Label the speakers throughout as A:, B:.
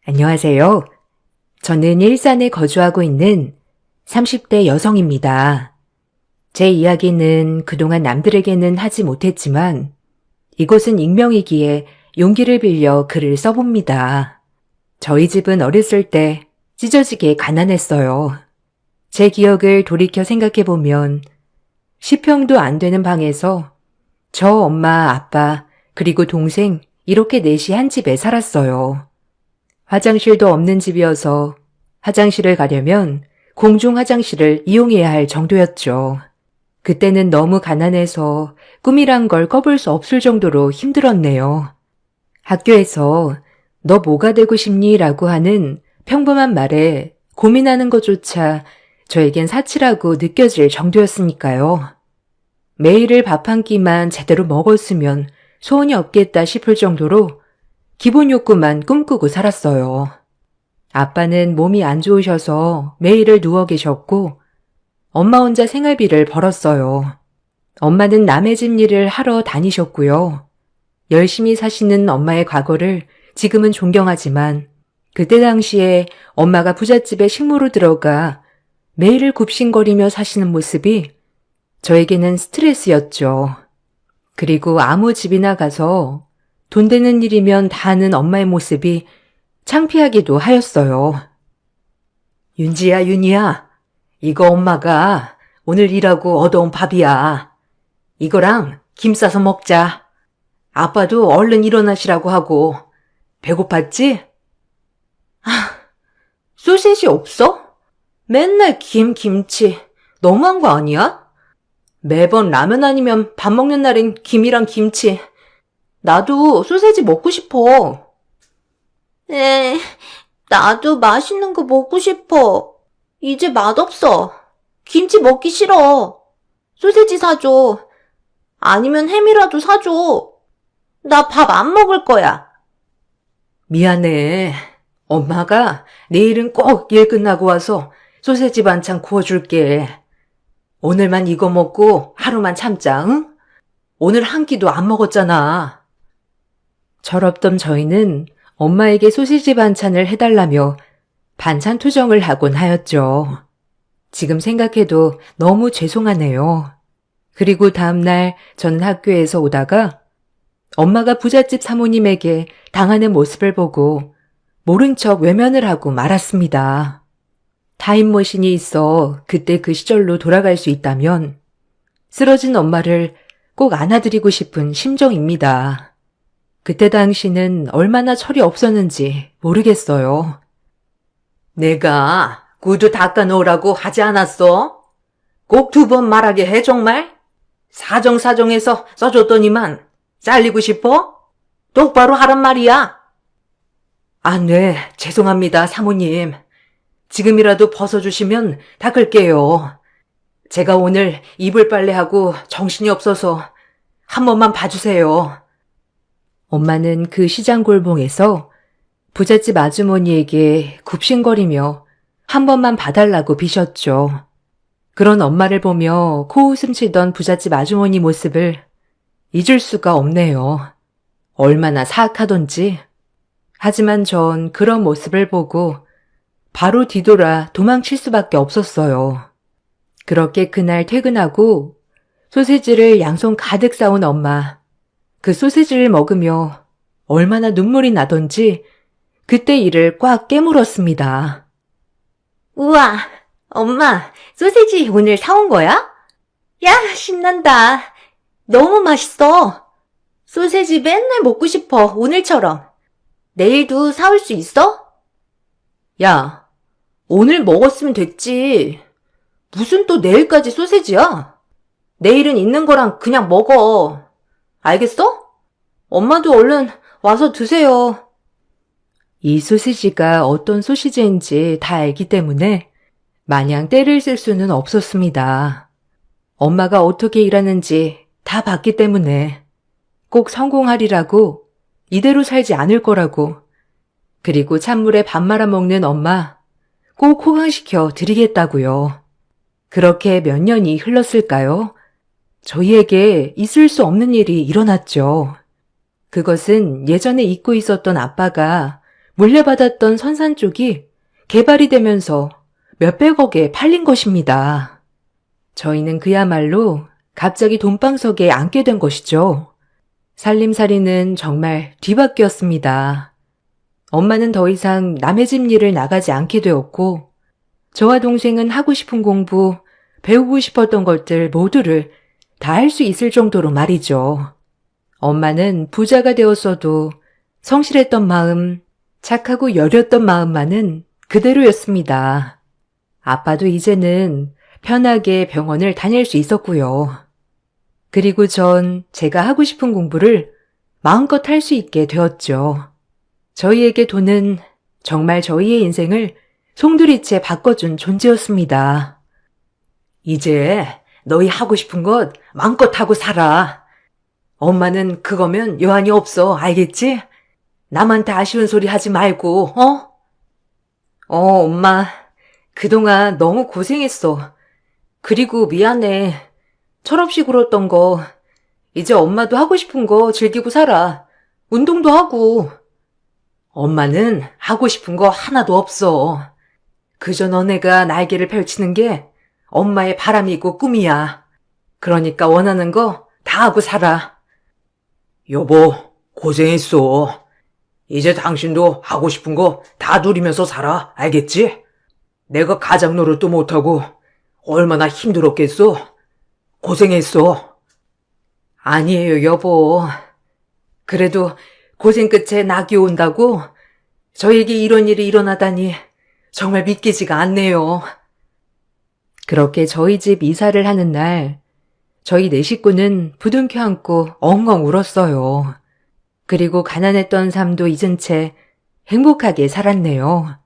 A: 안녕하세요. 저는 일산에 거주하고 있는 30대 여성입니다. 제 이야기는 그동안 남들에게는 하지 못했지만 이곳은 익명이기에 용기를 빌려 글을 써봅니다. 저희 집은 어렸을 때 찢어지게 가난했어요. 제 기억을 돌이켜 생각해보면 10평도 안 되는 방에서 저 엄마, 아빠, 그리고 동생 이렇게 넷이 한 집에 살았어요. 화장실도 없는 집이어서 화장실을 가려면 공중 화장실을 이용해야 할 정도였죠. 그때는 너무 가난해서 꿈이란 걸 꿔볼 수 없을 정도로 힘들었네요. 학교에서 너 뭐가 되고 싶니? 라고 하는 평범한 말에 고민하는 것조차 저에겐 사치라고 느껴질 정도였으니까요. 매일을 밥 한 끼만 제대로 먹었으면 소원이 없겠다 싶을 정도로 기본 욕구만 꿈꾸고 살았어요. 아빠는 몸이 안 좋으셔서 매일을 누워 계셨고 엄마 혼자 생활비를 벌었어요. 엄마는 남의 집 일을 하러 다니셨고요. 열심히 사시는 엄마의 과거를 지금은 존경하지만 그때 당시에 엄마가 부잣집에 식모로 들어가 매일을 굽신거리며 사시는 모습이 저에게는 스트레스였죠. 그리고 아무 집이나 가서 돈 되는 일이면 다 하는 엄마의 모습이 창피하기도 하였어요. 윤지야, 윤희야, 이거 엄마가 오늘 일하고 얻어온 밥이야. 이거랑 김 싸서 먹자. 아빠도 얼른 일어나시라고 하고. 배고팠지? 소시지 없어? 맨날 김치. 너무한 거 아니야? 매번 라면 아니면 밥 먹는 날엔 김이랑 김치. 나도 소세지 먹고 싶어. 나도 맛있는 거 먹고 싶어. 이제 맛없어. 김치 먹기 싫어. 소세지 사줘. 아니면 햄이라도 사줘. 나 밥 안 먹을 거야. 미안해. 엄마가 내일은 꼭 일 끝나고 와서 소세지 반찬 구워줄게. 오늘만 이거 먹고 하루만 참자, 응? 오늘 한 끼도 안 먹었잖아. 철없던 저희는 엄마에게 소시지 반찬을 해달라며 반찬 투정을 하곤 하였죠. 지금 생각해도 너무 죄송하네요. 그리고 다음날 저는 학교에서 오다가 엄마가 부잣집 사모님에게 당하는 모습을 보고 모른 척 외면을 하고 말았습니다. 타임머신이 있어 그때 그 시절로 돌아갈 수 있다면 쓰러진 엄마를 꼭 안아드리고 싶은 심정입니다. 그때 당시는 얼마나 철이 없었는지 모르겠어요. 내가 구두 닦아 놓으라고 하지 않았어? 꼭 2번 말하게 해 정말? 사정사정해서 써줬더니만 잘리고 싶어? 똑바로 하란 말이야. 네, 죄송합니다 사모님. 지금이라도 벗어주시면 닦을게요. 제가 오늘 이불 빨래하고 정신이 없어서 한 번만 봐주세요. 엄마는 그 시장 골봉에서 부잣집 아주머니에게 굽신거리며 한 번만 봐달라고 비셨죠. 그런 엄마를 보며 코웃음 치던 부잣집 아주머니 모습을 잊을 수가 없네요. 얼마나 사악하던지. 하지만 전 그런 모습을 보고 바로 뒤돌아 도망칠 수밖에 없었어요. 그렇게 그날 퇴근하고 소시지를 양손 가득 싸온 엄마. 그 소시지를 먹으며 얼마나 눈물이 나던지 그때 이를 꽉 깨물었습니다. 우와, 엄마, 소시지 오늘 사온 거야? 야, 신난다. 너무 맛있어. 소시지 맨날 먹고 싶어, 오늘처럼. 내일도 사올 수 있어? 야, 오늘 먹었으면 됐지. 무슨 또 내일까지 소시지야? 내일은 있는 거랑 그냥 먹어. 알겠어? 엄마도 얼른 와서 드세요. 이 소시지가 어떤 소시지인지 다 알기 때문에 마냥 떼를 쓸 수는 없었습니다. 엄마가 어떻게 일하는지 다 봤기 때문에 꼭 성공하리라고 이대로 살지 않을 거라고 그리고 찬물에 밥 말아 먹는 엄마 꼭 호강시켜 드리겠다고요. 그렇게 몇 년이 흘렀을까요? 저희에게 있을 수 없는 일이 일어났죠. 그것은 예전에 잊고 있었던 아빠가 물려받았던 선산 쪽이 개발이 되면서 몇백억에 팔린 것입니다. 저희는 그야말로 갑자기 돈방석에 앉게 된 것이죠. 살림살이는 정말 뒤바뀌었습니다. 엄마는 더 이상 남의 집 일을 나가지 않게 되었고, 저와 동생은 하고 싶은 공부, 배우고 싶었던 것들 모두를 다 할 수 있을 정도로 말이죠. 엄마는 부자가 되었어도 성실했던 마음, 착하고 여렸던 마음만은 그대로였습니다. 아빠도 이제는 편하게 병원을 다닐 수 있었고요. 그리고 전 제가 하고 싶은 공부를 마음껏 할 수 있게 되었죠. 저희에게 돈은 정말 저희의 인생을 송두리째 바꿔준 존재였습니다. 이제 너희 하고 싶은 것 마음껏 하고 살아. 엄마는 그거면 여한이 없어, 알겠지? 남한테 아쉬운 소리 하지 말고, 어? 엄마. 그동안 너무 고생했어. 그리고 미안해. 철없이 굴었던 거. 이제 엄마도 하고 싶은 거 즐기고 살아. 운동도 하고. 엄마는 하고 싶은 거 하나도 없어. 그저 너네가 날개를 펼치는 게 엄마의 바람이고 꿈이야. 그러니까 원하는 거 다 하고 살아. 여보, 고생했어. 이제 당신도 하고 싶은 거 다 누리면서 살아, 알겠지? 내가 가장 노릇도 못하고 얼마나 힘들었겠어? 고생했어. 아니에요, 여보. 그래도 고생 끝에 낙이 온다고 저에게 이런 일이 일어나다니 정말 믿기지가 않네요. 그렇게 저희 집 이사를 하는 날, 저희 네 식구는 부둥켜 안고 엉엉 울었어요. 그리고 가난했던 삶도 잊은 채 행복하게 살았네요.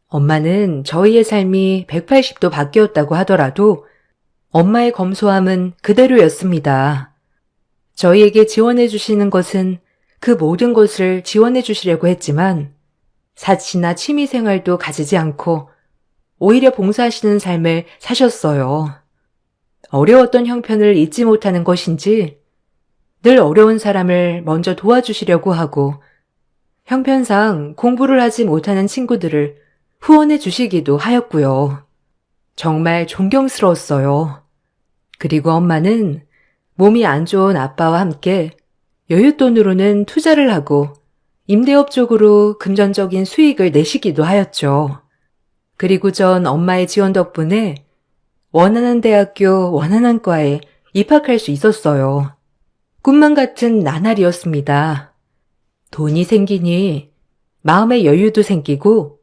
A: 엄마는 저희의 삶이 180도 바뀌었다고 하더라도 엄마의 검소함은 그대로였습니다. 저희에게 지원해 주시는 것은 그 모든 것을 지원해 주시려고 했지만 사치나 취미 생활도 가지지 않고 오히려 봉사하시는 삶을 사셨어요. 어려웠던 형편을 잊지 못하는 것인지 늘 어려운 사람을 먼저 도와주시려고 하고 형편상 공부를 하지 못하는 친구들을 후원해 주시기도 하였고요. 정말 존경스러웠어요. 그리고 엄마는 몸이 안 좋은 아빠와 함께 여윳돈으로는 투자를 하고 임대업 쪽으로 금전적인 수익을 내시기도 하였죠. 그리고 전 엄마의 지원 덕분에 원하는 대학교, 원하는 과에 입학할 수 있었어요. 꿈만 같은 나날이었습니다. 돈이 생기니 마음의 여유도 생기고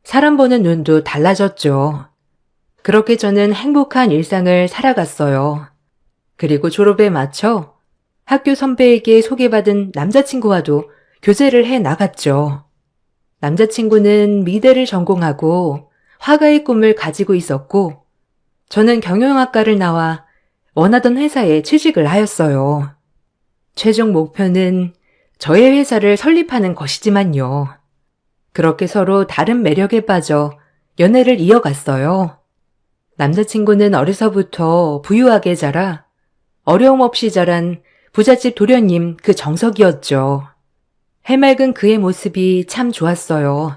A: 사람 보는 눈도 달라졌죠. 그렇게 저는 행복한 일상을 살아갔어요. 그리고 졸업에 맞춰 학교 선배에게 소개받은 남자친구와도 교제를 해 나갔죠. 남자친구는 미대를 전공하고 화가의 꿈을 가지고 있었고 저는 경영학과를 나와 원하던 회사에 취직을 하였어요. 최종 목표는 저의 회사를 설립하는 것이지만요. 그렇게 서로 다른 매력에 빠져 연애를 이어갔어요. 남자친구는 어려서부터 부유하게 자라 어려움 없이 자란 부잣집 도련님 그 정석이었죠. 해맑은 그의 모습이 참 좋았어요.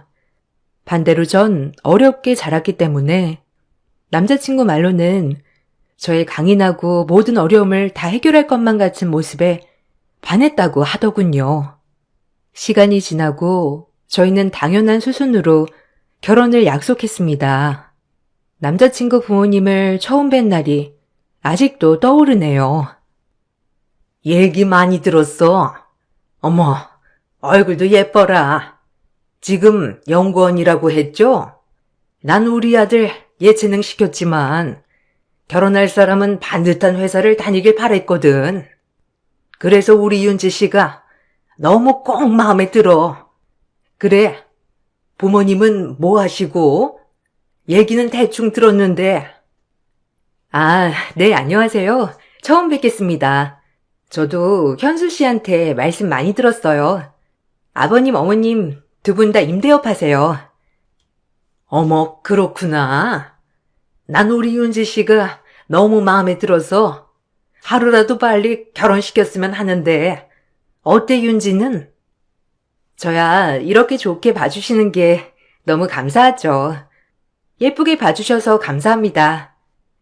A: 반대로 전 어렵게 자랐기 때문에 남자친구 말로는 저의 강인하고 모든 어려움을 다 해결할 것만 같은 모습에 반했다고 하더군요. 시간이 지나고 저희는 당연한 수순으로 결혼을 약속했습니다. 남자친구 부모님을 처음 뵌 날이 아직도 떠오르네요. 얘기 많이 들었어. 어머, 얼굴도 예뻐라. 지금 연구원이라고 했죠? 난 우리 아들 예체능 시켰지만 결혼할 사람은 반듯한 회사를 다니길 바랬거든. 그래서 우리 윤지 씨가 너무 꼭 마음에 들어. 그래, 부모님은 뭐 하시고? 얘기는 대충 들었는데. 아, 네, 안녕하세요. 처음 뵙겠습니다. 저도 현수 씨한테 말씀 많이 들었어요. 아버님, 어머님 두 분 다 임대업 하세요. 어머, 그렇구나. 난 우리 윤지 씨가 너무 마음에 들어서 하루라도 빨리 결혼시켰으면 하는데 어때 윤지는? 저야 이렇게 좋게 봐주시는 게 너무 감사하죠. 예쁘게 봐주셔서 감사합니다.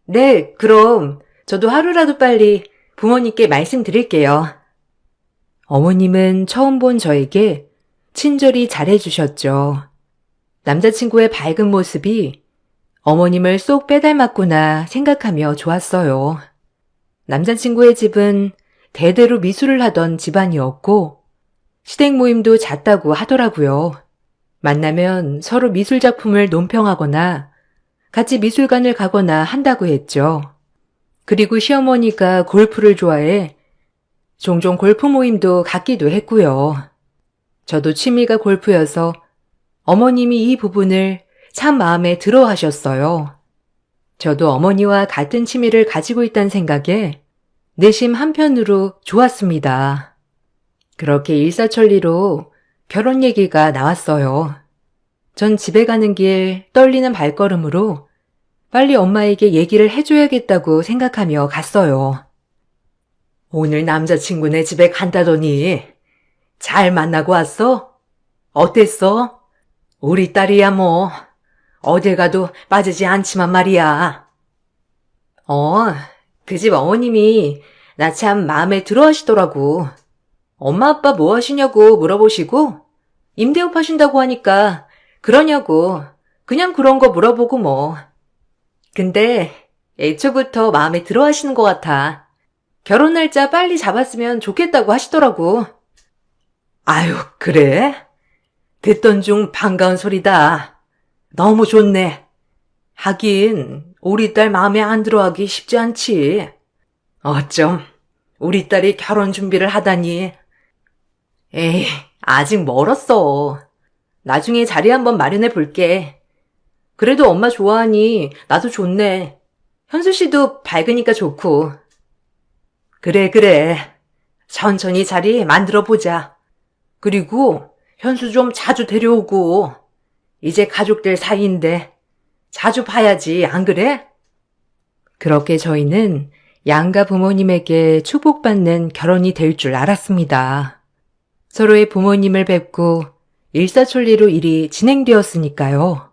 A: 네, 그럼 저도 하루라도 빨리 부모님께 말씀드릴게요. 어머님은 처음 본 저에게 친절히 잘해주셨죠. 남자친구의 밝은 모습이 어머님을 쏙 빼닮았구나 생각하며 좋았어요. 남자친구의 집은 대대로 미술을 하던 집안이었고 시댁 모임도 잦다고 하더라고요. 만나면 서로 미술 작품을 논평하거나 같이 미술관을 가거나 한다고 했죠. 그리고 시어머니가 골프를 좋아해 종종 골프 모임도 갖기도 했고요. 저도 취미가 골프여서 어머님이 이 부분을 참 마음에 들어 하셨어요. 저도 어머니와 같은 취미를 가지고 있다는 생각에 내심 한편으로 좋았습니다. 그렇게 일사천리로 결혼 얘기가 나왔어요. 전 집에 가는 길 떨리는 발걸음으로 빨리 엄마에게 얘기를 해줘야겠다고 생각하며 갔어요. 오늘 남자친구네 집에 간다더니 잘 만나고 왔어? 어땠어? 우리 딸이야 뭐 어딜 가도 빠지지 않지만 말이야. 그 집 어머님이 나 참 마음에 들어 하시더라고. 엄마 아빠 뭐 하시냐고 물어보시고 임대업 하신다고 하니까 그러냐고 그냥 그런 거 물어보고 뭐. 근데 애초부터 마음에 들어 하시는 것 같아. 결혼 날짜 빨리 잡았으면 좋겠다고 하시더라고. 아유, 그래? 듣던 중 반가운 소리다. 너무 좋네. 하긴 우리 딸 마음에 안 들어하기 쉽지 않지. 어쩜 우리 딸이 결혼 준비를 하다니. 에이, 아직 멀었어. 나중에 자리 한번 마련해 볼게. 그래도 엄마 좋아하니 나도 좋네. 현수 씨도 밝으니까 좋고. 그래. 천천히 자리 만들어 보자. 그리고 현수 좀 자주 데려오고. 이제 가족들 사이인데 자주 봐야지, 안 그래? 그렇게 저희는 양가 부모님에게 축복받는 결혼이 될 줄 알았습니다. 서로의 부모님을 뵙고 일사천리로 일이 진행되었으니까요.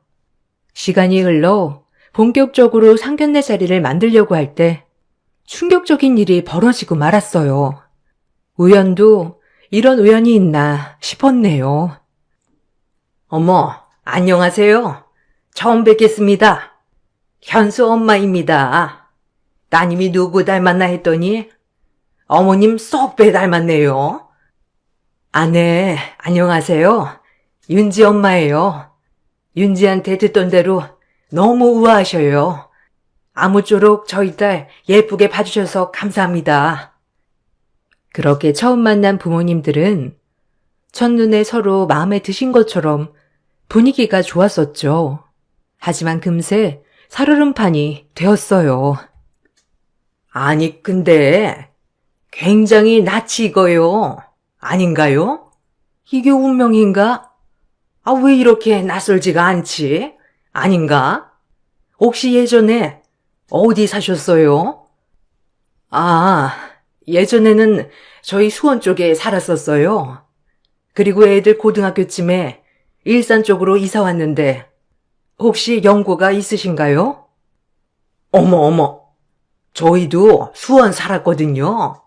A: 시간이 흘러 본격적으로 상견례 자리를 만들려고 할 때 충격적인 일이 벌어지고 말았어요. 우연도 이런 우연이 있나 싶었네요. 어머, 안녕하세요. 처음 뵙겠습니다. 현수 엄마입니다. 따님이 누구 닮았나 했더니 어머님 쏙 배 닮았네요. 네, 안녕하세요. 윤지 엄마예요. 윤지한테 듣던 대로 너무 우아하셔요. 아무쪼록 저희 딸 예쁘게 봐주셔서 감사합니다. 그렇게 처음 만난 부모님들은 첫눈에 서로 마음에 드신 것처럼 분위기가 좋았었죠. 하지만 금세 살얼음판이 되었어요. 아니, 근데 굉장히 낯이 익어요. 아닌가요? 이게 운명인가? 왜 이렇게 낯설지가 않지? 아닌가? 혹시 예전에 어디 사셨어요? 예전에는 저희 수원 쪽에 살았었어요. 그리고 애들 고등학교쯤에 일산 쪽으로 이사 왔는데 혹시 연고가 있으신가요? 어머. 저희도 수원 살았거든요.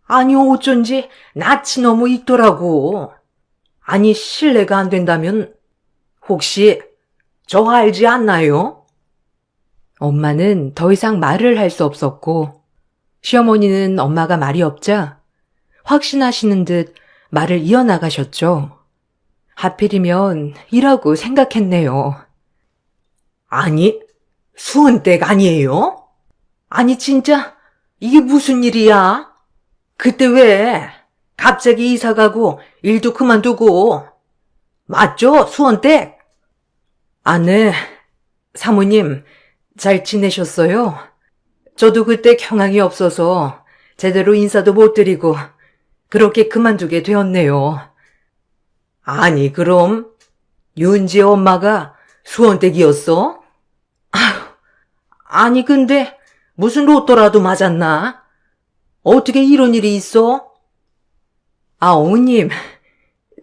A: 아니, 어쩐지 낯이 너무 익더라고. 아니, 실례가 안 된다면 혹시 저 알지 않나요? 엄마는 더 이상 말을 할 수 없었고 시어머니는 엄마가 말이 없자 확신하시는 듯 말을 이어나가셨죠. 하필이면 이라고 생각했네요. 아니, 수원댁 아니에요? 아니, 진짜 이게 무슨 일이야? 그때 왜 갑자기 이사 가고 일도 그만두고. 맞죠? 수원댁? 네. 사모님 잘 지내셨어요? 저도 그때 경황이 없어서 제대로 인사도 못 드리고 그렇게 그만두게 되었네요. 아니, 그럼 윤지 엄마가 수원댁이었어? 아니, 근데 무슨 로또라도 맞았나? 어떻게 이런 일이 있어? 어머님,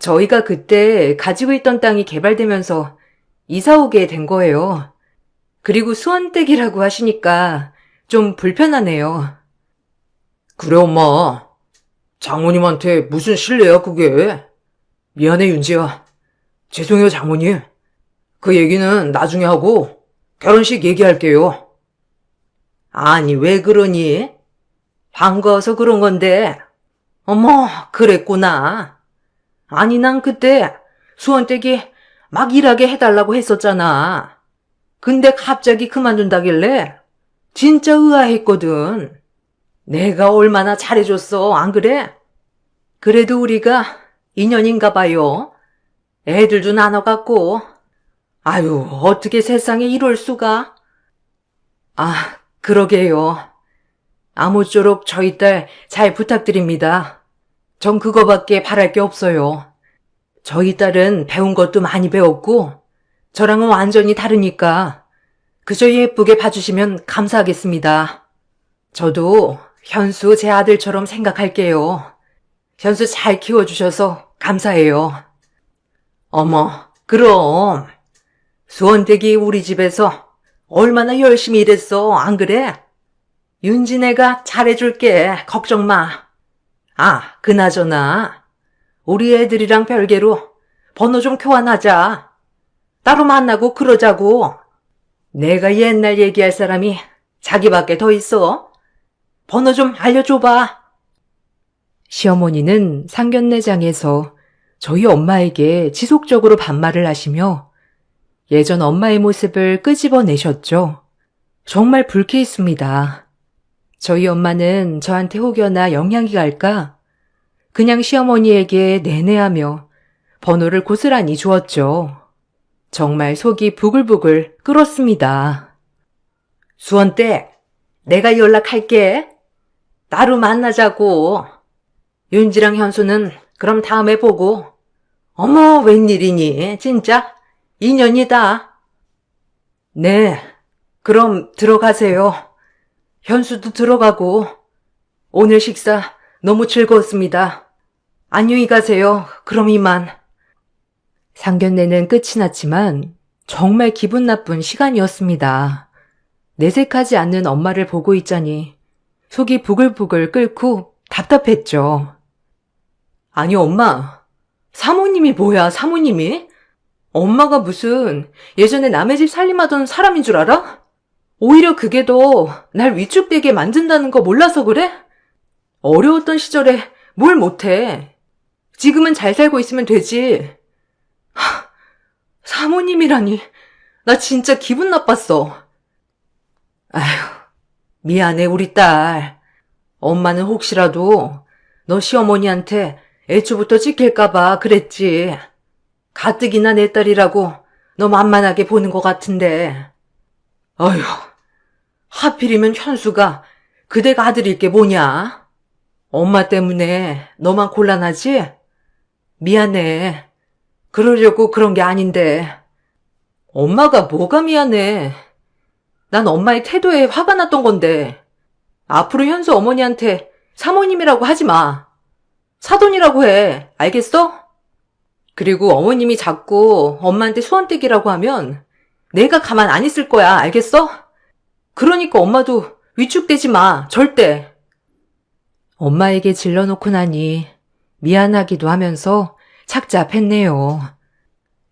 A: 저희가 그때 가지고 있던 땅이 개발되면서 이사 오게 된 거예요. 그리고 수원댁이라고 하시니까 좀 불편하네요.
B: 그래, 엄마. 장모님한테 무슨 실례야, 그게. 미안해, 윤지야. 죄송해요, 장모님. 그 얘기는 나중에 하고 결혼식 얘기할게요.
A: 아니, 왜 그러니? 반가워서 그런 건데. 어머, 그랬구나. 아니, 난 그때 수원댁이 막 일하게 해달라고 했었잖아. 근데 갑자기 그만둔다길래 진짜 의아했거든. 내가 얼마나 잘해줬어, 안 그래? 그래도 우리가 인연인가 봐요. 애들도 나눠갖고. 아유, 어떻게 세상에 이럴 수가? 아, 그러게요. 아무쪼록 저희 딸 잘 부탁드립니다. 전 그거밖에 바랄 게 없어요. 저희 딸은 배운 것도 많이 배웠고 저랑은 완전히 다르니까 그저 예쁘게 봐주시면 감사하겠습니다. 저도 현수 제 아들처럼 생각할게요. 현수 잘 키워주셔서 감사해요. 어머, 그럼. 수원댁이 우리 집에서 얼마나 열심히 일했어, 안 그래? 윤진애가 잘해줄게, 걱정 마. 아, 그나저나 우리 애들이랑 별개로 번호 좀 교환하자. 따로 만나고 그러자고. 내가 옛날 얘기할 사람이 자기밖에 더 있어. 번호 좀 알려줘봐. 시어머니는 상견례장에서 저희 엄마에게 지속적으로 반말을 하시며 예전 엄마의 모습을 끄집어내셨죠. 정말 불쾌했습니다. 저희 엄마는 저한테 혹여나 영향이 갈까 그냥 시어머니에게 내내하며 번호를 고스란히 주었죠. 정말 속이 부글부글 끓었습니다. 수원댁, 내가 연락할게. 따로 만나자고. 윤지랑 현수는 그럼 다음에 보고. 어머, 웬일이니, 진짜? 인연이다. 네, 그럼 들어가세요. 현수도 들어가고. 오늘 식사 너무 즐거웠습니다. 안녕히 가세요. 그럼 이만. 상견례는 끝이 났지만 정말 기분 나쁜 시간이었습니다. 내색하지 않는 엄마를 보고 있자니 속이 부글부글 끓고 답답했죠. 아니 엄마, 사모님이 뭐야 사모님이? 엄마가 무슨 예전에 남의 집 살림하던 사람인 줄 알아? 오히려 그게 더 날 위축되게 만든다는 거 몰라서 그래? 어려웠던 시절에 뭘 못해. 지금은 잘 살고 있으면 되지. 사모님이라니, 나 진짜 기분 나빴어. 아휴, 미안해 우리 딸. 엄마는 혹시라도 너 시어머니한테 애초부터 찍힐까봐 그랬지. 가뜩이나 내 딸이라고 너 만만하게 보는 것 같은데. 어휴, 하필이면 현수가 그대가 아들일 게 뭐냐? 엄마 때문에 너만 곤란하지? 미안해. 그러려고 그런 게 아닌데. 엄마가 뭐가 미안해. 난 엄마의 태도에 화가 났던 건데. 앞으로 현수 어머니한테 사모님이라고 하지 마. 사돈이라고 해. 알겠어? 그리고 어머님이 자꾸 엄마한테 수원댁이라고 하면 내가 가만 안 있을 거야. 알겠어? 그러니까 엄마도 위축되지 마. 절대. 엄마에게 질러놓고 나니 미안하기도 하면서 착잡했네요.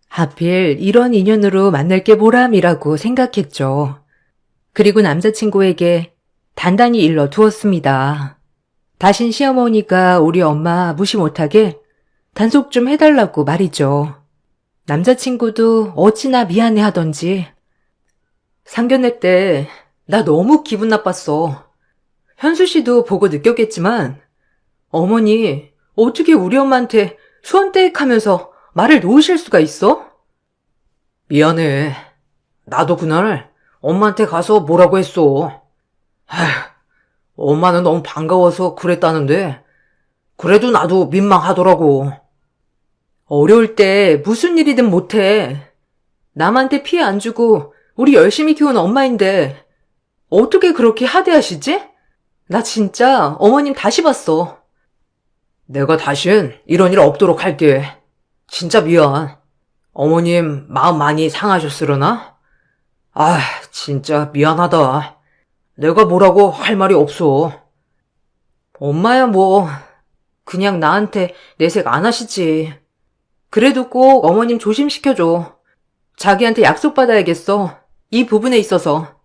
A: 하필 이런 인연으로 만날 게 보람이라고 생각했죠. 그리고 남자친구에게 단단히 일러 두었습니다. 다신 시어머니가 우리 엄마 무시 못하게 단속 좀 해달라고 말이죠. 남자친구도 어찌나 미안해 하던지. 상견례 때 나 너무 기분 나빴어. 현수 씨도 보고 느꼈겠지만 어머니 어떻게 우리 엄마한테 수원댁 하면서 말을 놓으실 수가 있어?
B: 미안해. 나도 그날 엄마한테 가서 뭐라고 했어. 아휴, 엄마는 너무 반가워서 그랬다는데 그래도 나도 민망하더라고.
A: 어려울 때 무슨 일이든 못해. 남한테 피해 안 주고 우리 열심히 키운 엄마인데 어떻게 그렇게 하대하시지? 나 진짜 어머님 다시 봤어.
B: 내가 다신 이런 일 없도록 할게. 진짜 미안. 어머님 마음 많이 상하셨으려나? 아, 진짜 미안하다. 내가 뭐라고 할 말이 없어. 엄마야 뭐 그냥 나한테 내색 안 하시지. 그래도 꼭 어머님 조심시켜줘. 자기한테 약속받아야겠어. 이 부분에 있어서.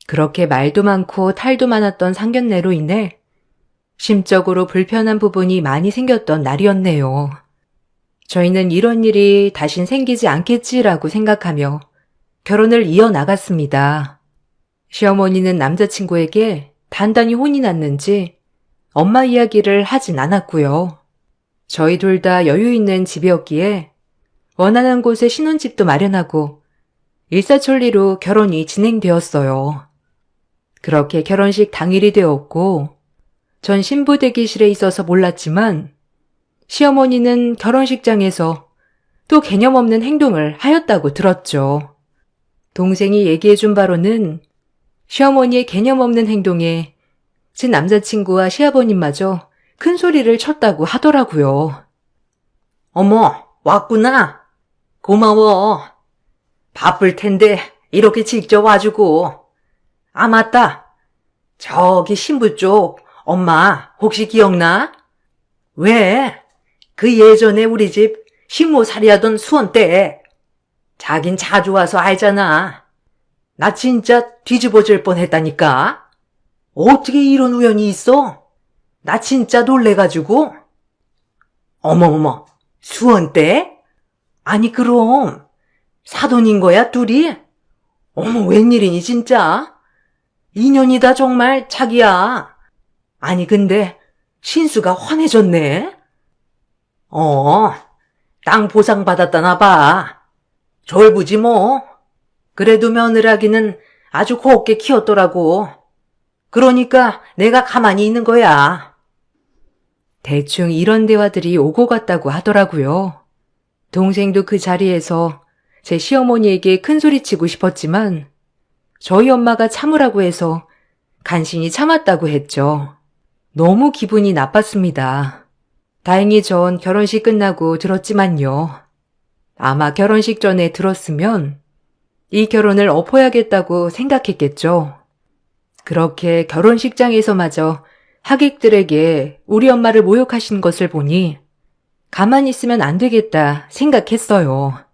A: 그렇게 말도 많고 탈도 많았던 상견례로 인해 심적으로 불편한 부분이 많이 생겼던 날이었네요. 저희는 이런 일이 다신 생기지 않겠지라고 생각하며 결혼을 이어나갔습니다. 시어머니는 남자친구에게 단단히 혼이 났는지 엄마 이야기를 하진 않았고요. 저희 둘 다 여유 있는 집이었기에 원하는 곳에 신혼집도 마련하고 일사천리로 결혼이 진행되었어요. 그렇게 결혼식 당일이 되었고 전 신부 대기실에 있어서 몰랐지만 시어머니는 결혼식장에서 또 개념 없는 행동을 하였다고 들었죠. 동생이 얘기해준 바로는 시어머니의 개념 없는 행동에 제 남자친구와 시아버님마저 큰 소리를 쳤다고 하더라고요.
B: 어머, 왔구나. 고마워. 바쁠 텐데 이렇게 직접 와주고. 아, 맞다. 저기 신부 쪽 엄마 혹시 기억나? 왜? 그 예전에 우리 집 식모살이하던 수원 때. 자긴 자주 와서 알잖아. 나 진짜 뒤집어질 뻔했다니까. 어떻게 이런 우연이 있어? 나 진짜 놀래가지고. 어머머머, 수원 때? 아니 그럼 사돈인 거야 둘이? 어머 웬일이니 진짜? 인연이다 정말 자기야. 아니 근데 신수가 환해졌네. 땅 보상 받았다나 봐. 졸부지 뭐. 그래도 며느라기는 아주 곱게 키웠더라고. 그러니까 내가 가만히 있는 거야.
A: 대충 이런 대화들이 오고 갔다고 하더라고요. 동생도 그 자리에서 제 시어머니에게 큰소리치고 싶었지만 저희 엄마가 참으라고 해서 간신히 참았다고 했죠. 너무 기분이 나빴습니다. 다행히 전 결혼식 끝나고 들었지만요. 아마 결혼식 전에 들었으면 이 결혼을 엎어야겠다고 생각했겠죠. 그렇게 결혼식장에서마저 하객들에게 우리 엄마를 모욕하신 것을 보니 가만히 있으면 안 되겠다 생각했어요.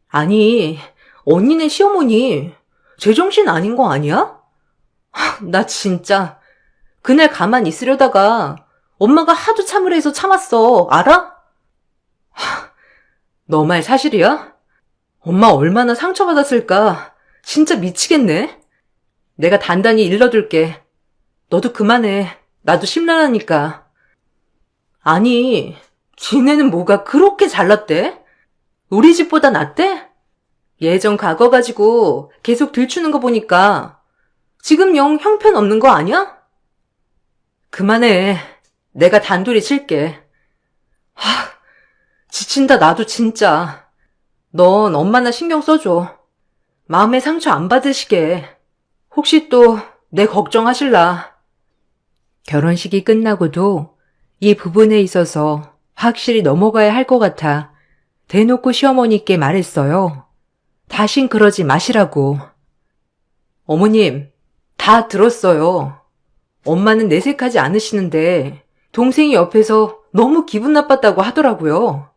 B: 아니, 언니네 시어머니 제정신 아닌 거 아니야? 나 진짜 그날 가만히 있으려다가 엄마가 하도 참으라 해서 참았어. 알아? 너 말 사실이야? 엄마 얼마나 상처받았을까. 진짜 미치겠네. 내가 단단히 일러둘게. 너도 그만해. 나도 심란하니까. 아니, 지네는 뭐가 그렇게 잘났대? 우리 집보다 낫대? 예전 과거 가지고 계속 들추는 거 보니까 지금 영 형편없는 거 아니야? 그만해. 내가 단둘이 칠게. 지친다 나도 진짜. 넌 엄마나 신경 써줘. 마음에 상처 안 받으시게. 혹시 또 내 걱정하실라.
A: 결혼식이 끝나고도 이 부분에 있어서 확실히 넘어가야 할 것 같아 대놓고 시어머니께 말했어요. 다신 그러지 마시라고.
B: 어머님, 다 들었어요. 엄마는 내색하지 않으시는데 동생이 옆에서 너무 기분 나빴다고 하더라고요.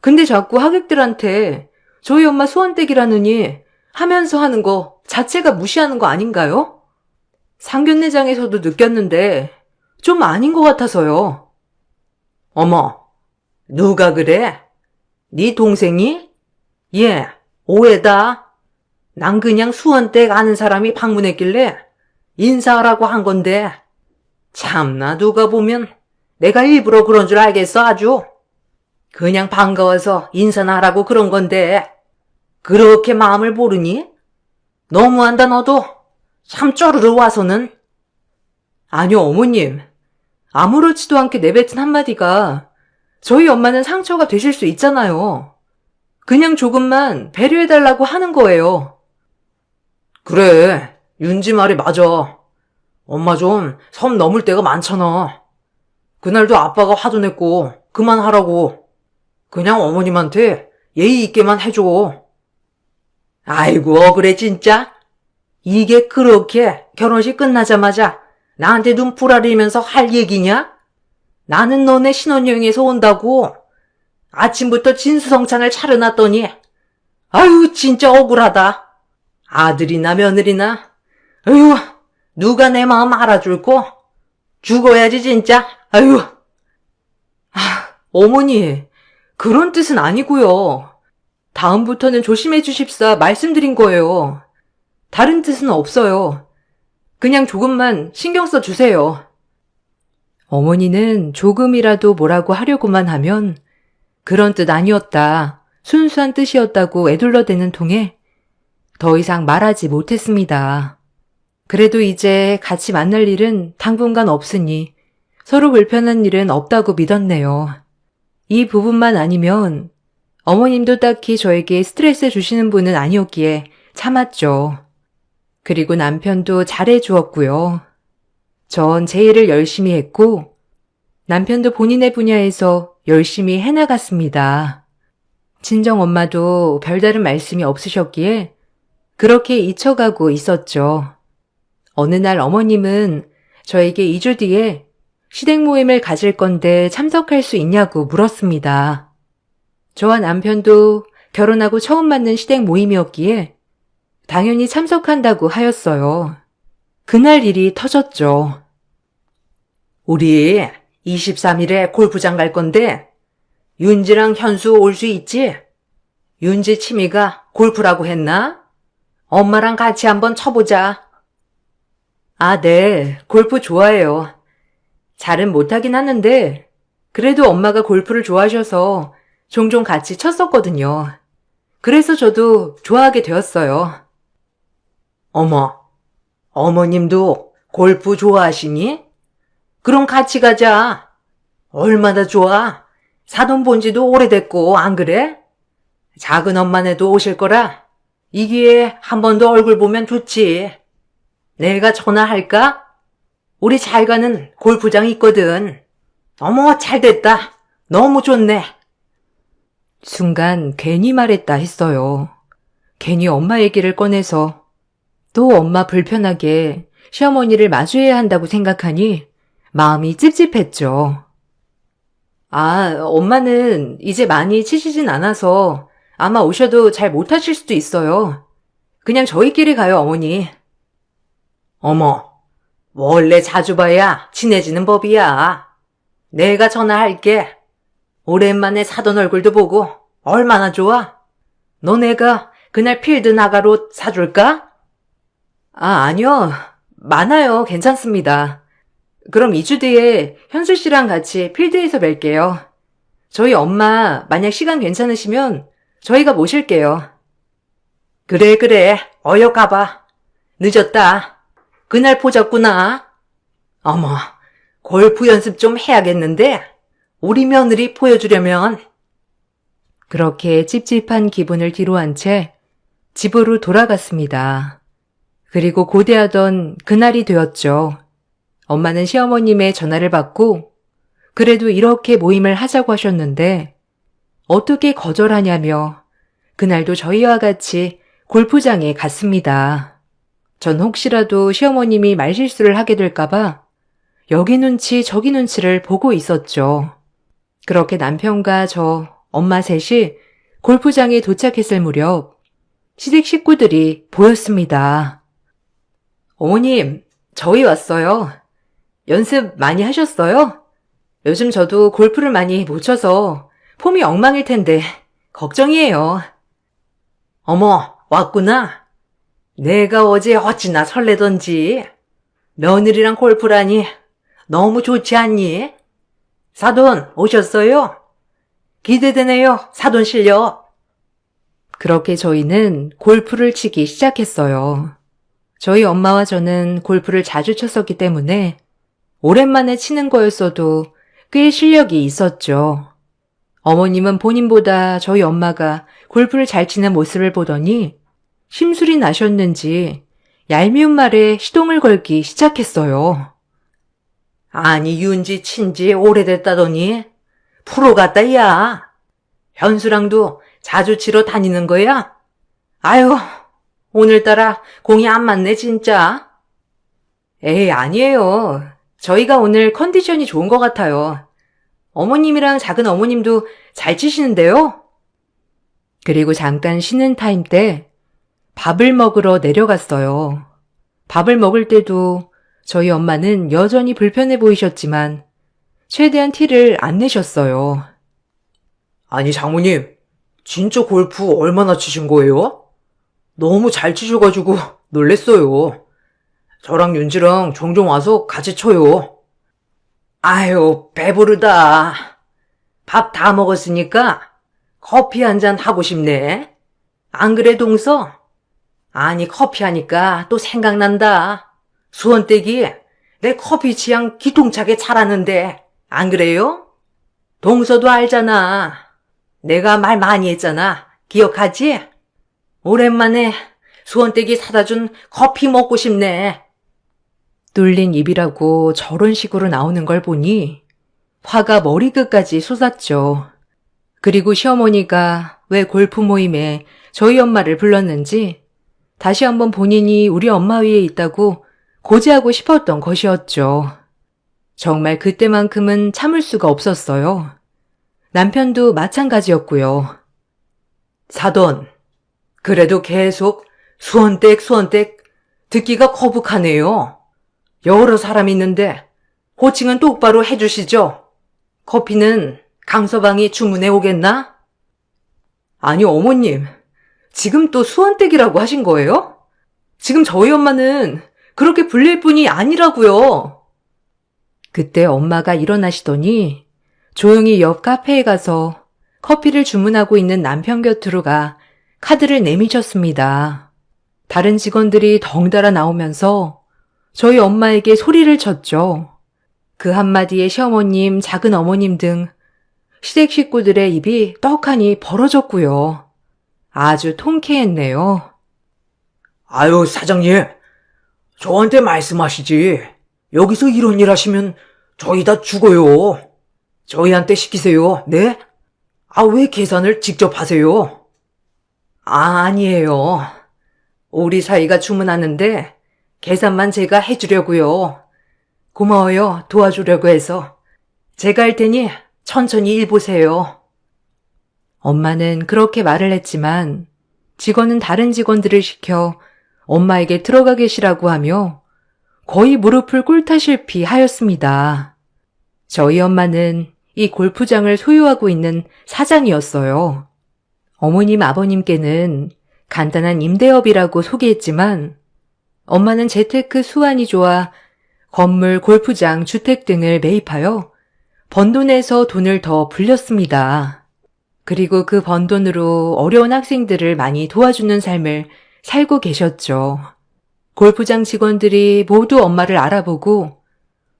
B: 근데 자꾸 하객들한테 저희 엄마 소원댁이라느니 하면서 하는 거 자체가 무시하는 거 아닌가요? 상견례장에서도 느꼈는데 좀 아닌 것 같아서요. 어머, 누가 그래? 네 동생이? 예, 오해다. 난 그냥 수원댁 아는 사람이 방문했길래 인사하라고 한 건데 참나 누가 보면 내가 일부러 그런 줄 알겠어 아주. 그냥 반가워서 인사나 하라고 그런 건데 그렇게 마음을 모르니? 너무한다 너도. 참 쪼르르 와서는. 아니요 어머님. 아무렇지도 않게 내뱉은 한마디가 저희 엄마는 상처가 되실 수 있잖아요. 그냥 조금만 배려해달라고 하는 거예요. 그래, 윤지 말이 맞아. 엄마 좀 선 넘을 때가 많잖아. 그날도 아빠가 화도 냈고 그만하라고. 그냥 어머님한테 예의 있게만 해줘. 아이고, 억울해, 진짜. 이게 그렇게 결혼식 끝나자마자 나한테 눈 부라리면서 할 얘기냐? 나는 너네 신혼여행에서 온다고 아침부터 진수성찬을 차려놨더니 아유, 진짜 억울하다. 아들이나 며느리나 아유, 누가 내 마음 알아줄꼬? 죽어야지 진짜. 아유. 어머니, 그런 뜻은 아니고요. 다음부터는 조심해 주십사 말씀드린 거예요. 다른 뜻은 없어요. 그냥 조금만 신경 써 주세요. 어머니는 조금이라도 뭐라고 하려고만 하면 그런 뜻 아니었다, 순수한 뜻이었다고 애둘러대는 통에 더 이상 말하지 못했습니다. 그래도 이제 같이 만날 일은 당분간 없으니 서로 불편한 일은 없다고 믿었네요. 이 부분만 아니면 어머님도 딱히 저에게 스트레스 주시는 분은 아니었기에 참았죠. 그리고 남편도 잘해주었고요. 전 제 일을 열심히 했고 남편도 본인의 분야에서 열심히 해나갔습니다. 친정엄마도 별다른 말씀이 없으셨기에 그렇게 잊혀가고 있었죠. 어느 날 어머님은 저에게 2주 뒤에 시댁 모임을 가질 건데 참석할 수 있냐고 물었습니다. 저와 남편도 결혼하고 처음 맞는 시댁 모임이었기에 당연히 참석한다고 하였어요. 그날 일이 터졌죠. 우리 23일에 골프장 갈 건데 윤지랑 현수 올 수 있지? 윤지 취미가 골프라고 했나? 엄마랑 같이 한번 쳐보자. 아, 네. 골프 좋아해요. 잘은 못하긴 하는데 그래도 엄마가 골프를 좋아하셔서 종종 같이 쳤었거든요. 그래서 저도 좋아하게 되었어요. 어머, 어머님도 골프 좋아하시니? 그럼 같이 가자. 얼마나 좋아. 사돈 본 지도 오래됐고, 안 그래? 작은 엄마네도 오실 거라 이 기회에 한 번 더 얼굴 보면 좋지. 내가 전화할까? 우리 잘 가는 골프장 있거든. 어머, 잘 됐다. 너무 좋네. 순간 괜히 말했다 했어요. 괜히 엄마 얘기를 꺼내서 또 엄마 불편하게 시어머니를 마주해야 한다고 생각하니 마음이 찝찝했죠. 아, 엄마는 이제 많이 치시진 않아서 아마 오셔도 잘 못하실 수도 있어요. 그냥 저희끼리 가요, 어머니. 어머, 원래 자주 봐야 친해지는 법이야. 내가 전화할게. 오랜만에 사돈 얼굴도 보고 얼마나 좋아. 너네가 그날 필드 나갈 옷 사줄까? 아, 아니요. 많아요. 괜찮습니다. 그럼 2주 뒤에 현수 씨랑 같이 필드에서 뵐게요. 저희 엄마 만약 시간 괜찮으시면 저희가 모실게요. 그래. 어여 가봐. 늦었다. 그날 보자꾸나. 어머, 골프 연습 좀 해야겠는데 우리 며느리 보여주려면. 그렇게 찝찝한 기분을 뒤로한 채 집으로 돌아갔습니다. 그리고 고대하던 그날이 되었죠. 엄마는 시어머님의 전화를 받고 그래도 이렇게 모임을 하자고 하셨는데 어떻게 거절하냐며 그날도 저희와 같이 골프장에 갔습니다. 전 혹시라도 시어머님이 말실수를 하게 될까봐 여기 눈치 저기 눈치를 보고 있었죠. 그렇게 남편과 저, 엄마 셋이 골프장에 도착했을 무렵 시댁 식구들이 보였습니다. 어머님, 저희 왔어요. 연습 많이 하셨어요? 요즘 저도 골프를 많이 못 쳐서 폼이 엉망일 텐데 걱정이에요. 어머, 왔구나. 내가 어제 어찌나 설레던지. 며느리랑 골프라니 너무 좋지 않니? 사돈 오셨어요? 기대되네요, 사돈 실력. 그렇게 저희는 골프를 치기 시작했어요. 저희 엄마와 저는 골프를 자주 쳤었기 때문에 오랜만에 치는 거였어도 꽤 실력이 있었죠. 어머님은 본인보다 저희 엄마가 골프를 잘 치는 모습을 보더니 심술이 나셨는지 얄미운 말에 시동을 걸기 시작했어요. 아니, 윤지 친지 오래됐다더니 프로 같다, 야. 현수랑도 자주 치러 다니는 거야? 아유, 오늘따라 공이 안 맞네, 진짜. 에이, 아니에요. 저희가 오늘 컨디션이 좋은 것 같아요. 어머님이랑 작은 어머님도 잘 치시는데요?
A: 그리고 잠깐 쉬는 타임 때 밥을 먹으러 내려갔어요. 밥을 먹을 때도 저희 엄마는 여전히 불편해 보이셨지만 최대한 티를 안 내셨어요.
B: 아니, 장모님, 진짜 골프 얼마나 치신 거예요? 너무 잘 치셔가지고 놀랬어요. 저랑 윤지랑 종종 와서 같이 쳐요. 아유, 배부르다. 밥 다 먹었으니까 커피 한 잔 하고 싶네. 안 그래, 동서? 아니, 커피 하니까 또 생각난다. 수원댁이 내 커피 취향 기통차게 잘하는데, 안 그래요? 동서도 알잖아. 내가 말 많이 했잖아. 기억하지? 오랜만에 수원댁이 사다 준 커피 먹고 싶네.
A: 뚫린 입이라고 저런 식으로 나오는 걸 보니 화가 머리끝까지 솟았죠. 그리고 시어머니가 왜 골프 모임에 저희 엄마를 불렀는지 다시 한번 본인이 우리 엄마 위에 있다고 고지하고 싶었던 것이었죠. 정말 그때만큼은 참을 수가 없었어요. 남편도 마찬가지였고요.
B: 사돈, 그래도 계속 수원댁 듣기가 거북하네요. 여러 사람 있는데 호칭은 똑바로 해주시죠. 커피는 강서방이 주문해 오겠나? 아니, 어머님, 지금 또 수원댁이라고 하신 거예요? 지금 저희 엄마는 그렇게 불릴 뿐이 아니라고요.
A: 그때 엄마가 일어나시더니 조용히 옆 카페에 가서 커피를 주문하고 있는 남편 곁으로 가 카드를 내미셨습니다. 다른 직원들이 덩달아 나오면서 저희 엄마에게 소리를 쳤죠. 그 한마디에 시어머님, 작은 어머님 등 시댁 식구들의 입이 떡하니 벌어졌고요. 아주 통쾌했네요.
B: 아유, 사장님, 저한테 말씀하시지. 여기서 이런 일 하시면 저희 다 죽어요. 저희한테 시키세요, 네? 아, 왜 계산을 직접 하세요? 아니에요. 우리 사이가 주문하는데 계산만 제가 해주려고요. 고마워요, 도와주려고 해서. 제가 할 테니 천천히 일 보세요.
A: 엄마는 그렇게 말을 했지만 직원은 다른 직원들을 시켜 엄마에게 들어가 계시라고 하며 거의 무릎을 꿇다시피 하였습니다. 저희 엄마는 이 골프장을 소유하고 있는 사장이었어요. 어머님, 아버님께는 간단한 임대업이라고 소개했지만 엄마는 재테크 수완이 좋아 건물, 골프장, 주택 등을 매입하여 번 돈에서 돈을 더 불렸습니다. 그리고 그 번 돈으로 어려운 학생들을 많이 도와주는 삶을 살고 계셨죠. 골프장 직원들이 모두 엄마를 알아보고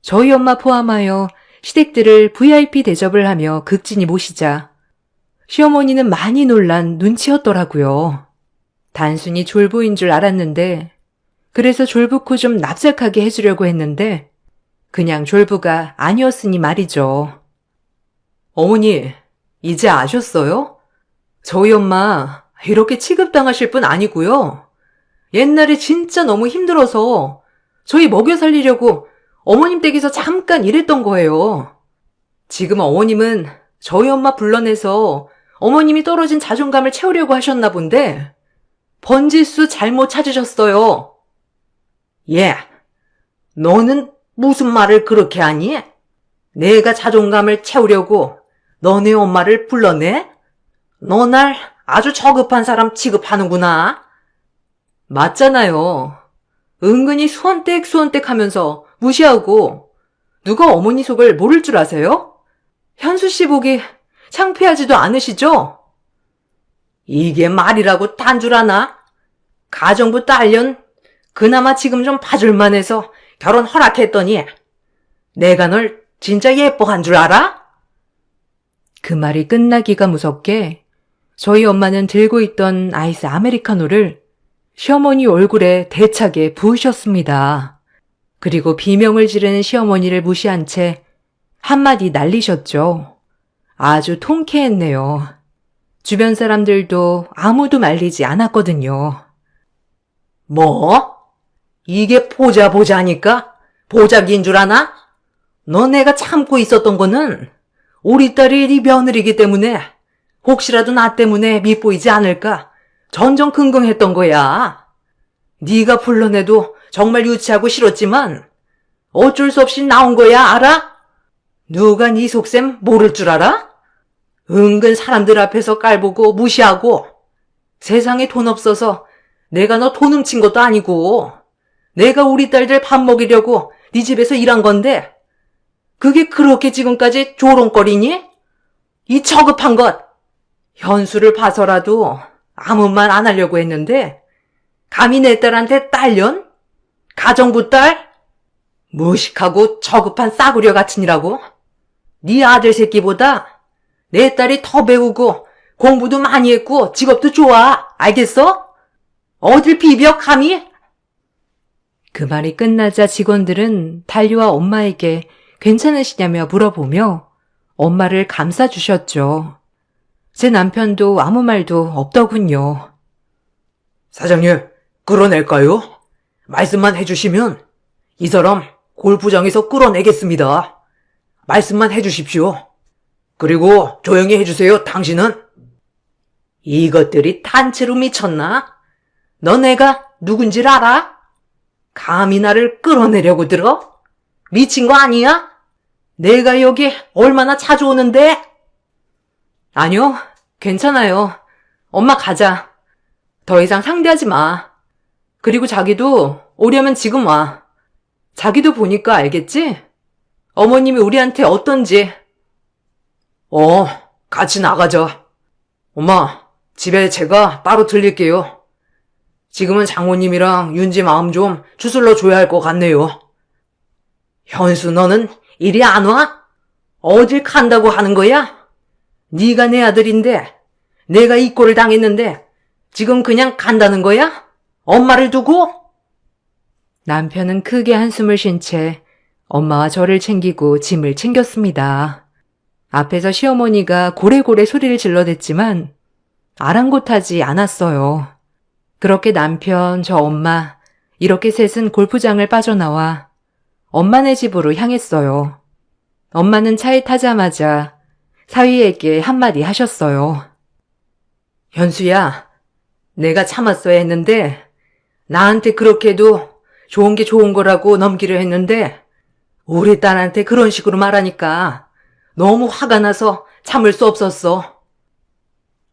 A: 저희 엄마 포함하여 시댁들을 VIP 대접을 하며 극진히 모시자 시어머니는 많이 놀란 눈치였더라고요. 단순히 졸부인 줄 알았는데 그래서 졸부코 좀 납작하게 해주려고 했는데 그냥 졸부가 아니었으니 말이죠. 어머니, 이제 아셨어요? 저희 엄마 이렇게 취급당하실 분 아니고요. 옛날에 진짜 너무 힘들어서 저희 먹여 살리려고 어머님 댁에서 잠깐 일했던 거예요. 지금 어머님은 저희 엄마 불러내서 어머님이 떨어진 자존감을 채우려고 하셨나 본데 번지수 잘못 찾으셨어요. 예, 너는 무슨 말을 그렇게 하니? 내가 자존감을 채우려고 너네 엄마를 불러내? 너 날 아주 저급한 사람 취급하는구나. 맞잖아요. 은근히 수원댁 하면서 무시하고 누가 어머니 속을 모를 줄 아세요? 현수 씨 보기 창피하지도 않으시죠? 이게 말이라고 단 줄 아나? 가정부 딸년 그나마 지금 좀 봐줄만 해서 결혼 허락했더니 내가 널 진짜 예뻐한 줄 알아? 그 말이 끝나기가 무섭게 저희 엄마는 들고 있던 아이스 아메리카노를 시어머니 얼굴에 대차게 부으셨습니다. 그리고 비명을 지르는 시어머니를 무시한 채 한마디 날리셨죠. 아주 통쾌했네요. 주변 사람들도 아무도 말리지 않았거든요.
B: 뭐? 이게 보자보자니까? 보자기인 줄 아나? 너 내가 참고 있었던 거는 우리 딸이 네 며느리기 때문에 혹시라도 나 때문에 밉보이지 않을까 전전긍긍했던 거야. 네가 불러내도 정말 유치하고 싫었지만 어쩔 수 없이 나온 거야, 알아? 누가 네 속셈 모를 줄 알아? 은근 사람들 앞에서 깔보고 무시하고 세상에 돈 없어서 내가 너 돈 훔친 것도 아니고 내가 우리 딸들 밥 먹이려고 네 집에서 일한 건데 그게 그렇게 지금까지 조롱거리니? 이 저급한 것! 현수를 봐서라도 아무 말 안 하려고 했는데 감히 내 딸한테 딸년? 가정부 딸? 무식하고 저급한 싸구려 같으니라고? 네 아들 새끼보다 내 딸이 더 배우고 공부도 많이 했고 직업도 좋아. 알겠어? 어딜 비벼 감히?
A: 그 말이 끝나자 직원들은 달리와 엄마에게 괜찮으시냐며 물어보며 엄마를 감싸주셨죠. 제 남편도 아무 말도 없더군요.
B: 사장님, 끌어낼까요? 말씀만 해주시면 이 사람 골프장에서 끌어내겠습니다. 말씀만 해주십시오. 그리고 조용히 해주세요, 당신은. 이것들이 단체로 미쳤나? 너 내가 누군지를 알아? 감히 나를 끌어내려고 들어? 미친 거 아니야? 내가 여기 얼마나 자주 오는데?
A: 아니요, 괜찮아요. 엄마 가자. 더 이상 상대하지 마. 그리고 자기도 오려면 지금 와. 자기도 보니까 알겠지? 어머님이 우리한테 어떤지.
B: 같이 나가자. 엄마, 집에 제가 따로 들릴게요. 지금은 장모님이랑 윤지 마음 좀 추슬러 줘야 할 것 같네요. 현수, 너는 이리 안 와? 어딜 간다고 하는 거야? 네가 내 아들인데 내가 이 꼴을 당했는데 지금 그냥 간다는 거야? 엄마를 두고?
A: 남편은 크게 한숨을 쉰 채 엄마와 저를 챙기고 짐을 챙겼습니다. 앞에서 시어머니가 고래고래 소리를 질러댔지만 아랑곳하지 않았어요. 그렇게 남편, 저 엄마, 이렇게 셋은 골프장을 빠져나와 엄마네 집으로 향했어요. 엄마는 차에 타자마자 사위에게 한마디 하셨어요.
B: 현수야, 내가 참았어야 했는데 나한테 그렇게도 좋은 게 좋은 거라고 넘기려 했는데 우리 딸한테 그런 식으로 말하니까 너무 화가 나서 참을 수 없었어.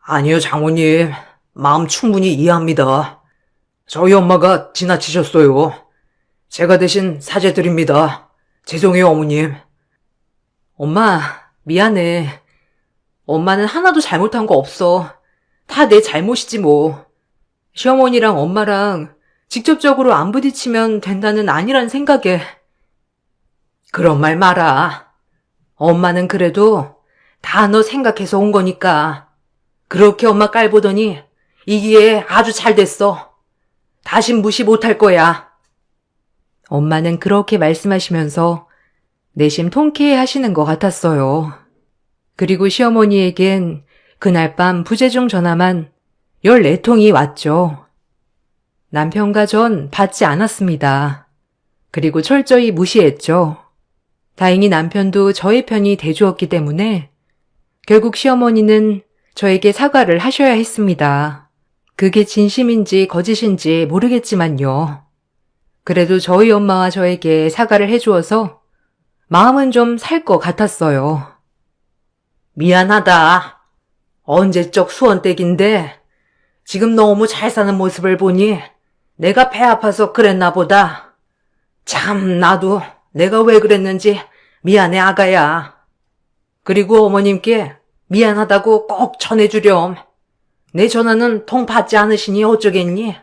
B: 아니요, 장모님. 마음 충분히 이해합니다. 저희 엄마가 지나치셨어요. 제가 대신 사죄드립니다. 죄송해요, 어머님.
A: 엄마, 미안해. 엄마는 하나도 잘못한 거 없어. 다 내 잘못이지 뭐. 시어머니랑 엄마랑 직접적으로 안 부딪히면 된다는 아니란 생각에.
B: 그런 말 마라. 엄마는 그래도 다 너 생각해서 온 거니까. 그렇게 엄마 깔보더니 이기에 아주 잘 됐어. 다신 무시 못할 거야.
A: 엄마는 그렇게 말씀하시면서 내심 통쾌해 하시는 것 같았어요. 그리고 시어머니에겐 그날 밤 부재중 전화만 14통이 왔죠. 남편과 전 받지 않았습니다. 그리고 철저히 무시했죠. 다행히 남편도 저의 편이 돼주었기 때문에 결국 시어머니는 저에게 사과를 하셔야 했습니다. 그게 진심인지 거짓인지 모르겠지만요. 그래도 저희 엄마와 저에게 사과를 해주어서 마음은 좀 살 것 같았어요.
B: 미안하다. 언제적 수원댁인데 지금 너무 잘 사는 모습을 보니 내가 배 아파서 그랬나 보다. 참, 나도 내가 왜 그랬는지 미안해, 아가야. 그리고 어머님께 미안하다고 꼭 전해주렴. 내 전화는 통 받지 않으시니 어쩌겠니?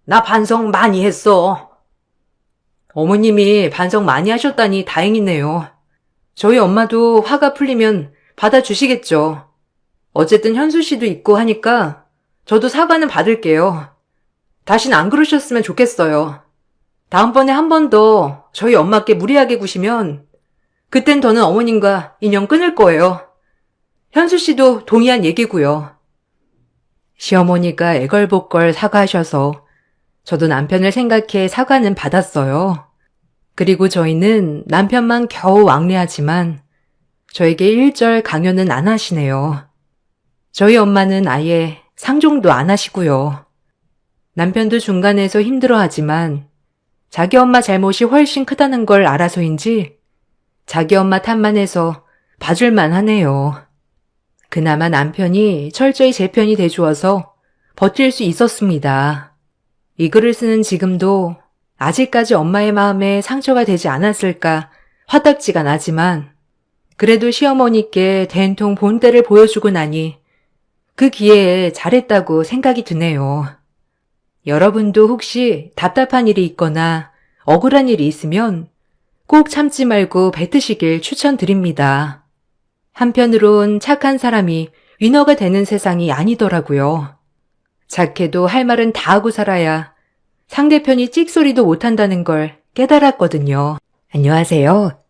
B: 나 반성 많이 했어.
A: 어머님이 반성 많이 하셨다니 다행이네요. 저희 엄마도 화가 풀리면 받아주시겠죠. 어쨌든 현수 씨도 있고 하니까 저도 사과는 받을게요. 다신 안 그러셨으면 좋겠어요. 다음번에 한 번 더 저희 엄마께 무리하게 구시면 그땐 저는 어머님과 인연 끊을 거예요. 현수 씨도 동의한 얘기고요. 시어머니가 애걸복걸 사과하셔서 저도 남편을 생각해 사과는 받았어요. 그리고 저희는 남편만 겨우 왕래하지만 저에게 일절 강요는 안 하시네요. 저희 엄마는 아예 상종도 안 하시고요. 남편도 중간에서 힘들어하지만 자기 엄마 잘못이 훨씬 크다는 걸 알아서인지 자기 엄마 탓만 해서 봐줄만 하네요. 그나마 남편이 철저히 제 편이 돼주어서 버틸 수 있었습니다. 이 글을 쓰는 지금도 아직까지 엄마의 마음에 상처가 되지 않았을까 화딱지가 나지만 그래도 시어머니께 된통 본때를 보여주고 나니 그 기회에 잘했다고 생각이 드네요. 여러분도 혹시 답답한 일이 있거나 억울한 일이 있으면 꼭 참지 말고 뱉으시길 추천드립니다. 한편으론 착한 사람이 위너가 되는 세상이 아니더라고요. 착해도 할 말은 다 하고 살아야 상대편이 찍소리도 못한다는 걸 깨달았거든요. 안녕하세요.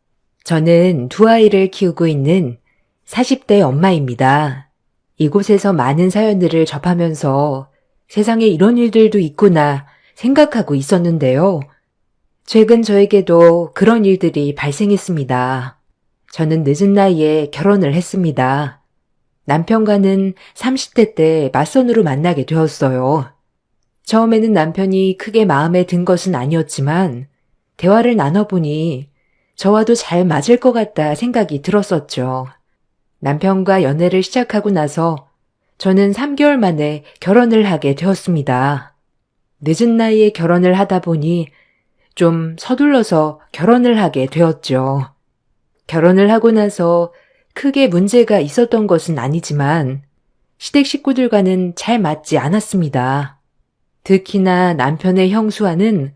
A: 저는 두 아이를 키우고 있는 40대 엄마입니다. 이곳에서 많은 사연들을 접하면서 세상에 이런 일들도 있구나 생각하고 있었는데요. 최근 저에게도 그런 일들이 발생했습니다. 저는 늦은 나이에 결혼을 했습니다. 남편과는 30대 때 맞선으로 만나게 되었어요. 처음에는 남편이 크게 마음에 든 것은 아니었지만 대화를 나눠보니 저와도 잘 맞을 것 같다 생각이 들었었죠. 남편과 연애를 시작하고 나서 저는 3개월 만에 결혼을 하게 되었습니다. 늦은 나이에 결혼을 하다 보니 좀 서둘러서 결혼을 하게 되었죠. 결혼을 하고 나서 크게 문제가 있었던 것은 아니지만 시댁 식구들과는 잘 맞지 않았습니다. 특히나 남편의 형수와는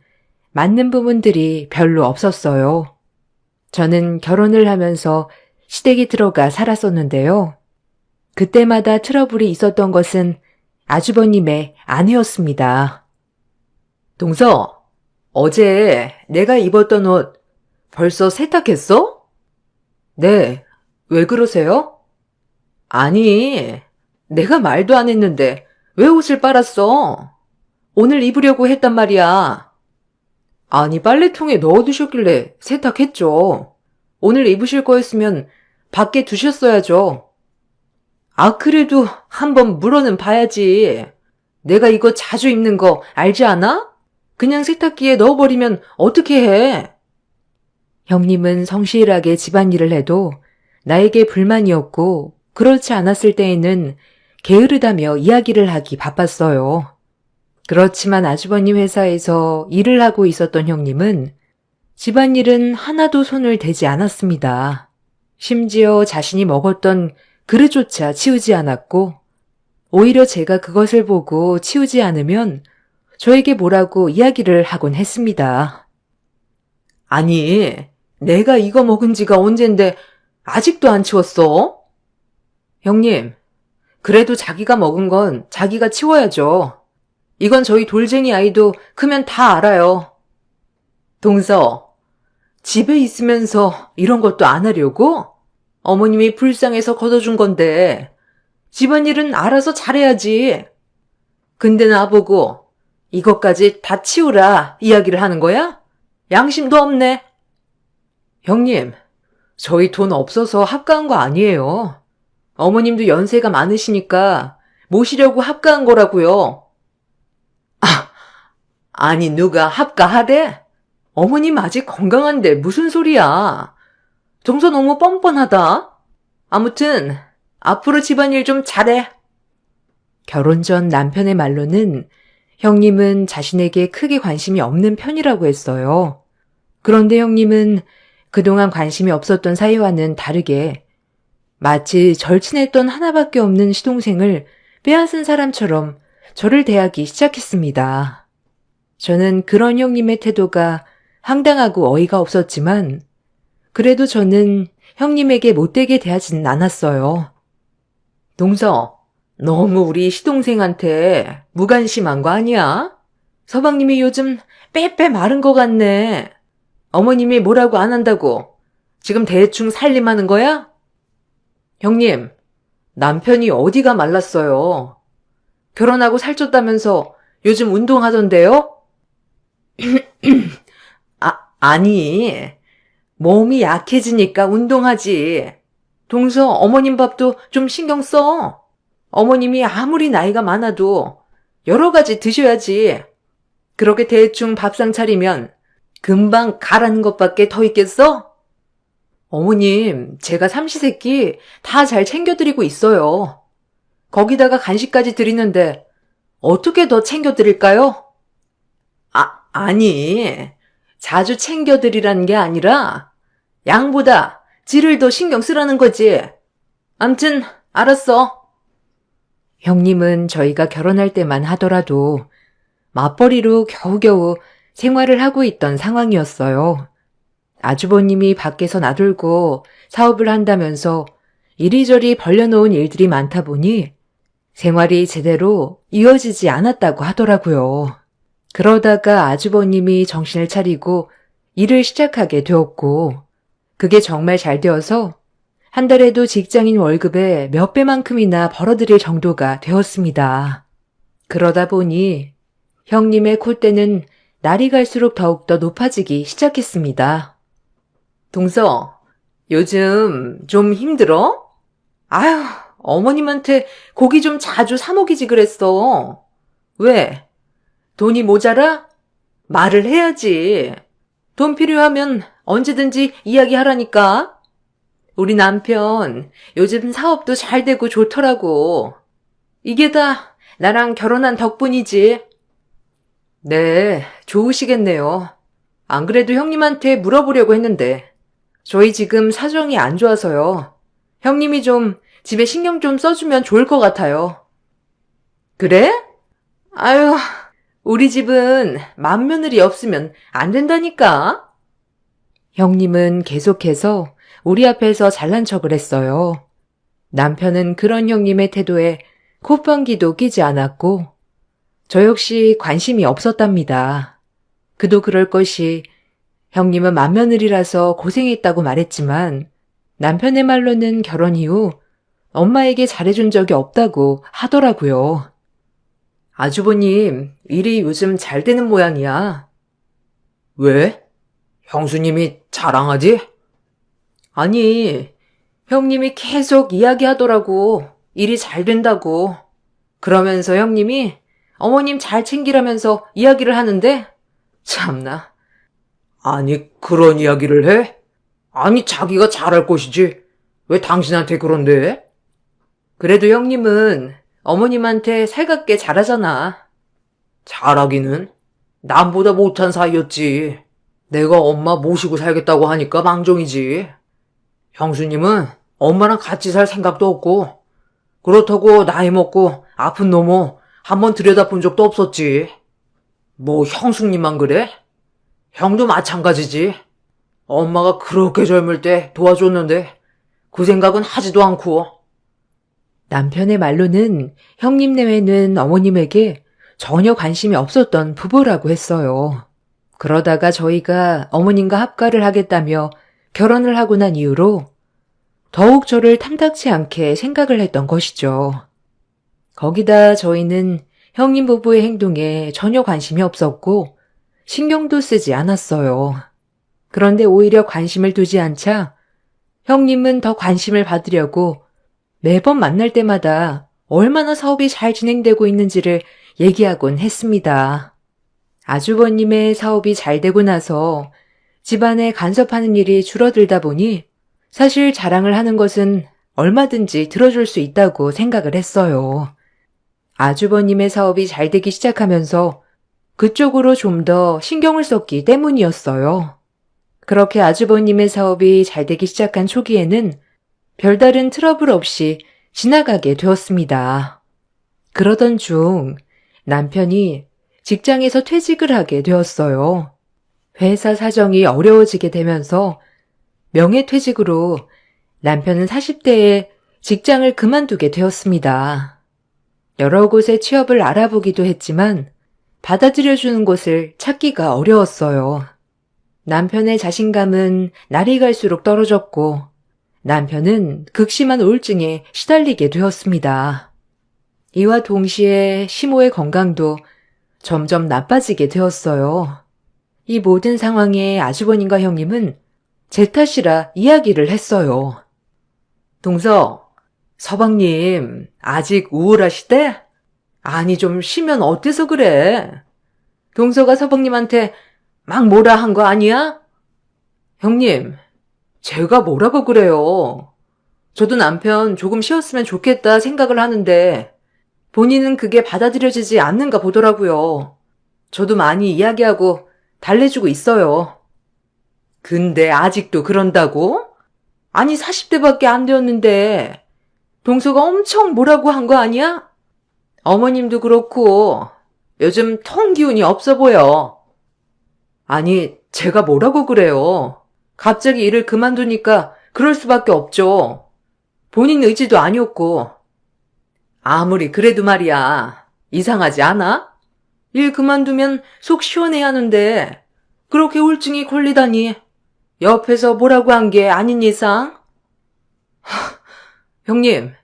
A: 맞는 부분들이 별로 없었어요. 저는 결혼을 하면서 시댁에 들어가 살았었는데요. 그때마다 트러블이 있었던 것은 아주버님의 아내였습니다.
B: 동서, 어제 내가 입었던 옷 벌써 세탁했어? 네, 왜 그러세요? 아니, 내가 말도 안 했는데 왜 옷을 빨았어? 오늘 입으려고 했단 말이야. 아니, 빨래통에 넣어두셨길래 세탁했죠. 오늘 입으실 거였으면 밖에 두셨어야죠. 아, 그래도 한번 물어는 봐야지. 내가 이거 자주 입는 거 알지 않아? 그냥 세탁기에 넣어버리면 어떻게 해?
A: 형님은 성실하게 집안일을 해도 나에게 불만이었고 그렇지 않았을 때에는 게으르다며 이야기를 하기 바빴어요. 그렇지만 아주버님 회사에서 일을 하고 있었던 형님은 집안일은 하나도 손을 대지 않았습니다. 심지어 자신이 먹었던 그릇조차 치우지 않았고 오히려 제가 그것을 보고 치우지 않으면 저에게 뭐라고 이야기를 하곤 했습니다.
B: 아니, 내가 이거 먹은 지가 언젠데 아직도 안 치웠어? 형님, 그래도 자기가 먹은 건 자기가 치워야죠. 이건 저희 돌쟁이 아이도 크면 다 알아요. 동서, 집에 있으면서 이런 것도 안 하려고? 어머님이 불쌍해서 걷어준 건데 집안일은 알아서 잘해야지. 근데 나보고 이것까지 다 치우라 이야기를 하는 거야? 양심도 없네. 형님, 저희 돈 없어서 합가한 거 아니에요. 어머님도 연세가 많으시니까 모시려고 합가한 거라고요. 아니 누가 합가하대? 어머님 아직 건강한데 무슨 소리야. 동서 너무 뻔뻔하다. 아무튼 앞으로 집안일 좀 잘해.
A: 결혼 전 남편의 말로는 형님은 자신에게 크게 관심이 없는 편이라고 했어요. 그런데 형님은 그동안 관심이 없었던 사이와는 다르게 마치 절친했던 하나밖에 없는 시동생을 빼앗은 사람처럼 저를 대하기 시작했습니다. 저는 그런 형님의 태도가 황당하고 어이가 없었지만 그래도 저는 형님에게 못되게 대하지는 않았어요.
B: 동서, 너무 우리 시동생한테 무관심한 거 아니야? 서방님이 요즘 빼빼 마른 것 같네. 어머님이 뭐라고 안 한다고 지금 대충 살림하는 거야? 형님, 남편이 어디가 말랐어요. 결혼하고 살쪘다면서 요즘 운동하던데요? 아니, 몸이 약해지니까 운동하지. 동서 어머님 밥도 좀 신경 써. 어머님이 아무리 나이가 많아도 여러 가지 드셔야지. 그렇게 대충 밥상 차리면 금방 가라는 것밖에 더 있겠어? 어머님, 제가 삼시세끼 다 잘 챙겨드리고 있어요. 거기다가 간식까지 드리는데 어떻게 더 챙겨드릴까요? 아니, 자주 챙겨드리라는 게 아니라 양보다 질을 더 신경 쓰라는 거지. 암튼 알았어.
A: 형님은 저희가 결혼할 때만 하더라도 맞벌이로 겨우겨우 생활을 하고 있던 상황이었어요. 아주버님이 밖에서 나돌고 사업을 한다면서 이리저리 벌려놓은 일들이 많다 보니 생활이 제대로 이어지지 않았다고 하더라고요. 그러다가 아주버님이 정신을 차리고 일을 시작하게 되었고, 그게 정말 잘 되어서 한 달에도 직장인 월급의 몇 배만큼이나 벌어들일 정도가 되었습니다. 그러다 보니 형님의 콧대는 날이 갈수록 더욱더 높아지기 시작했습니다.
B: 동서, 요즘 좀 힘들어? 아휴, 어머님한테 고기 좀 자주 사 먹이지 그랬어. 왜? 돈이 모자라? 말을 해야지. 돈 필요하면 언제든지 이야기하라니까. 우리 남편 요즘 사업도 잘 되고 좋더라고. 이게 다 나랑 결혼한 덕분이지. 네, 좋으시겠네요. 안 그래도 형님한테 물어보려고 했는데 저희 지금 사정이 안 좋아서요. 형님이 좀 집에 신경 좀 써주면 좋을 것 같아요. 그래? 아유, 우리 집은 맏며느리 없으면 안 된다니까.
A: 형님은 계속해서 우리 앞에서 잘난 척을 했어요. 남편은 그런 형님의 태도에 콧방귀도 끼지 않았고 저 역시 관심이 없었답니다. 그도 그럴 것이 형님은 맏며느리라서 고생했다고 말했지만 남편의 말로는 결혼 이후 엄마에게 잘해준 적이 없다고 하더라고요.
B: 아주버님, 일이 요즘 잘 되는 모양이야. 왜? 형수님이 자랑하지? 아니, 형님이 계속 이야기하더라고. 일이 잘 된다고. 그러면서 형님이 어머님 잘 챙기라면서 이야기를 하는데, 참나. 아니, 그런 이야기를 해? 아니, 자기가 잘할 것이지. 왜 당신한테 그런데? 그래도 형님은 어머님한테 살갑게 잘하잖아. 잘하기는? 남보다 못한 사이였지. 내가 엄마 모시고 살겠다고 하니까 망정이지. 형수님은 엄마랑 같이 살 생각도 없고, 그렇다고 나이 먹고 아픈 놈을 한번 들여다본 적도 없었지. 뭐 형수님만 그래? 형도 마찬가지지. 엄마가 그렇게 젊을 때 도와줬는데 그 생각은 하지도 않고.
A: 남편의 말로는 형님 내외는 어머님에게 전혀 관심이 없었던 부부라고 했어요. 그러다가 저희가 어머님과 합가를 하겠다며 결혼을 하고 난 이후로 더욱 저를 탐탁치 않게 생각을 했던 것이죠. 거기다 저희는 형님 부부의 행동에 전혀 관심이 없었고 신경도 쓰지 않았어요. 그런데 오히려 관심을 두지 않자 형님은 더 관심을 받으려고 매번 만날 때마다 얼마나 사업이 잘 진행되고 있는지를 얘기하곤 했습니다. 아주버님의 사업이 잘 되고 나서 집안에 간섭하는 일이 줄어들다 보니 사실 자랑을 하는 것은 얼마든지 들어줄 수 있다고 생각을 했어요. 아주버님의 사업이 잘 되기 시작하면서 그쪽으로 좀 더 신경을 썼기 때문이었어요. 그렇게 아주버님의 사업이 잘 되기 시작한 초기에는 별다른 트러블 없이 지나가게 되었습니다. 그러던 중 남편이 직장에서 퇴직을 하게 되었어요. 회사 사정이 어려워지게 되면서 명예퇴직으로 남편은 40대에 직장을 그만두게 되었습니다. 여러 곳에 취업을 알아보기도 했지만 받아들여주는 곳을 찾기가 어려웠어요. 남편의 자신감은 날이 갈수록 떨어졌고 남편은 극심한 우울증에 시달리게 되었습니다. 이와 동시에 시모의 건강도 점점 나빠지게 되었어요. 이 모든 상황에 아주버님과 형님은 제 탓이라 이야기를 했어요.
B: 동서, 서방님, 아직 우울하시대? 아니, 좀 쉬면 어때서 그래? 동서가 서방님한테 막 뭐라 한 거 아니야? 형님, 제가 뭐라고 그래요? 저도 남편 조금 쉬었으면 좋겠다 생각을 하는데 본인은 그게 받아들여지지 않는가 보더라고요. 저도 많이 이야기하고 달래주고 있어요. 근데 아직도 그런다고? 아니 40대밖에 안 되었는데 동서가 엄청 뭐라고 한 거 아니야? 어머님도 그렇고 요즘 통 기운이 없어 보여. 아니 제가 뭐라고 그래요. 갑자기 일을 그만두니까 그럴 수밖에 없죠. 본인 의지도 아니었고. 아무리 그래도 말이야. 이상하지 않아? 일 그만두면 속 시원해야 하는데 그렇게 우울증이 걸리다니. 옆에서 뭐라고 한 게 아닌 이상? 형님,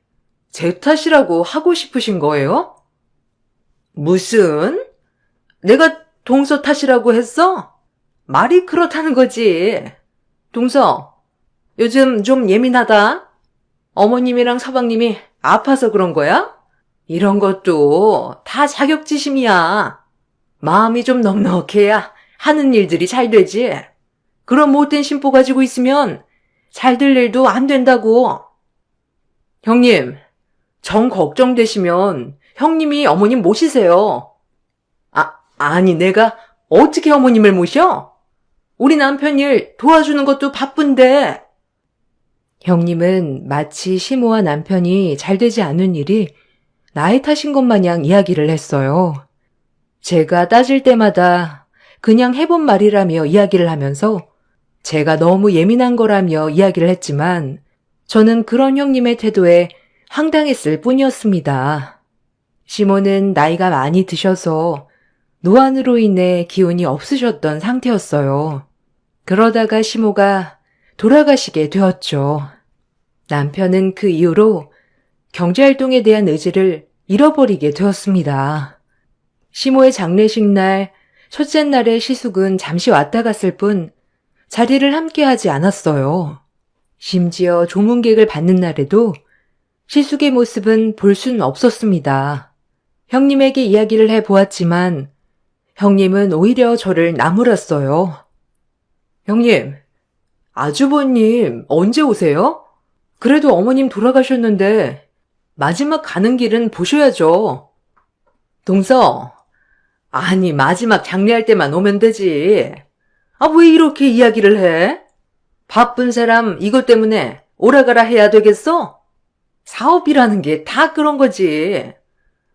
B: 제 탓이라고 하고 싶으신 거예요? 무슨? 내가 동서 탓이라고 했어? 말이 그렇다는 거지. 동서, 요즘 좀 예민하다. 어머님이랑 서방님이 아파서 그런 거야? 이런 것도 다 자격지심이야. 마음이 좀 넉넉해야 하는 일들이 잘 되지. 그런 못된 심보 가지고 있으면 잘 될 일도 안 된다고. 형님, 정 걱정되시면 형님이 어머님 모시세요. 아니 내가 어떻게 어머님을 모셔? 우리 남편 일 도와주는 것도 바쁜데.
A: 형님은 마치 시모와 남편이 잘 되지 않은 일이 나의 탓인 것 마냥 이야기를 했어요. 제가 따질 때마다 그냥 해본 말이라며 이야기를 하면서 제가 너무 예민한 거라며 이야기를 했지만 저는 그런 형님의 태도에 황당했을 뿐이었습니다. 시모는 나이가 많이 드셔서 노안으로 인해 기운이 없으셨던 상태였어요. 그러다가 시모가 돌아가시게 되었죠. 남편은 그 이후로 경제활동에 대한 의지를 잃어버리게 되었습니다. 시모의 장례식 날, 첫째 날의 시숙은 잠시 왔다 갔을 뿐 자리를 함께 하지 않았어요. 심지어 조문객을 받는 날에도 시숙의 모습은 볼 수는 없었습니다. 형님에게 이야기를 해보았지만 형님은 오히려 저를 나무랐어요.
B: 형님, 아주버님 언제 오세요? 그래도 어머님 돌아가셨는데 마지막 가는 길은 보셔야죠. 동서, 아니 마지막 장례할 때만 오면 되지. 왜 이렇게 이야기를 해? 바쁜 사람 이것 때문에 오라가라 해야 되겠어? 사업이라는 게 다 그런 거지.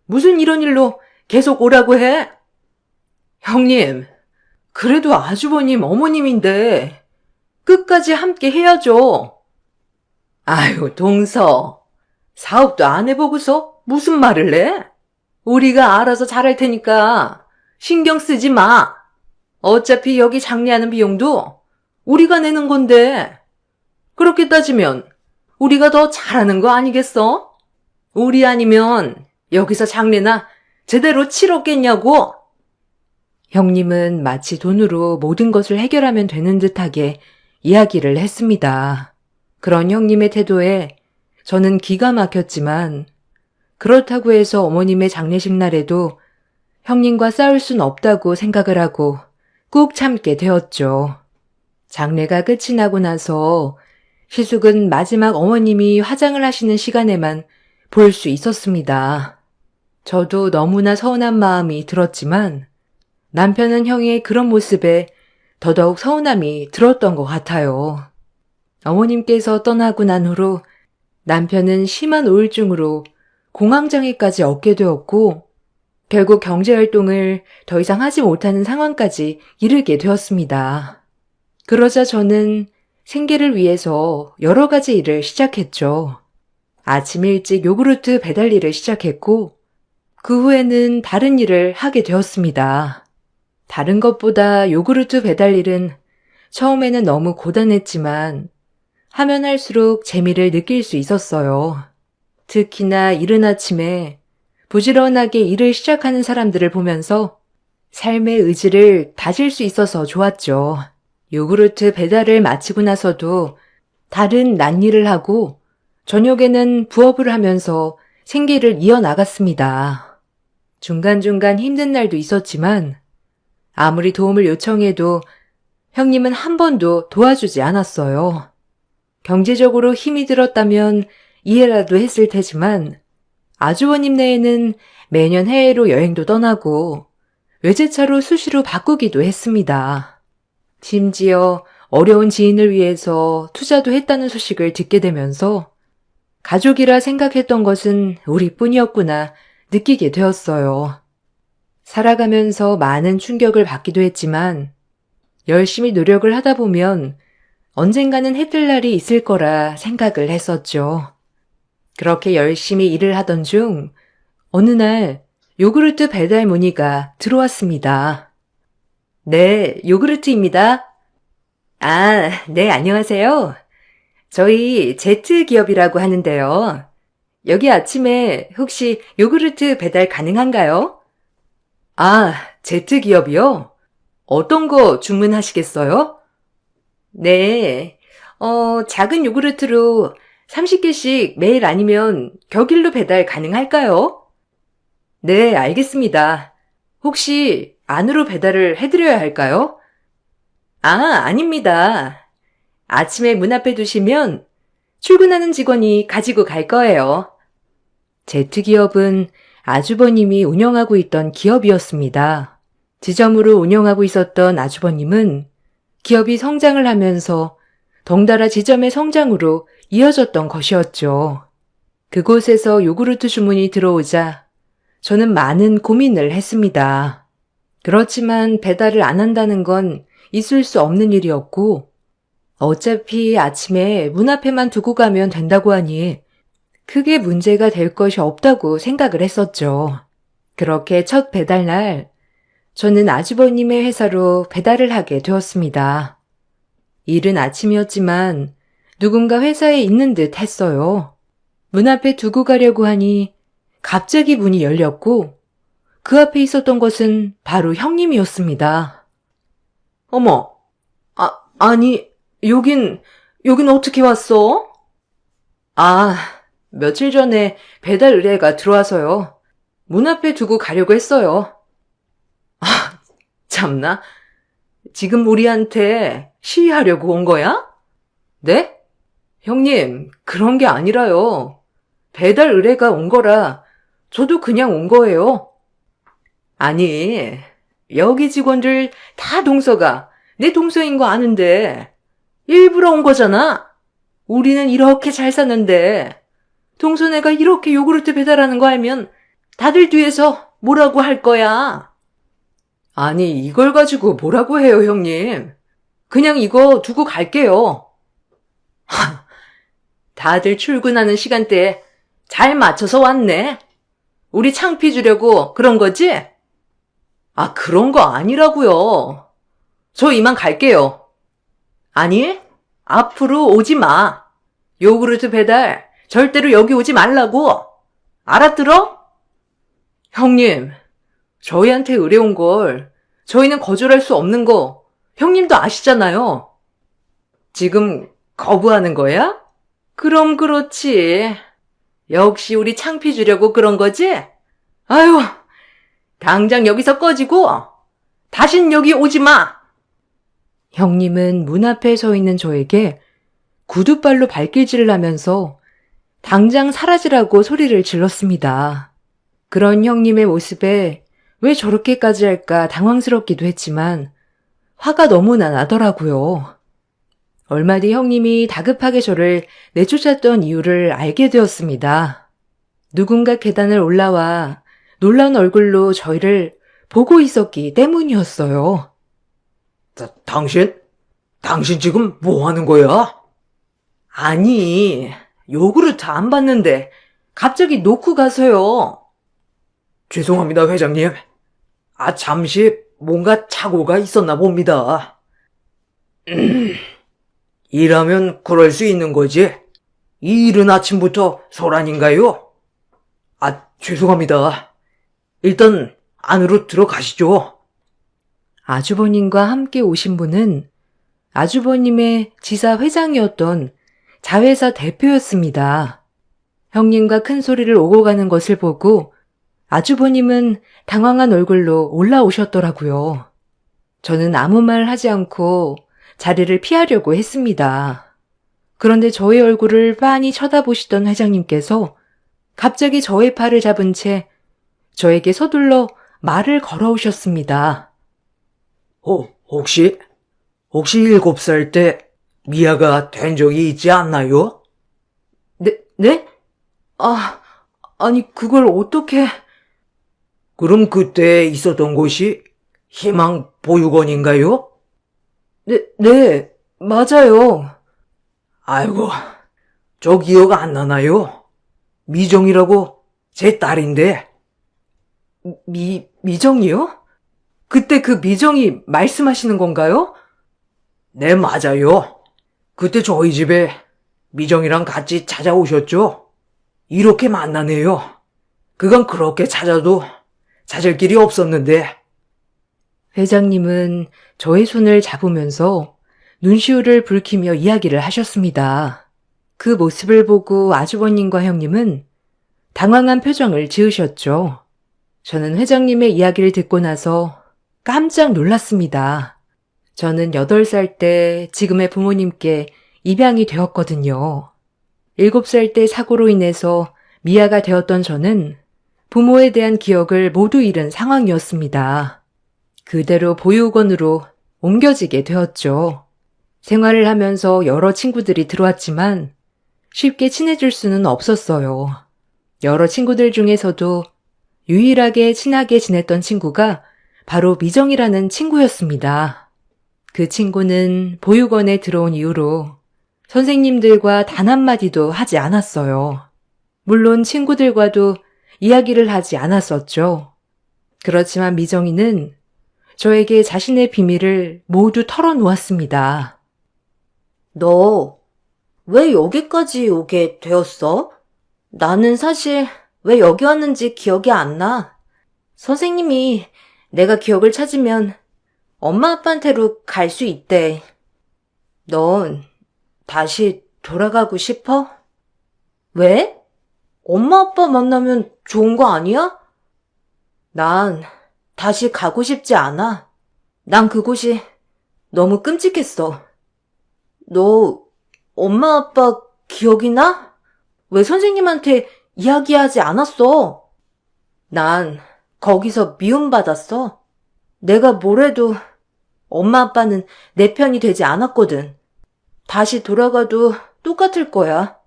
B: 무슨 이런 일로 계속 오라고 해? 형님, 그래도 아주버님 어머님인데 끝까지 함께 해야죠. 아유, 동서. 사업도 안 해보고서 무슨 말을 해? 우리가 알아서 잘할 테니까 신경 쓰지 마. 어차피 여기 장례하는 비용도 우리가 내는 건데 그렇게 따지면 우리가 더 잘하는 거 아니겠어? 우리 아니면 여기서 장례나 제대로 치렀겠냐고.
A: 형님은 마치 돈으로 모든 것을 해결하면 되는 듯하게 이야기를 했습니다. 그런 형님의 태도에 저는 기가 막혔지만 그렇다고 해서 어머님의 장례식 날에도 형님과 싸울 순 없다고 생각을 하고 꾹 참게 되었죠. 장례가 끝이 나고 나서 시숙은 마지막 어머님이 화장을 하시는 시간에만 볼 수 있었습니다. 저도 너무나 서운한 마음이 들었지만 남편은 형의 그런 모습에 더더욱 서운함이 들었던 것 같아요. 어머님께서 떠나고 난 후로 남편은 심한 우울증으로 공황장애까지 얻게 되었고 결국 경제활동을 더 이상 하지 못하는 상황까지 이르게 되었습니다. 그러자 저는 생계를 위해서 여러 가지 일을 시작했죠. 아침 일찍 요구르트 배달 일을 시작했고 그 후에는 다른 일을 하게 되었습니다. 다른 것보다 요구르트 배달 일은 처음에는 너무 고단했지만 하면 할수록 재미를 느낄 수 있었어요. 특히나 이른 아침에 부지런하게 일을 시작하는 사람들을 보면서 삶의 의지를 다질 수 있어서 좋았죠. 요구르트 배달을 마치고 나서도 다른 낫일을 하고 저녁에는 부업을 하면서 생계를 이어나갔습니다. 중간중간 힘든 날도 있었지만 아무리 도움을 요청해도 형님은 한 번도 도와주지 않았어요. 경제적으로 힘이 들었다면 이해라도 했을 테지만 아주버님네에는 매년 해외로 여행도 떠나고 외제차로 수시로 바꾸기도 했습니다. 심지어 어려운 지인을 위해서 투자도 했다는 소식을 듣게 되면서 가족이라 생각했던 것은 우리뿐이었구나 느끼게 되었어요. 살아가면서 많은 충격을 받기도 했지만 열심히 노력을 하다 보면 언젠가는 해뜰 날이 있을 거라 생각을 했었죠. 그렇게 열심히 일을 하던 중 어느 날 요구르트 배달 문의가 들어왔습니다. 네, 요구르트입니다. 아, 네, 안녕하세요. 저희 제트 기업이라고 하는데요. 여기 아침에 혹시 요구르트 배달 가능한가요? 아, 제트 기업이요? 어떤 거 주문하시겠어요? 네, 작은 요구르트로 30개씩 매일 아니면 격일로 배달 가능할까요? 네, 알겠습니다. 혹시 안으로 배달을 해드려야 할까요? 아, 아닙니다. 아침에 문 앞에 두시면 출근하는 직원이 가지고 갈 거예요. 제트기업은 아주버님이 운영하고 있던 기업이었습니다. 지점으로 운영하고 있었던 아주버님은 기업이 성장을 하면서 덩달아 지점의 성장으로 이어졌던 것이었죠. 그곳에서 요구르트 주문이 들어오자 저는 많은 고민을 했습니다. 그렇지만 배달을 안 한다는 건 있을 수 없는 일이었고 어차피 아침에 문 앞에만 두고 가면 된다고 하니 크게 문제가 될 것이 없다고 생각을 했었죠. 그렇게 첫 배달날 저는 아주버님의 회사로 배달을 하게 되었습니다. 이른 아침이었지만 누군가 회사에 있는 듯 했어요. 문 앞에 두고 가려고 하니 갑자기 문이 열렸고 그 앞에 있었던 것은 바로 형님이었습니다. 어머, 아니, 여긴 어떻게 왔어? 아, 며칠 전에 배달 의뢰가 들어와서요. 문 앞에 두고 가려고 했어요. 아, 참나. 지금 우리한테 시위하려고 온 거야? 네? 형님, 그런 게 아니라요. 배달 의뢰가 온 거라 저도 그냥 온 거예요. 아니, 여기 직원들 다 동서가 내 동서인 거 아는데 일부러 온 거잖아. 우리는 이렇게 잘 사는데 동서네가 이렇게 요구르트 배달하는 거 알면 다들 뒤에서 뭐라고 할 거야. 아니, 이걸 가지고 뭐라고 해요, 형님. 그냥 이거 두고 갈게요. 다들 출근하는 시간대에 잘 맞춰서 왔네. 우리 창피 주려고 그런 거지? 아, 그런 거 아니라고요. 저 이만 갈게요. 아니, 앞으로 오지 마. 요구르트 배달 절대로 여기 오지 말라고. 알아들어? 형님, 저희한테 의뢰 온 걸 저희는 거절할 수 없는 거 형님도 아시잖아요. 지금 거부하는 거야? 그럼 그렇지. 역시 우리 창피 주려고 그런 거지? 아유, 당장 여기서 꺼지고 다신 여기 오지 마. 형님은 문 앞에 서 있는 저에게 구두발로 발길질을 하면서 당장 사라지라고 소리를 질렀습니다. 그런 형님의 모습에 왜 저렇게까지 할까 당황스럽기도 했지만 화가 너무나 나더라고요. 얼마 뒤 형님이 다급하게 저를 내쫓았던 이유를 알게 되었습니다. 누군가 계단을 올라와 놀라운 얼굴로 저희를 보고 있었기 때문이었어요.
B: 당신 지금 뭐 하는 거야? 아니, 요구르트 안 받는데 갑자기 놓고 가서요. 죄송합니다, 회장님. 잠시 뭔가 착오가 있었나 봅니다. 일하면 그럴 수 있는 거지. 이 이른 아침부터 소란인가요? 죄송합니다. 일단 안으로 들어가시죠.
A: 아주버님과 함께 오신 분은 아주버님의 지사 회장이었던 자회사 대표였습니다. 형님과 큰 소리를 오고 가는 것을 보고 아주버님은 당황한 얼굴로 올라오셨더라고요. 저는 아무 말 하지 않고 자리를 피하려고 했습니다. 그런데 저의 얼굴을 빤히 쳐다보시던 회장님께서 갑자기 저의 팔을 잡은 채 저에게 서둘러 말을 걸어오셨습니다.
B: 혹시 7살 때 미아가 된 적이 있지 않나요?
A: 네? 아니 그걸 어떻게...
B: 그럼 그때 있었던 곳이 희망 보육원인가요?
A: 네, 맞아요.
B: 아이고, 저 기억 안 나나요? 미정이라고 제 딸인데.
A: 미정이요? 그때 그 미정이 말씀하시는 건가요?
B: 네, 맞아요. 그때 저희 집에 미정이랑 같이 찾아오셨죠? 이렇게 만나네요. 그건 그렇게 찾아도 찾을 길이 없었는데.
A: 회장님은 저의 손을 잡으면서 눈시울을 붉히며 이야기를 하셨습니다. 그 모습을 보고 아주버님과 형님은 당황한 표정을 지으셨죠. 저는 회장님의 이야기를 듣고 나서 깜짝 놀랐습니다. 저는 8살 때 지금의 부모님께 입양이 되었거든요. 7살 때 사고로 인해서 미아가 되었던 저는 부모에 대한 기억을 모두 잃은 상황이었습니다. 그대로 보육원으로 옮겨지게 되었죠. 생활을 하면서 여러 친구들이 들어왔지만 쉽게 친해질 수는 없었어요. 여러 친구들 중에서도 유일하게 친하게 지냈던 친구가 바로 미정이라는 친구였습니다. 그 친구는 보육원에 들어온 이후로 선생님들과 단 한마디도 하지 않았어요. 물론 친구들과도 이야기를 하지 않았었죠. 그렇지만 미정이는 저에게 자신의 비밀을 모두 털어놓았습니다.
C: 너 왜 여기까지 오게 되었어? 나는 사실 왜 여기 왔는지 기억이 안 나. 선생님이 내가 기억을 찾으면 엄마 아빠한테로 갈 수 있대. 넌 다시 돌아가고 싶어? 왜? 엄마 아빠 만나면 좋은 거 아니야? 난 다시 가고 싶지 않아. 난 그곳이 너무 끔찍했어. 너 엄마 아빠 기억이 나? 왜 선생님한테 이야기하지 않았어? 난 거기서 미움받았어. 내가 뭐래도 엄마 아빠는 내 편이 되지 않았거든. 다시 돌아가도 똑같을 거야.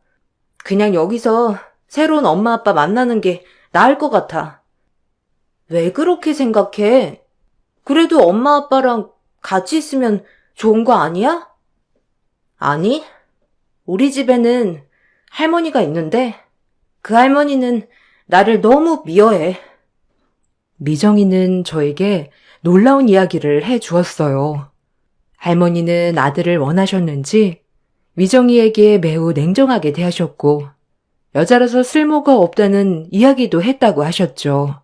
C: 그냥 여기서 새로운 엄마 아빠 만나는 게 나을 것 같아. 왜 그렇게 생각해? 그래도 엄마 아빠랑 같이 있으면 좋은 거 아니야? 아니, 우리 집에는 할머니가 있는데 그 할머니는 나를 너무 미워해.
A: 미정이는 저에게 놀라운 이야기를 해 주었어요. 할머니는 아들을 원하셨는지 미정이에게 매우 냉정하게 대하셨고 여자라서 쓸모가 없다는 이야기도 했다고 하셨죠.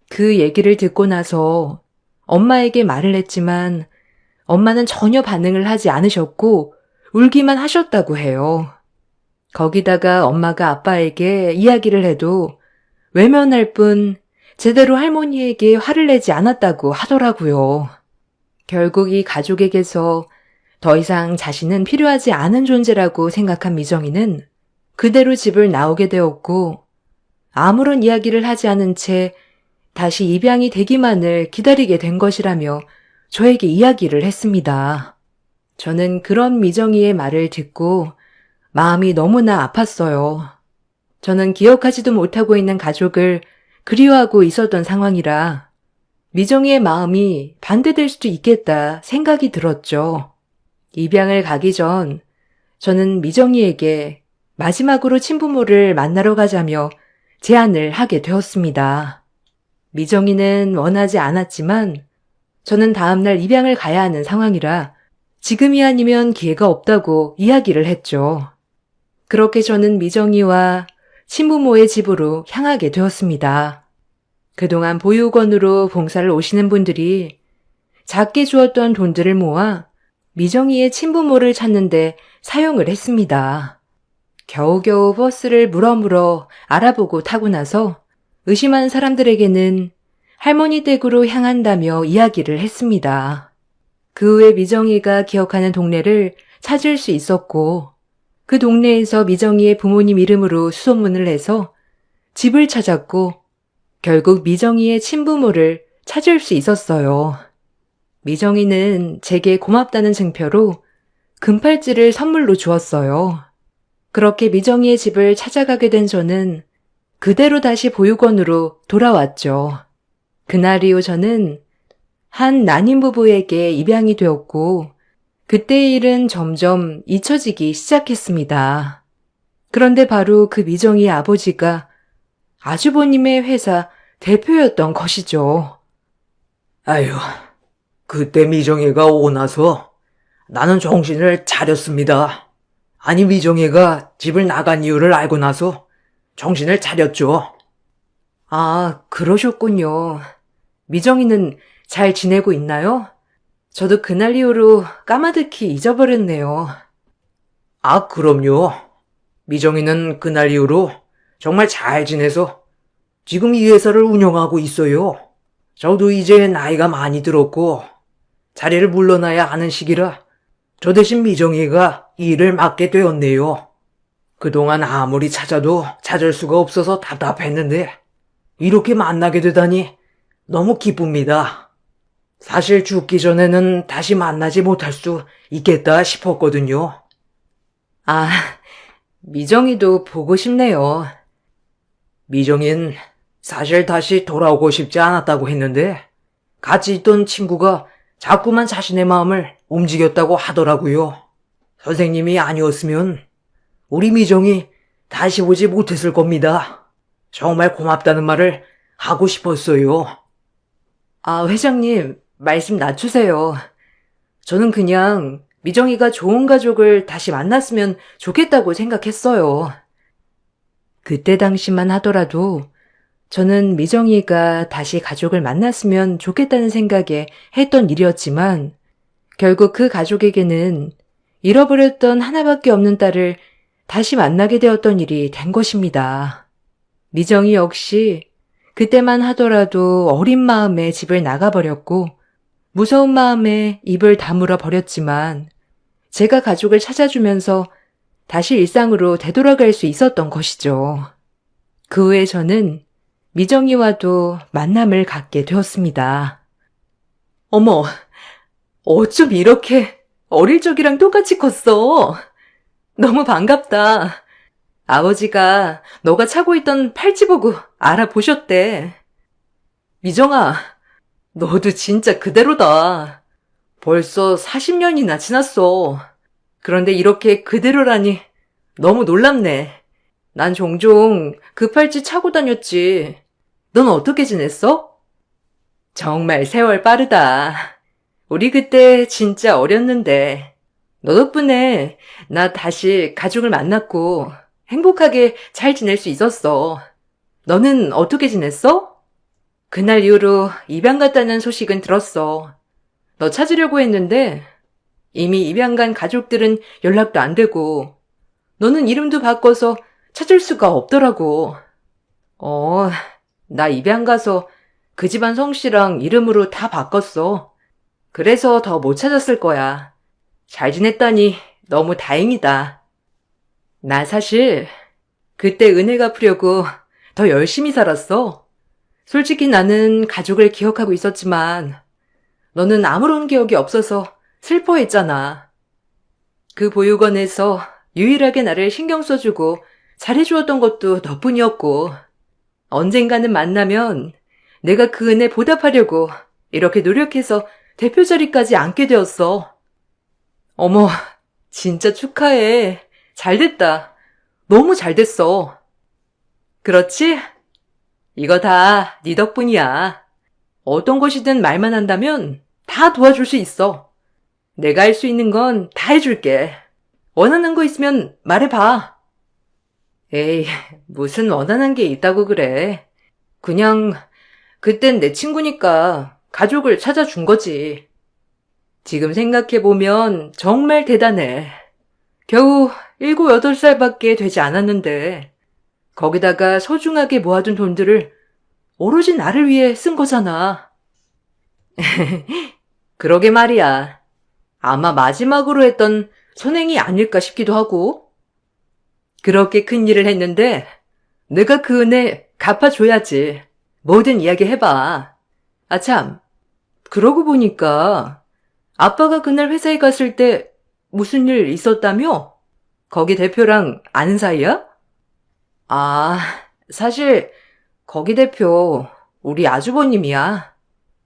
A: 그 얘기를 듣고 나서 엄마에게 말을 했지만 엄마는 전혀 반응을 하지 않으셨고 울기만 하셨다고 해요. 거기다가 엄마가 아빠에게 이야기를 해도 외면할 뿐 제대로 할머니에게 화를 내지 않았다고 하더라고요. 결국 이 가족에게서 더 이상 자신은 필요하지 않은 존재라고 생각한 미정이는 그대로 집을 나오게 되었고 아무런 이야기를 하지 않은 채 다시 입양이 되기만을 기다리게 된 것이라며 저에게 이야기를 했습니다. 저는 그런 미정이의 말을 듣고 마음이 너무나 아팠어요. 저는 기억하지도 못하고 있는 가족을 그리워하고 있었던 상황이라 미정이의 마음이 반대될 수도 있겠다 생각이 들었죠. 입양을 가기 전 저는 미정이에게 마지막으로 친부모를 만나러 가자며 제안을 하게 되었습니다. 미정이는 원하지 않았지만 저는 다음날 입양을 가야 하는 상황이라 지금이 아니면 기회가 없다고 이야기를 했죠. 그렇게 저는 미정이와 친부모의 집으로 향하게 되었습니다. 그동안 보육원으로 봉사를 오시는 분들이 작게 주었던 돈들을 모아 미정이의 친부모를 찾는데 사용을 했습니다. 겨우겨우 버스를 물어물어 알아보고 타고 나서 의심한 사람들에게는 할머니 댁으로 향한다며 이야기를 했습니다. 그 후에 미정이가 기억하는 동네를 찾을 수 있었고 그 동네에서 미정이의 부모님 이름으로 수소문을 내서 집을 찾았고 결국 미정이의 친부모를 찾을 수 있었어요. 미정이는 제게 고맙다는 증표로 금팔찌를 선물로 주었어요. 그렇게 미정이의 집을 찾아가게 된 저는 그대로 다시 보육원으로 돌아왔죠. 그날 이후 저는 한 난임 부부에게 입양이 되었고 그때의 일은 점점 잊혀지기 시작했습니다. 그런데 바로 그 미정이의 아버지가 아주버님의 회사 대표였던 것이죠.
B: 아유, 그때 미정이가 오고 나서 나는 정신을 차렸습니다. 아니, 미정이가 집을 나간 이유를 알고 나서 정신을 차렸죠.
A: 아, 그러셨군요. 미정이는 잘 지내고 있나요? 저도 그날 이후로 까마득히 잊어버렸네요.
B: 아, 그럼요. 미정이는 그날 이후로 정말 잘 지내서 지금 이 회사를 운영하고 있어요. 저도 이제 나이가 많이 들었고 자리를 물러나야 하는 시기라 저 대신 미정이가 이 일을 맡게 되었네요. 그동안 아무리 찾아도 찾을 수가 없어서 답답했는데 이렇게 만나게 되다니 너무 기쁩니다. 사실 죽기 전에는 다시 만나지 못할 수 있겠다 싶었거든요.
A: 아, 미정이도 보고 싶네요.
B: 미정인 사실 다시 돌아오고 싶지 않았다고 했는데 같이 있던 친구가 자꾸만 자신의 마음을 움직였다고 하더라고요. 선생님이 아니었으면 우리 미정이 다시 오지 못했을 겁니다. 정말 고맙다는 말을 하고 싶었어요.
A: 아, 회장님, 말씀 낮추세요. 저는 그냥 미정이가 좋은 가족을 다시 만났으면 좋겠다고 생각했어요. 그때 당시만 하더라도 저는 미정이가 다시 가족을 만났으면 좋겠다는 생각에 했던 일이었지만 결국 그 가족에게는 잃어버렸던 하나밖에 없는 딸을 다시 만나게 되었던 일이 된 것입니다. 미정이 역시 그때만 하더라도 어린 마음에 집을 나가버렸고 무서운 마음에 입을 다물어 버렸지만 제가 가족을 찾아주면서 다시 일상으로 되돌아갈 수 있었던 것이죠. 그 후에 저는 미정이와도 만남을 갖게 되었습니다.
B: 어머, 어쩜 이렇게 어릴 적이랑 똑같이 컸어?
A: 너무 반갑다. 아버지가 너가 차고 있던 팔찌 보고 알아보셨대. 미정아, 너도 진짜 그대로다. 벌써 40년이나 지났어. 그런데 이렇게 그대로라니 너무 놀랍네. 난 종종 그 팔찌 차고 다녔지. 넌 어떻게 지냈어? 정말 세월 빠르다. 우리 그때 진짜 어렸는데 너 덕분에 나 다시 가족을 만났고 행복하게 잘 지낼 수 있었어. 너는 어떻게 지냈어? 그날 이후로 입양 갔다는 소식은 들었어. 너 찾으려고 했는데 이미 입양 간 가족들은 연락도 안 되고 너는 이름도 바꿔서 찾을 수가 없더라고. 나 입양 가서 그 집안 성씨랑 이름으로 다 바꿨어. 그래서 더 못 찾았을 거야. 잘 지냈다니 너무 다행이다. 나 사실 그때 은혜 갚으려고 더 열심히 살았어. 솔직히 나는 가족을 기억하고 있었지만 너는 아무런 기억이 없어서 슬퍼했잖아. 그 보육원에서 유일하게 나를 신경 써주고 잘해주었던 것도 너뿐이었고 언젠가는 만나면 내가 그 은혜 보답하려고 이렇게 노력해서 대표 자리까지 앉게 되었어. 어머, 진짜 축하해. 잘됐다. 너무 잘됐어. 그렇지? 이거 다 네 덕분이야. 어떤 것이든 말만 한다면 다 도와줄 수 있어. 내가 할 수 있는 건 다 해줄게. 원하는 거 있으면 말해봐.
B: 에이, 무슨 원한한 게 있다고 그래. 그냥 그땐 내 친구니까 가족을 찾아준 거지. 지금 생각해보면 정말 대단해. 겨우 7, 8살밖에 되지 않았는데 거기다가 소중하게 모아둔 돈들을 오로지 나를 위해 쓴 거잖아. 그러게 말이야. 아마 마지막으로 했던 선행이 아닐까 싶기도 하고. 그렇게 큰 일을 했는데 내가 그 은혜 갚아줘야지. 뭐든 이야기해봐. 아 참, 그러고 보니까 아빠가 그날 회사에 갔을 때 무슨 일 있었다며? 거기 대표랑 아는 사이야? 아, 사실 거기 대표 우리 아주버님이야.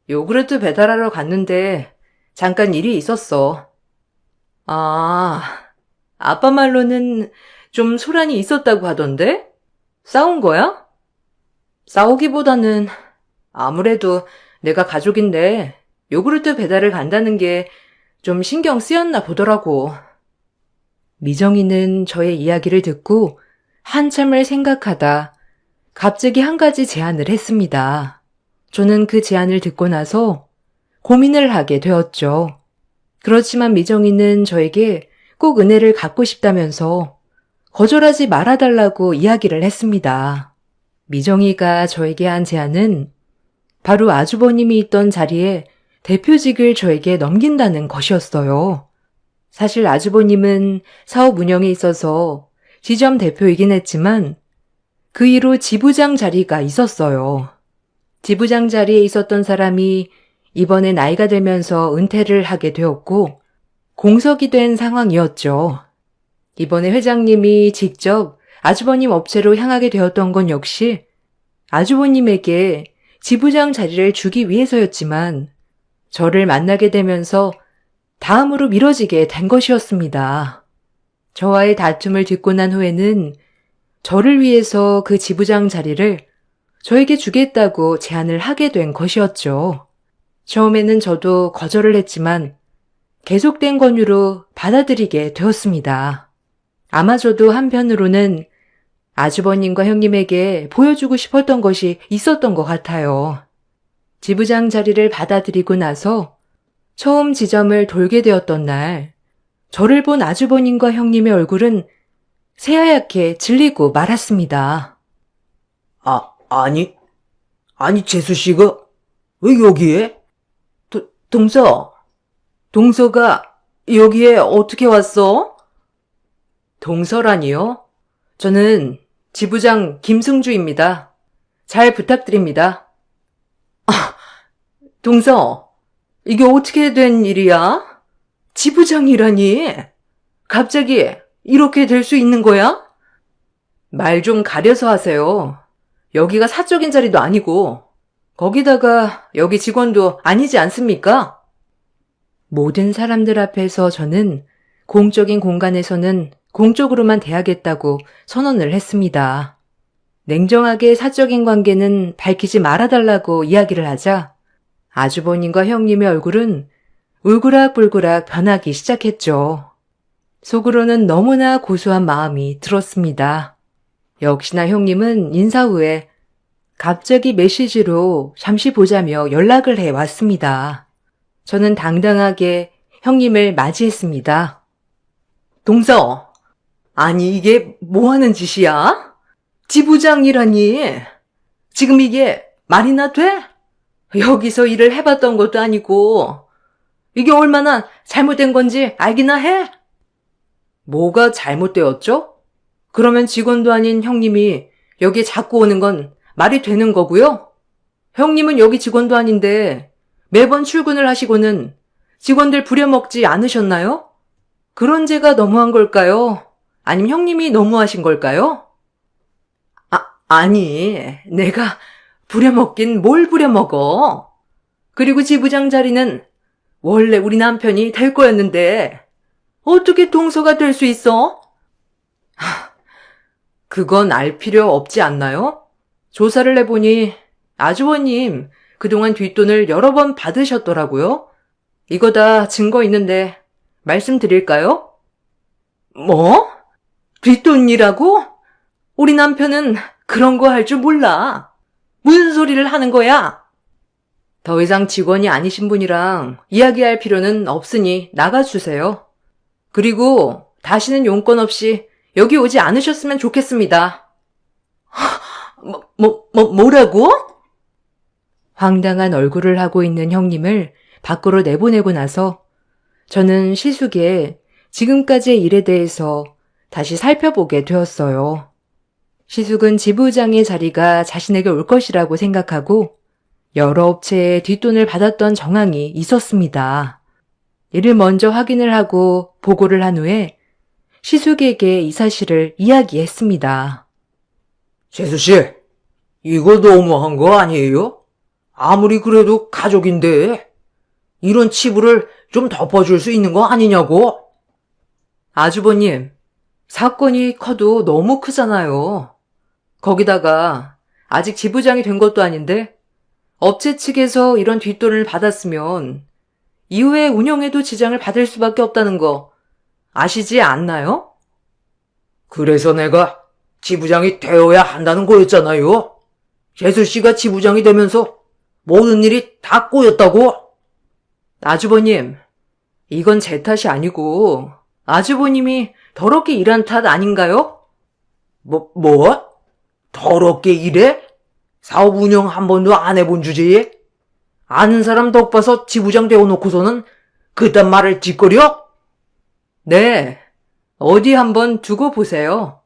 B: 요구르트 배달하러 갔는데 잠깐 일이 있었어. 아, 아빠 말로는 좀 소란이 있었다고 하던데? 싸운 거야? 싸우기보다는 아무래도 내가 가족인데 요구르트 배달을 간다는 게 좀 신경 쓰였나 보더라고. 미정이는 저의 이야기를 듣고 한참을 생각하다 갑자기 한 가지 제안을 했습니다. 저는 그 제안을 듣고 나서 고민을 하게 되었죠. 그렇지만 미정이는 저에게 꼭 은혜를 갚고 싶다면서 거절하지 말아달라고 이야기를 했습니다. 미정이가 저에게 한 제안은 바로 아주버님이 있던 자리에 대표직을 저에게 넘긴다는 것이었어요. 사실 아주버님은 사업 운영에 있어서 지점 대표이긴 했지만 그 이후 지부장 자리가 있었어요. 지부장 자리에 있었던 사람이 이번에 나이가 들면서 은퇴를 하게 되었고 공석이 된 상황이었죠. 이번에 회장님이 직접 아주버님 업체로 향하게 되었던 건 역시 아주버님에게 지부장 자리를 주기 위해서였지만 저를 만나게 되면서 다음으로 미뤄지게 된 것이었습니다. 저와의 다툼을 듣고 난 후에는 저를 위해서 그 지부장 자리를 저에게 주겠다고 제안을 하게 된 것이었죠. 처음에는 저도 거절을 했지만 계속된 권유로 받아들이게 되었습니다. 아마 저도 한편으로는 아주버님과 형님에게 보여주고 싶었던 것이 있었던 것 같아요. 지부장 자리를 받아들이고 나서 처음 지점을 돌게 되었던 날, 저를 본 아주버님과 형님의 얼굴은 새하얗게 질리고 말았습니다. 아니, 재수 씨가 왜 여기에? 동서가 여기에 어떻게 왔어? 동서라니요? 저는 지부장 김승주입니다. 잘 부탁드립니다. 동서, 이게 어떻게 된 일이야? 지부장이라니? 갑자기 이렇게 될 수 있는 거야? 말 좀 가려서 하세요. 여기가 사적인 자리도 아니고, 거기다가 여기 직원도 아니지 않습니까? 모든 사람들 앞에서 저는 공적인 공간에서는 공적으로만 대하겠다고 선언을 했습니다. 냉정하게 사적인 관계는 밝히지 말아달라고 이야기를 하자 아주버님과 형님의 얼굴은 울그락불그락 변하기 시작했죠. 속으로는 너무나 고소한 마음이 들었습니다. 역시나 형님은 인사 후에 갑자기 메시지로 잠시 보자며 연락을 해왔습니다. 저는 당당하게 형님을 맞이했습니다. 동서, 아니 이게 뭐하는 짓이야? 지부장이라니. 지금 이게 말이나 돼? 여기서 일을 해봤던 것도 아니고 이게 얼마나 잘못된 건지 알기나 해? 뭐가 잘못되었죠? 그러면 직원도 아닌 형님이 여기에 자꾸 오는 건 말이 되는 거고요? 형님은 여기 직원도 아닌데 매번 출근을 하시고는 직원들 부려먹지 않으셨나요? 그런 제가 너무한 걸까요? 아니면 형님이 너무하신 걸까요? 아니, 내가 부려먹긴 뭘 부려먹어? 그리고 지부장 자리는 원래 우리 남편이 될 거였는데 어떻게 동서가 될 수 있어? 그건 알 필요 없지 않나요? 조사를 해보니 아주버님 그동안 뒷돈을 여러 번 받으셨더라고요. 이거 다 증거 있는데 말씀드릴까요? 뭐? 뒷돈이라고? 우리 남편은 그런 거 할 줄 몰라. 무슨 소리를 하는 거야? 더 이상 직원이 아니신 분이랑 이야기할 필요는 없으니 나가주세요. 그리고 다시는 용건 없이 여기 오지 않으셨으면 좋겠습니다. 뭐라고?
A: 황당한 얼굴을 하고 있는 형님을 밖으로 내보내고 나서 저는 시숙의 지금까지의 일에 대해서 다시 살펴보게 되었어요. 시숙은 지부장의 자리가 자신에게 올 것이라고 생각하고 여러 업체의 뒷돈을 받았던 정황이 있었습니다. 이를 먼저 확인을 하고 보고를 한 후에 시숙에게 이 사실을 이야기했습니다.
B: 재수씨, 이거 너무한 거 아니에요? 아무리 그래도 가족인데 이런 치부를 좀 덮어줄 수 있는 거 아니냐고? 아주버님, 사건이 커도 너무 크잖아요. 거기다가 아직 지부장이 된 것도 아닌데 업체 측에서 이런 뒷돈을 받았으면 이후에 운영에도 지장을 받을 수밖에 없다는 거 아시지 않나요? 그래서 내가 지부장이 되어야 한다는 거였잖아요. 재수 씨가 지부장이 되면서 모든 일이 다 꼬였다고? 아주버님, 이건 제 탓이 아니고 아주버님이 더럽게 일한 탓 아닌가요? 뭐? 더럽게 일해? 사업 운영 한 번도 안 해본 주제에? 아는 사람 덕 봐서 지부장 되어놓고서는 그딴 말을 짓거려? 네, 어디 한번 두고 보세요.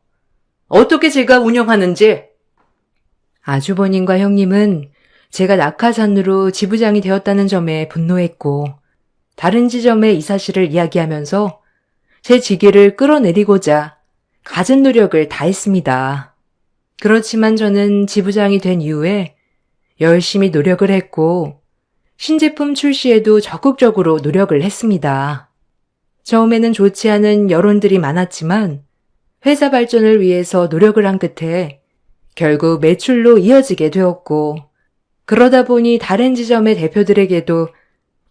B: 어떻게 제가 운영하는지.
A: 아주버님과 형님은 제가 낙하산으로 지부장이 되었다는 점에 분노했고 다른 지점에 이 사실을 이야기하면서 제 직위를 끌어내리고자 갖은 노력을 다했습니다. 그렇지만 저는 지부장이 된 이후에 열심히 노력을 했고 신제품 출시에도 적극적으로 노력을 했습니다. 처음에는 좋지 않은 여론들이 많았지만 회사 발전을 위해서 노력을 한 끝에 결국 매출로 이어지게 되었고 그러다 보니 다른 지점의 대표들에게도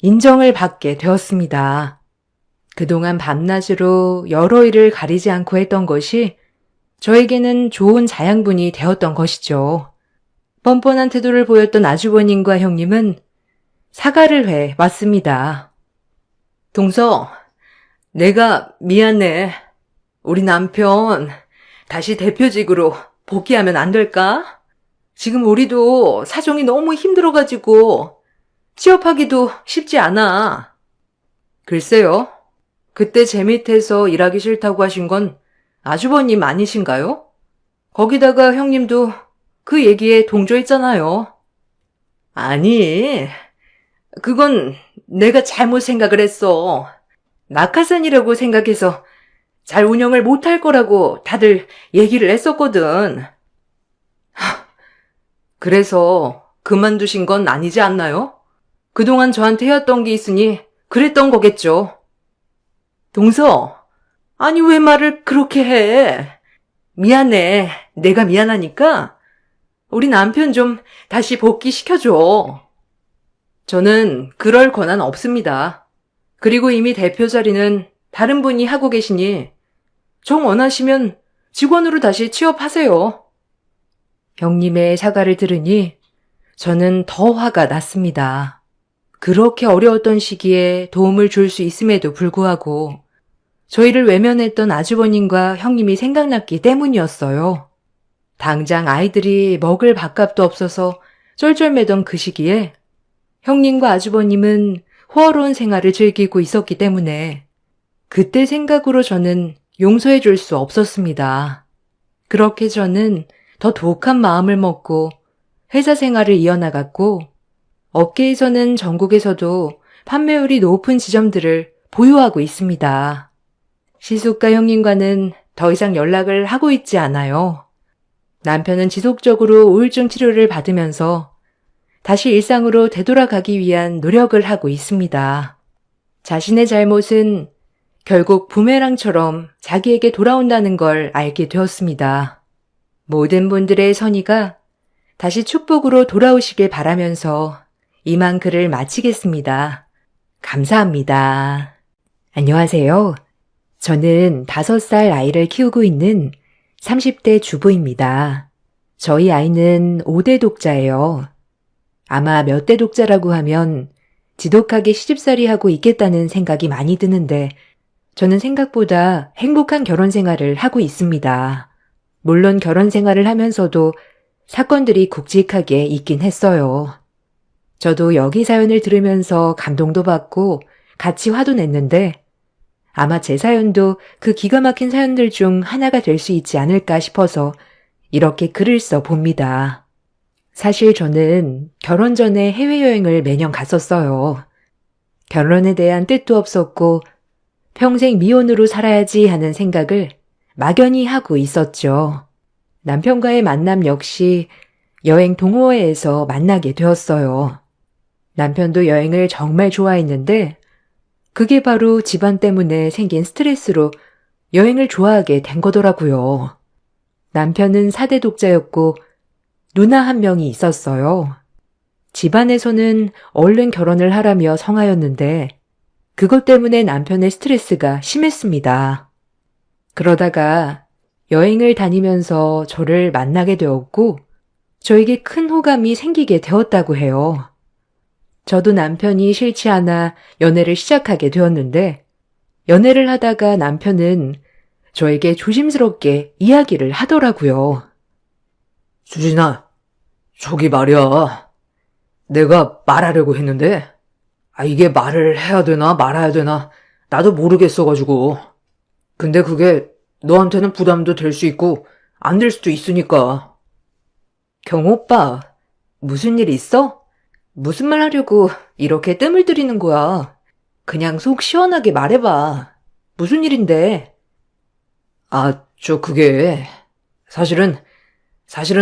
A: 인정을 받게 되었습니다. 그동안 밤낮으로 여러 일을 가리지 않고 했던 것이 저에게는 좋은 자양분이 되었던 것이죠. 뻔뻔한 태도를 보였던 아주버님과 형님은 사과를 해 왔습니다.
B: 동서, 내가 미안해. 우리 남편 다시 대표직으로 복귀하면 안 될까? 지금 우리도 사정이 너무 힘들어가지고 취업하기도 쉽지 않아. 글쎄요. 그때 제 밑에서 일하기 싫다고 하신 건 아주버님 아니신가요? 거기다가 형님도 그 얘기에 동조했잖아요. 아니, 그건 내가 잘못 생각을 했어. 낙하산이라고 생각해서 잘 운영을 못할 거라고 다들 얘기를 했었거든. 그래서 그만두신 건 아니지 않나요? 그동안 저한테 해왔던 게 있으니 그랬던 거겠죠. 동서, 아니 왜 말을 그렇게 해? 미안해. 내가 미안하니까 우리 남편 좀 다시 복귀시켜줘. 저는 그럴 권한 없습니다. 그리고 이미 대표 자리는 다른 분이 하고 계시니 정 원하시면 직원으로 다시 취업하세요.
A: 형님의 사과를 들으니 저는 더 화가 났습니다. 그렇게 어려웠던 시기에 도움을 줄 수 있음에도 불구하고 저희를 외면했던 아주버님과 형님이 생각났기 때문이었어요. 당장 아이들이 먹을 밥값도 없어서 쩔쩔매던 그 시기에 형님과 아주버님은 호화로운 생활을 즐기고 있었기 때문에 그때 생각으로 저는 용서해 줄 수 없었습니다. 그렇게 저는 더 독한 마음을 먹고 회사 생활을 이어나갔고 업계에서는 전국에서도 판매율이 높은 지점들을 보유하고 있습니다. 시숙과 형님과는 더 이상 연락을 하고 있지 않아요. 남편은 지속적으로 우울증 치료를 받으면서 다시 일상으로 되돌아가기 위한 노력을 하고 있습니다. 자신의 잘못은 결국 부메랑처럼 자기에게 돌아온다는 걸 알게 되었습니다. 모든 분들의 선의가 다시 축복으로 돌아오시길 바라면서 이만 글을 마치겠습니다. 감사합니다. 안녕하세요. 저는 5살 아이를 키우고 있는 30대 주부입니다. 저희 아이는 5대 독자예요. 아마 몇 대 독자라고 하면 지독하게 시집살이 하고 있겠다는 생각이 많이 드는데 저는 생각보다 행복한 결혼 생활을 하고 있습니다. 물론 결혼 생활을 하면서도 사건들이 굵직하게 있긴 했어요. 저도 여기 사연을 들으면서 감동도 받고 같이 화도 냈는데 아마 제 사연도 그 기가 막힌 사연들 중 하나가 될 수 있지 않을까 싶어서 이렇게 글을 써 봅니다. 사실 저는 결혼 전에 해외여행을 매년 갔었어요. 결혼에 대한 뜻도 없었고 평생 미혼으로 살아야지 하는 생각을 막연히 하고 있었죠. 남편과의 만남 역시 여행 동호회에서 만나게 되었어요. 남편도 여행을 정말 좋아했는데 그게 바로 집안 때문에 생긴 스트레스로 여행을 좋아하게 된 거더라고요. 남편은 4대 독자였고 누나 한 명이 있었어요. 집안에서는 얼른 결혼을 하라며 성하였는데 그것 때문에 남편의 스트레스가 심했습니다. 그러다가 여행을 다니면서 저를 만나게 되었고 저에게 큰 호감이 생기게 되었다고 해요. 저도 남편이 싫지 않아 연애를 시작하게 되었는데 연애를 하다가 남편은 저에게 조심스럽게 이야기를 하더라고요.
B: 수진아, 저기 말이야. 내가 말하려고 했는데, 이게 말을 해야 되나 말아야 되나 나도 모르겠어가지고. 근데 그게 너한테는 부담도 될 수 있고 안 될 수도 있으니까.
A: 경오빠, 무슨 일 있어? 무슨 말 하려고 이렇게 뜸을 들이는 거야? 그냥 속 시원하게 말해봐. 무슨 일인데?
B: 그게 사실은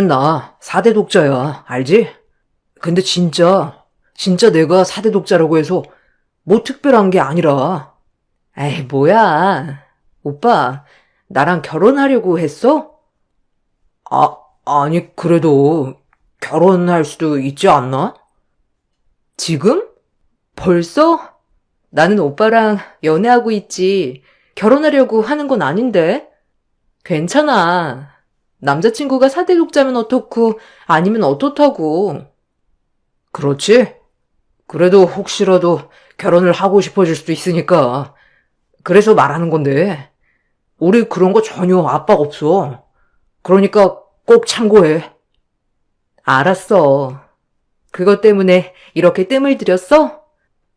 B: 나 4대 독자야. 알지? 근데 진짜 내가 4대 독자라고 해서 뭐 특별한 게 아니라.
A: 에이, 뭐야. 오빠, 나랑 결혼하려고 했어?
B: 아니 그래도 결혼할 수도 있지 않나?
A: 지금? 벌써? 나는 오빠랑 연애하고 있지. 결혼하려고 하는 건 아닌데. 괜찮아. 남자친구가 4대 독자면 어떻고 아니면 어떻다고.
B: 그렇지? 그래도 혹시라도 결혼을 하고 싶어질 수도 있으니까. 그래서 말하는 건데. 우리 그런 거 전혀 압박 없어. 그러니까 꼭 참고해.
A: 알았어. 그것 때문에 이렇게 뜸을 들였어?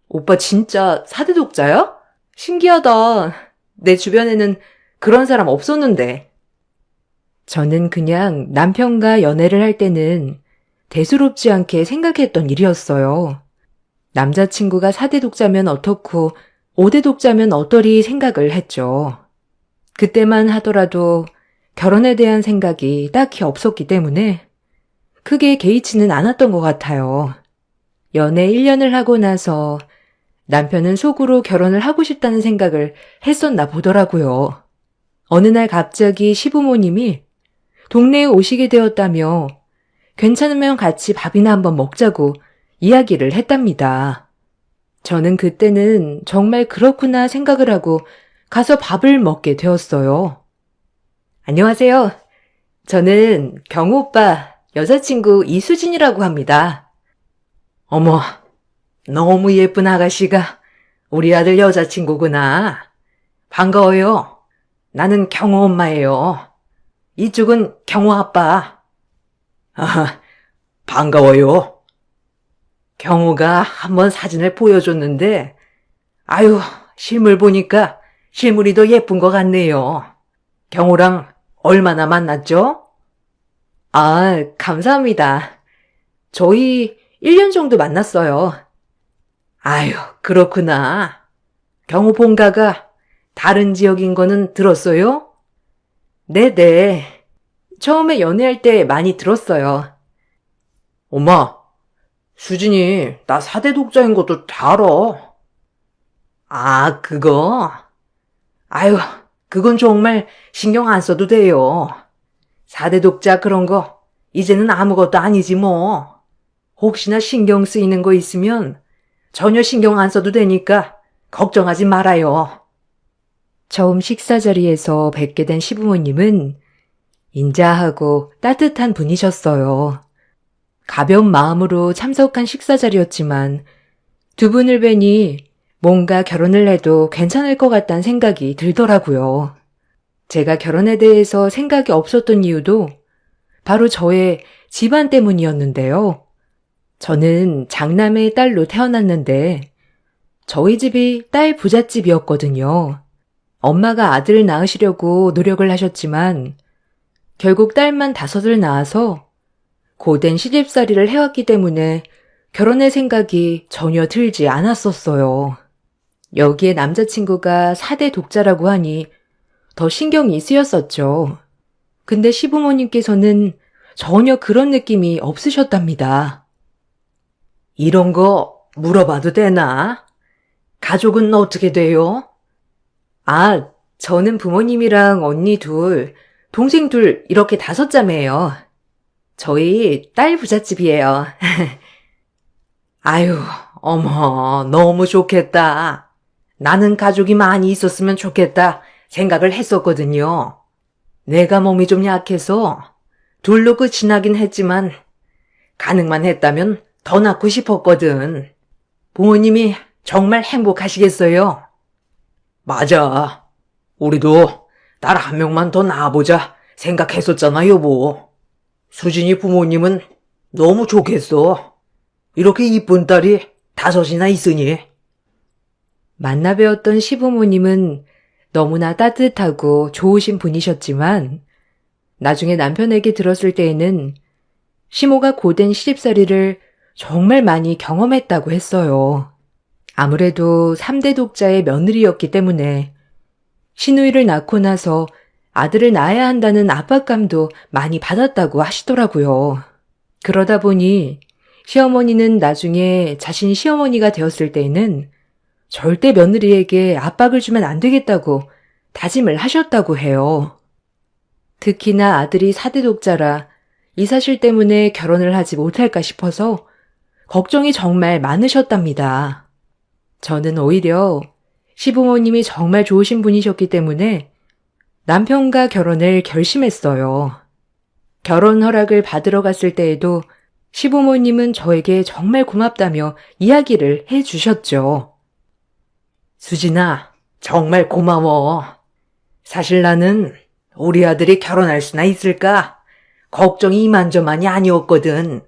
A: 오빠 진짜 4대 독자야? 신기하다. 내 주변에는 그런 사람 없었는데. 저는 그냥 남편과 연애를 할 때는 대수롭지 않게 생각했던 일이었어요. 남자친구가 4대 독자면 어떻고 5대 독자면 어떠리 생각을 했죠. 그때만 하더라도 결혼에 대한 생각이 딱히 없었기 때문에 크게 개의치는 않았던 것 같아요. 연애 1년을 하고 나서 남편은 속으로 결혼을 하고 싶다는 생각을 했었나 보더라고요. 어느 날 갑자기 시부모님이 동네에 오시게 되었다며 괜찮으면 같이 밥이나 한번 먹자고 이야기를 했답니다. 저는 그때는 정말 그렇구나 생각을 하고 가서 밥을 먹게 되었어요. 안녕하세요. 저는 경우 오빠 여자친구 이수진이라고 합니다.
B: 어머, 너무 예쁜 아가씨가 우리 아들 여자친구구나. 반가워요. 나는 경호 엄마예요. 이쪽은 경호 아빠. 반가워요. 경호가 한번 사진을 보여줬는데, 실물 보니까 실물이 더 예쁜 것 같네요. 경호랑 얼마나 만났죠?
A: 감사합니다. 저희 1년 정도 만났어요.
B: 그렇구나. 경호 본가가 다른 지역인 거는 들었어요?
A: 네네. 처음에 연애할 때 많이 들었어요.
B: 엄마, 수진이 나 4대 독자인 것도 다 알아. 그거? 그건 정말 신경 안 써도 돼요. 4대 독자 그런 거 이제는 아무것도 아니지 뭐. 혹시나 신경 쓰이는 거 있으면 전혀 신경 안 써도 되니까 걱정하지 말아요.
A: 처음 식사 자리에서 뵙게 된 시부모님은 인자하고 따뜻한 분이셨어요. 가벼운 마음으로 참석한 식사 자리였지만 두 분을 뵈니 뭔가 결혼을 해도 괜찮을 것 같다는 생각이 들더라고요. 제가 결혼에 대해서 생각이 없었던 이유도 바로 저의 집안 때문이었는데요. 저는 장남의 딸로 태어났는데 저희 집이 딸 부잣집이었거든요. 엄마가 아들을 낳으시려고 노력을 하셨지만 결국 딸만 5을 낳아서 고된 시집살이를 해왔기 때문에 결혼의 생각이 전혀 들지 않았었어요. 여기에 남자친구가 4대 독자라고 하니 더 신경이 쓰였었죠. 근데 시부모님께서는 전혀 그런 느낌이 없으셨답니다.
B: 이런 거 물어봐도 되나? 가족은 어떻게 돼요?
A: 아, 저는 부모님이랑 언니 둘, 동생 둘 이렇게 5자매예요. 저희 딸 부잣집이에요.
B: 아유, 어머, 너무 좋겠다. 나는 가족이 많이 있었으면 좋겠다 생각을 했었거든요. 내가 몸이 좀 약해서 둘로 끝이 나긴 했지만 가능만 했다면 더 낳고 싶었거든. 부모님이 정말 행복하시겠어요? 맞아. 우리도 딸 한 명만 더 낳아보자 생각했었잖아, 여보. 수진이 부모님은 너무 좋겠어. 이렇게 이쁜 딸이 5이나 있으니.
A: 만나 뵈었던 시부모님은 너무나 따뜻하고 좋으신 분이셨지만 나중에 남편에게 들었을 때에는 시모가 고된 시집살이를 정말 많이 경험했다고 했어요. 아무래도 3대 독자의 며느리였기 때문에 시누이를 낳고 나서 아들을 낳아야 한다는 압박감도 많이 받았다고 하시더라고요. 그러다 보니 시어머니는 나중에 자신이 시어머니가 되었을 때에는 절대 며느리에게 압박을 주면 안 되겠다고 다짐을 하셨다고 해요. 특히나 아들이 4대 독자라 이 사실 때문에 결혼을 하지 못할까 싶어서 걱정이 정말 많으셨답니다. 저는 오히려 시부모님이 정말 좋으신 분이셨기 때문에 남편과 결혼을 결심했어요. 결혼 허락을 받으러 갔을 때에도 시부모님은 저에게 정말 고맙다며 이야기를 해주셨죠.
B: 수진아, 정말 고마워. 사실 나는 우리 아들이 결혼할 수나 있을까? 걱정이 이만저만이 아니었거든.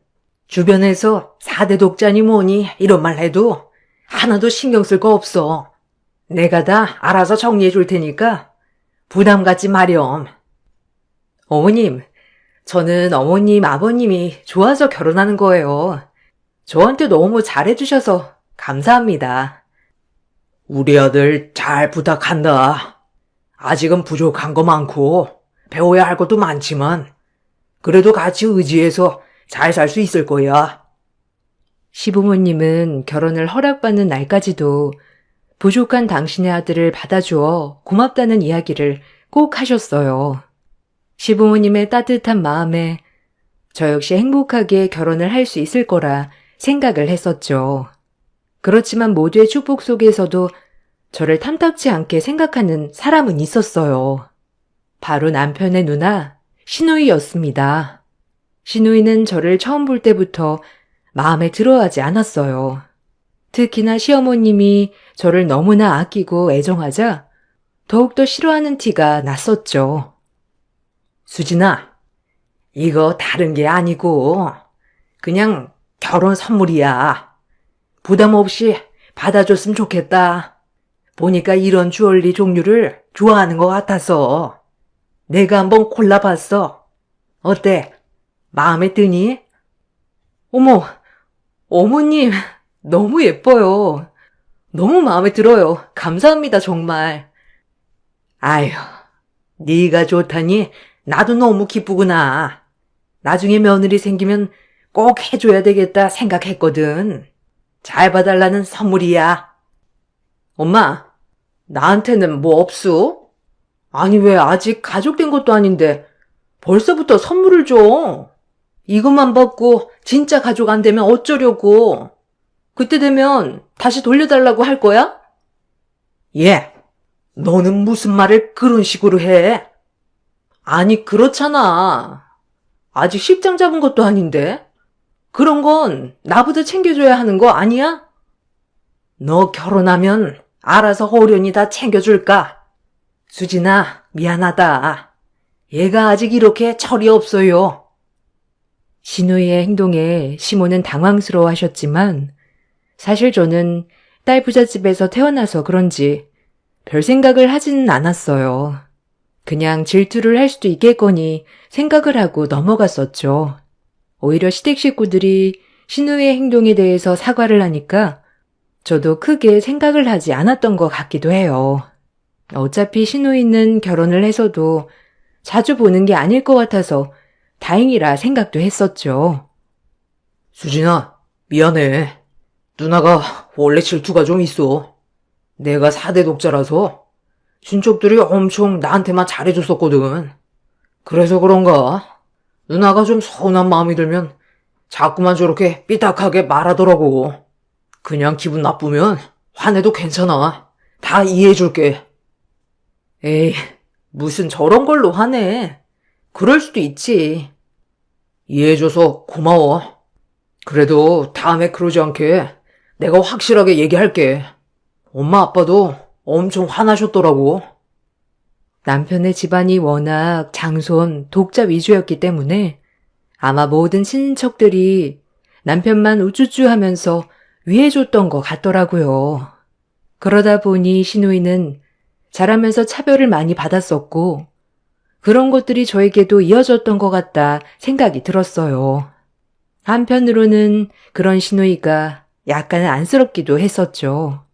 B: 주변에서 4대 독자니 뭐니 이런 말 해도 하나도 신경 쓸 거 없어. 내가 다 알아서 정리해 줄 테니까 부담 갖지 마렴.
A: 어머님, 저는 어머님, 아버님이 좋아서 결혼하는 거예요. 저한테 너무 잘해주셔서 감사합니다.
B: 우리 아들 잘 부탁한다. 아직은 부족한 거 많고 배워야 할 것도 많지만 그래도 같이 의지해서 잘 살 수 있을 거야.
A: 시부모님은 결혼을 허락받는 날까지도 부족한 당신의 아들을 받아주어 고맙다는 이야기를 꼭 하셨어요. 시부모님의 따뜻한 마음에 저 역시 행복하게 결혼을 할 수 있을 거라 생각을 했었죠. 그렇지만 모두의 축복 속에서도 저를 탐탁지 않게 생각하는 사람은 있었어요. 바로 남편의 누나, 시누이였습니다. 시누이는 저를 처음 볼 때부터 마음에 들어하지 않았어요. 특히나 시어머님이 저를 너무나 아끼고 애정하자 더욱더 싫어하는 티가 났었죠.
B: 수진아, 이거 다른 게 아니고 그냥 결혼 선물이야. 부담 없이 받아줬으면 좋겠다. 보니까 이런 주얼리 종류를 좋아하는 것 같아서 내가 한번 골라봤어. 어때? 마음에 드니?
A: 어머, 어머님, 너무 예뻐요. 너무 마음에 들어요. 감사합니다, 정말.
B: 아휴, 네가 좋다니 나도 너무 기쁘구나. 나중에 며느리 생기면 꼭 해줘야 되겠다 생각했거든. 잘 봐달라는 선물이야.
A: 엄마, 나한테는 뭐 없어? 아니, 왜 아직 가족 된 것도 아닌데 벌써부터 선물을 줘? 이것만 받고 진짜 가족 안 되면 어쩌려고? 그때 되면 다시 돌려달라고 할 거야?
B: 너는 무슨 말을 그런 식으로 해? 아니, 그렇잖아. 아직 식장 잡은 것도 아닌데? 그런 건 나부터 챙겨줘야 하는 거 아니야? 너 결혼하면 알아서 호련히 다 챙겨줄까? 수진아, 미안하다. 얘가 아직 이렇게 철이 없어요.
A: 신우이의 행동에 시모는 당황스러워 하셨지만 사실 저는 딸 부잣집에서 태어나서 그런지 별 생각을 하지는 않았어요. 그냥 질투를 할 수도 있겠거니 생각을 하고 넘어갔었죠. 오히려 시댁 식구들이 신우의 행동에 대해서 사과를 하니까 저도 크게 생각을 하지 않았던 것 같기도 해요. 어차피 신우이는 결혼을 해서도 자주 보는 게 아닐 것 같아서 다행이라 생각도 했었죠.
B: 수진아, 미안해. 누나가 원래 질투가 좀 있어. 내가 4대 독자라서 친척들이 엄청 나한테만 잘해줬었거든. 그래서 그런가? 누나가 좀 서운한 마음이 들면 자꾸만 저렇게 삐딱하게 말하더라고. 그냥 기분 나쁘면 화내도 괜찮아. 다 이해해줄게. 에이, 무슨 저런 걸로 화내. 그럴 수도 있지. 이해해줘서 고마워. 그래도 다음에 그러지 않게 내가 확실하게 얘기할게. 엄마 아빠도 엄청 화나셨더라고.
A: 남편의 집안이 워낙 장손, 독자 위주였기 때문에 아마 모든 친척들이 남편만 우쭈쭈 하면서 위해줬던 것 같더라고요. 그러다 보니 신우이는 자라면서 차별을 많이 받았었고 그런 것들이 저에게도 이어졌던 것 같다 생각이 들었어요. 한편으로는 그런 신우이가 약간 안쓰럽기도 했었죠.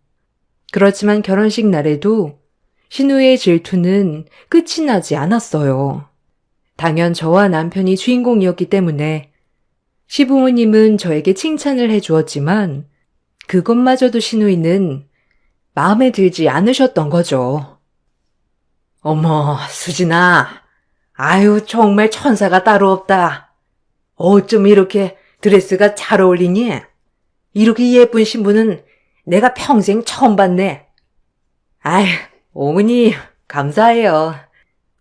A: 그렇지만 결혼식 날에도 신우의 질투는 끝이 나지 않았어요. 당연 저와 남편이 주인공이었기 때문에 시부모님은 저에게 칭찬을 해주었지만 그것마저도 신우이는 마음에 들지 않으셨던 거죠.
B: 어머, 수진아. 아유, 정말 천사가 따로 없다. 어쩜 이렇게 드레스가 잘 어울리니? 이렇게 예쁜 신부는 내가 평생 처음 봤네. 아이, 어머니, 감사해요.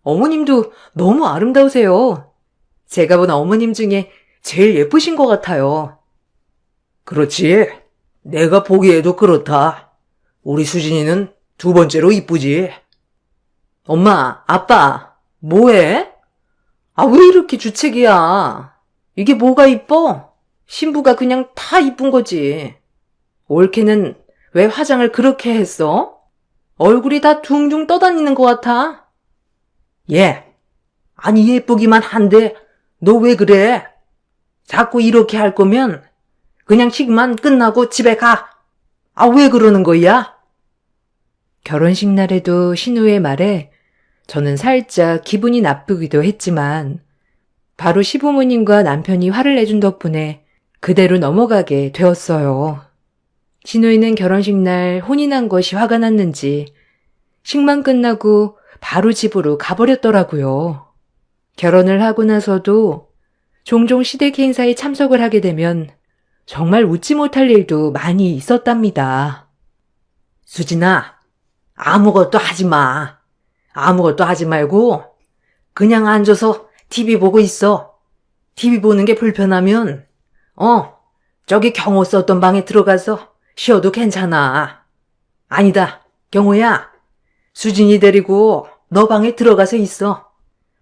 B: 어머님도 너무 아름다우세요. 제가 본 어머님 중에 제일 예쁘신 것 같아요. 그렇지. 내가 보기에도 그렇다. 우리 수진이는 두 번째로 이쁘지. 엄마, 아빠, 뭐해? 아, 왜 이렇게 주책이야? 이게 뭐가 이뻐? 신부가 그냥 다 이쁜 거지. 올케는 왜 화장을 그렇게 했어? 얼굴이 다 둥둥 떠다니는 것 같아. 예. 아니, 예쁘기만 한데, 너 왜 그래? 자꾸 이렇게 할 거면, 그냥 식만 끝나고 집에 가. 아, 왜 그러는 거야?
A: 결혼식 날에도 신우의 말에 저는 살짝 기분이 나쁘기도 했지만 바로 시부모님과 남편이 화를 내준 덕분에 그대로 넘어가게 되었어요. 신우이는 결혼식 날 혼이 난 것이 화가 났는지 식만 끝나고 바로 집으로 가버렸더라고요. 결혼을 하고 나서도 종종 시댁 행사에 참석을 하게 되면 정말 웃지 못할 일도 많이 있었답니다.
B: 수진아, 아무것도 하지 마. 아무것도 하지 말고 그냥 앉아서 TV 보고 있어. TV 보는 게 불편하면 저기 경호 썼던 방에 들어가서 쉬어도 괜찮아. 아니다, 경호야. 수진이 데리고 너 방에 들어가서 있어.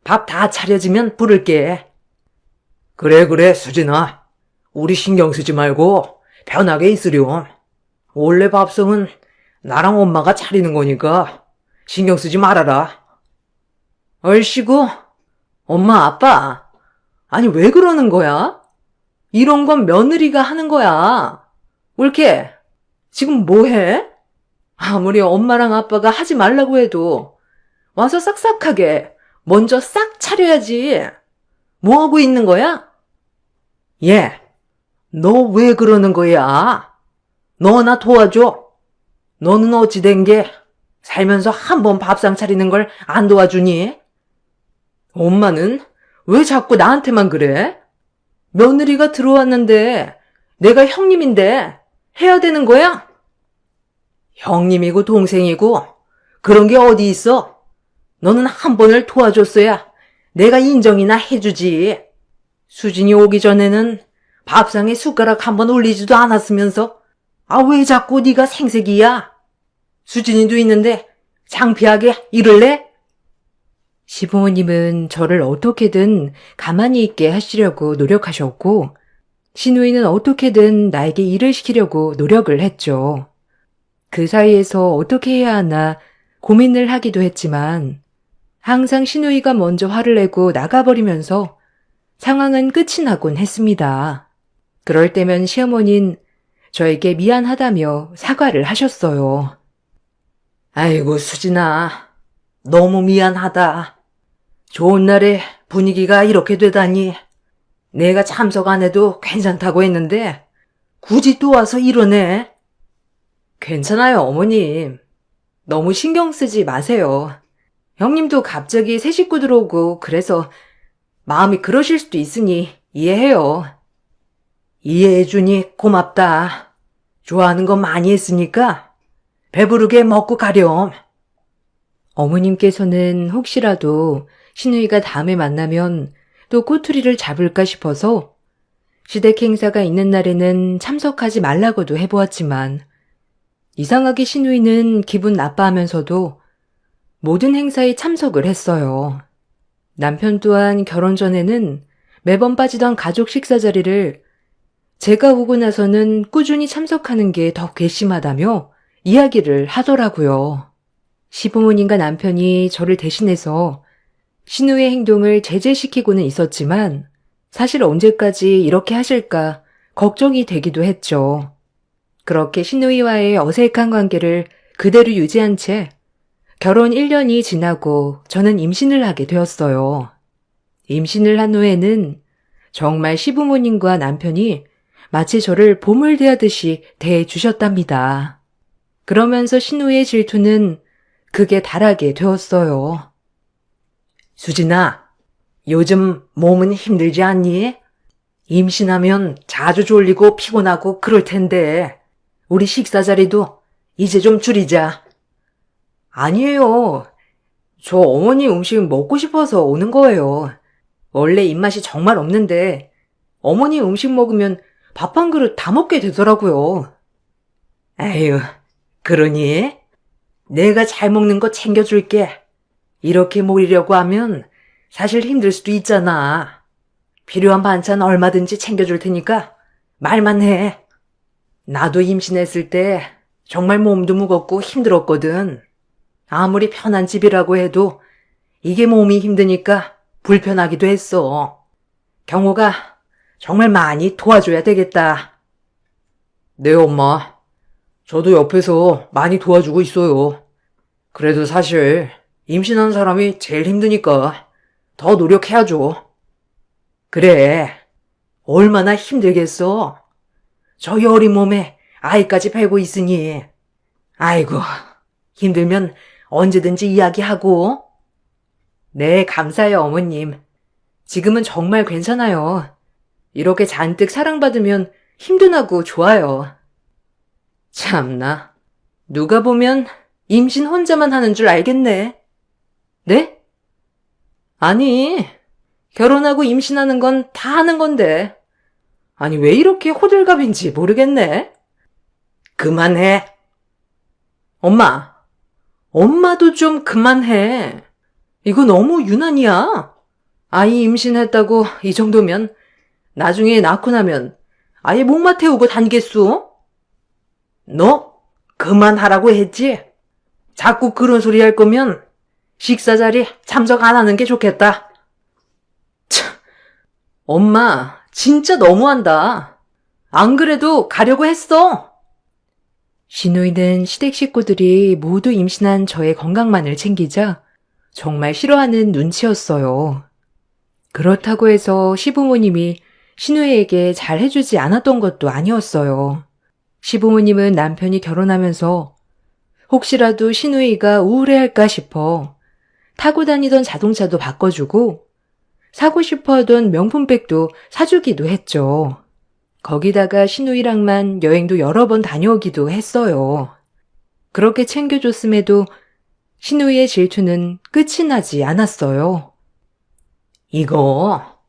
B: 밥 다 차려지면 부를게. 그래, 수진아. 우리 신경 쓰지 말고 편하게 있으렴. 원래 밥성은 나랑 엄마가 차리는 거니까 신경 쓰지 말아라. 얼씨구, 엄마, 아빠. 아니, 왜 그러는 거야? 이런 건 며느리가 하는 거야. 올케, 지금 뭐 해? 아무리 엄마랑 아빠가 하지 말라고 해도 와서 싹싹하게 먼저 싹 차려야지. 뭐 하고 있는 거야? 예, 너 왜 그러는 거야? 너 나 도와줘. 너는 어찌 된 게 살면서 한 번 밥상 차리는 걸 안 도와주니? 엄마는 왜 자꾸 나한테만 그래? 며느리가 들어왔는데 내가 형님인데 해야 되는 거야? 형님이고 동생이고 그런 게 어디 있어? 너는 한 번을 도와줬어야 내가 인정이나 해주지. 수진이 오기 전에는 밥상에 숟가락 한번 올리지도 않았으면서 왜 자꾸 네가 생색이야? 수진이도 있는데 창피하게 이럴래?
A: 시부모님은 저를 어떻게든 가만히 있게 하시려고 노력하셨고, 시누이는 어떻게든 나에게 일을 시키려고 노력을 했죠. 그 사이에서 어떻게 해야 하나 고민을 하기도 했지만, 항상 시누이가 먼저 화를 내고 나가버리면서 상황은 끝이 나곤 했습니다. 그럴 때면 시어머니는 저에게 미안하다며 사과를 하셨어요.
B: 아이고, 수진아. 너무 미안하다. 좋은 날에 분위기가 이렇게 되다니. 내가 참석 안 해도 괜찮다고 했는데 굳이 또 와서 이러네.
A: 괜찮아요, 어머님. 너무 신경 쓰지 마세요. 형님도 갑자기 새 식구 들어오고 그래서 마음이 그러실 수도 있으니 이해해요.
B: 이해해주니 고맙다. 좋아하는 거 많이 했으니까 배부르게 먹고 가렴.
A: 어머님께서는 혹시라도 시누이가 다음에 만나면 또 꼬투리를 잡을까 싶어서 시댁 행사가 있는 날에는 참석하지 말라고도 해보았지만 이상하게 시누이는 기분 나빠하면서도 모든 행사에 참석을 했어요. 남편 또한 결혼 전에는 매번 빠지던 가족 식사 자리를 제가 오고 나서는 꾸준히 참석하는 게 더 괘씸하다며 이야기를 하더라고요. 시부모님과 남편이 저를 대신해서 시누이의 행동을 제재시키고는 있었지만 사실 언제까지 이렇게 하실까 걱정이 되기도 했죠. 그렇게 시누이와의 어색한 관계를 그대로 유지한 채 결혼 1년이 지나고 저는 임신을 하게 되었어요. 임신을 한 후에는 정말 시부모님과 남편이 마치 저를 보물 대하듯이 대해주셨답니다. 그러면서 시누이의 질투는 극에 달하게 되었어요.
B: 수진아, 요즘 몸은 힘들지 않니? 임신하면 자주 졸리고 피곤하고 그럴 텐데 우리 식사 자리도 이제 좀 줄이자.
A: 아니에요. 저 어머니 음식 먹고 싶어서 오는 거예요. 원래 입맛이 정말 없는데 어머니 음식 먹으면 밥 한 그릇 다 먹게 되더라고요.
B: 에휴, 그러니? 내가 잘 먹는 거 챙겨줄게. 이렇게 모이려고 하면 사실 힘들 수도 있잖아. 필요한 반찬 얼마든지 챙겨줄 테니까 말만 해. 나도 임신했을 때 정말 몸도 무겁고 힘들었거든. 아무리 편한 집이라고 해도 이게 몸이 힘드니까 불편하기도 했어. 경호가 정말 많이 도와줘야 되겠다.
A: 네, 엄마. 저도 옆에서 많이 도와주고 있어요. 그래도 사실 임신한 사람이 제일 힘드니까 더 노력해야죠.
B: 그래, 얼마나 힘들겠어. 저 여린 몸에 아이까지 베고 있으니. 아이고, 힘들면 언제든지 이야기하고.
A: 네, 감사해요, 어머님. 지금은 정말 괜찮아요. 이렇게 잔뜩 사랑받으면 힘도 나고 좋아요. 참나, 누가 보면 임신 혼자만 하는 줄 알겠네. 네? 아니, 결혼하고 임신하는 건 다 하는 건데. 아니, 왜 이렇게 호들갑인지 모르겠네.
B: 그만해.
A: 엄마, 엄마도 좀 그만해. 이거 너무 유난이야. 아이 임신했다고 이 정도면 나중에 낳고 나면 아예 목마 태우고 다니겠소?
B: 너 그만하라고 했지? 자꾸 그런 소리 할 거면 식사 자리 참석 안 하는 게 좋겠다.
A: 엄마, 진짜 너무한다. 안 그래도 가려고 했어. 시누이는 시댁 식구들이 모두 임신한 저의 건강만을 챙기자 정말 싫어하는 눈치였어요. 그렇다고 해서 시부모님이 시누이에게 잘 해주지 않았던 것도 아니었어요. 시부모님은 남편이 결혼하면서 혹시라도 시누이가 우울해할까 싶어 타고 다니던 자동차도 바꿔주고 사고 싶어 하던 명품백도 사주기도 했죠. 거기다가 시누이랑만 여행도 여러 번 다녀오기도 했어요. 그렇게 챙겨줬음에도 시누이의 질투는 끝이 나지 않았어요.
B: 이거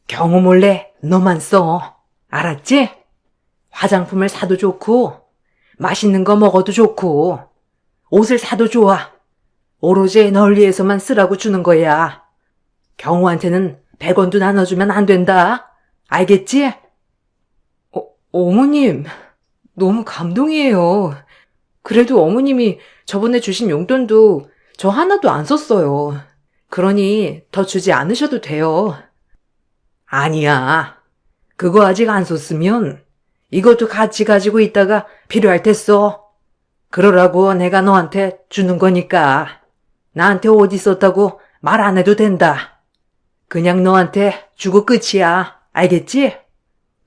B: 경호 몰래 너만 써. 알았지? 화장품을 사도 좋고 맛있는 거 먹어도 좋고 옷을 사도 좋아. 오로지 널 위해서만 쓰라고 주는 거야. 경호한테는 100원도 나눠주면 안 된다. 알겠지?
A: 어머님, 너무 감동이에요. 그래도 어머님이 저번에 주신 용돈도 저 하나도 안 썼어요. 그러니 더 주지 않으셔도 돼요.
B: 아니야. 그거 아직 안 썼으면 이것도 같이 가지고 있다가 필요할 때 써. 그러라고 내가 너한테 주는 거니까 나한테 어디 썼다고 말 안 해도 된다. 그냥 너한테 주고 끝이야. 알겠지?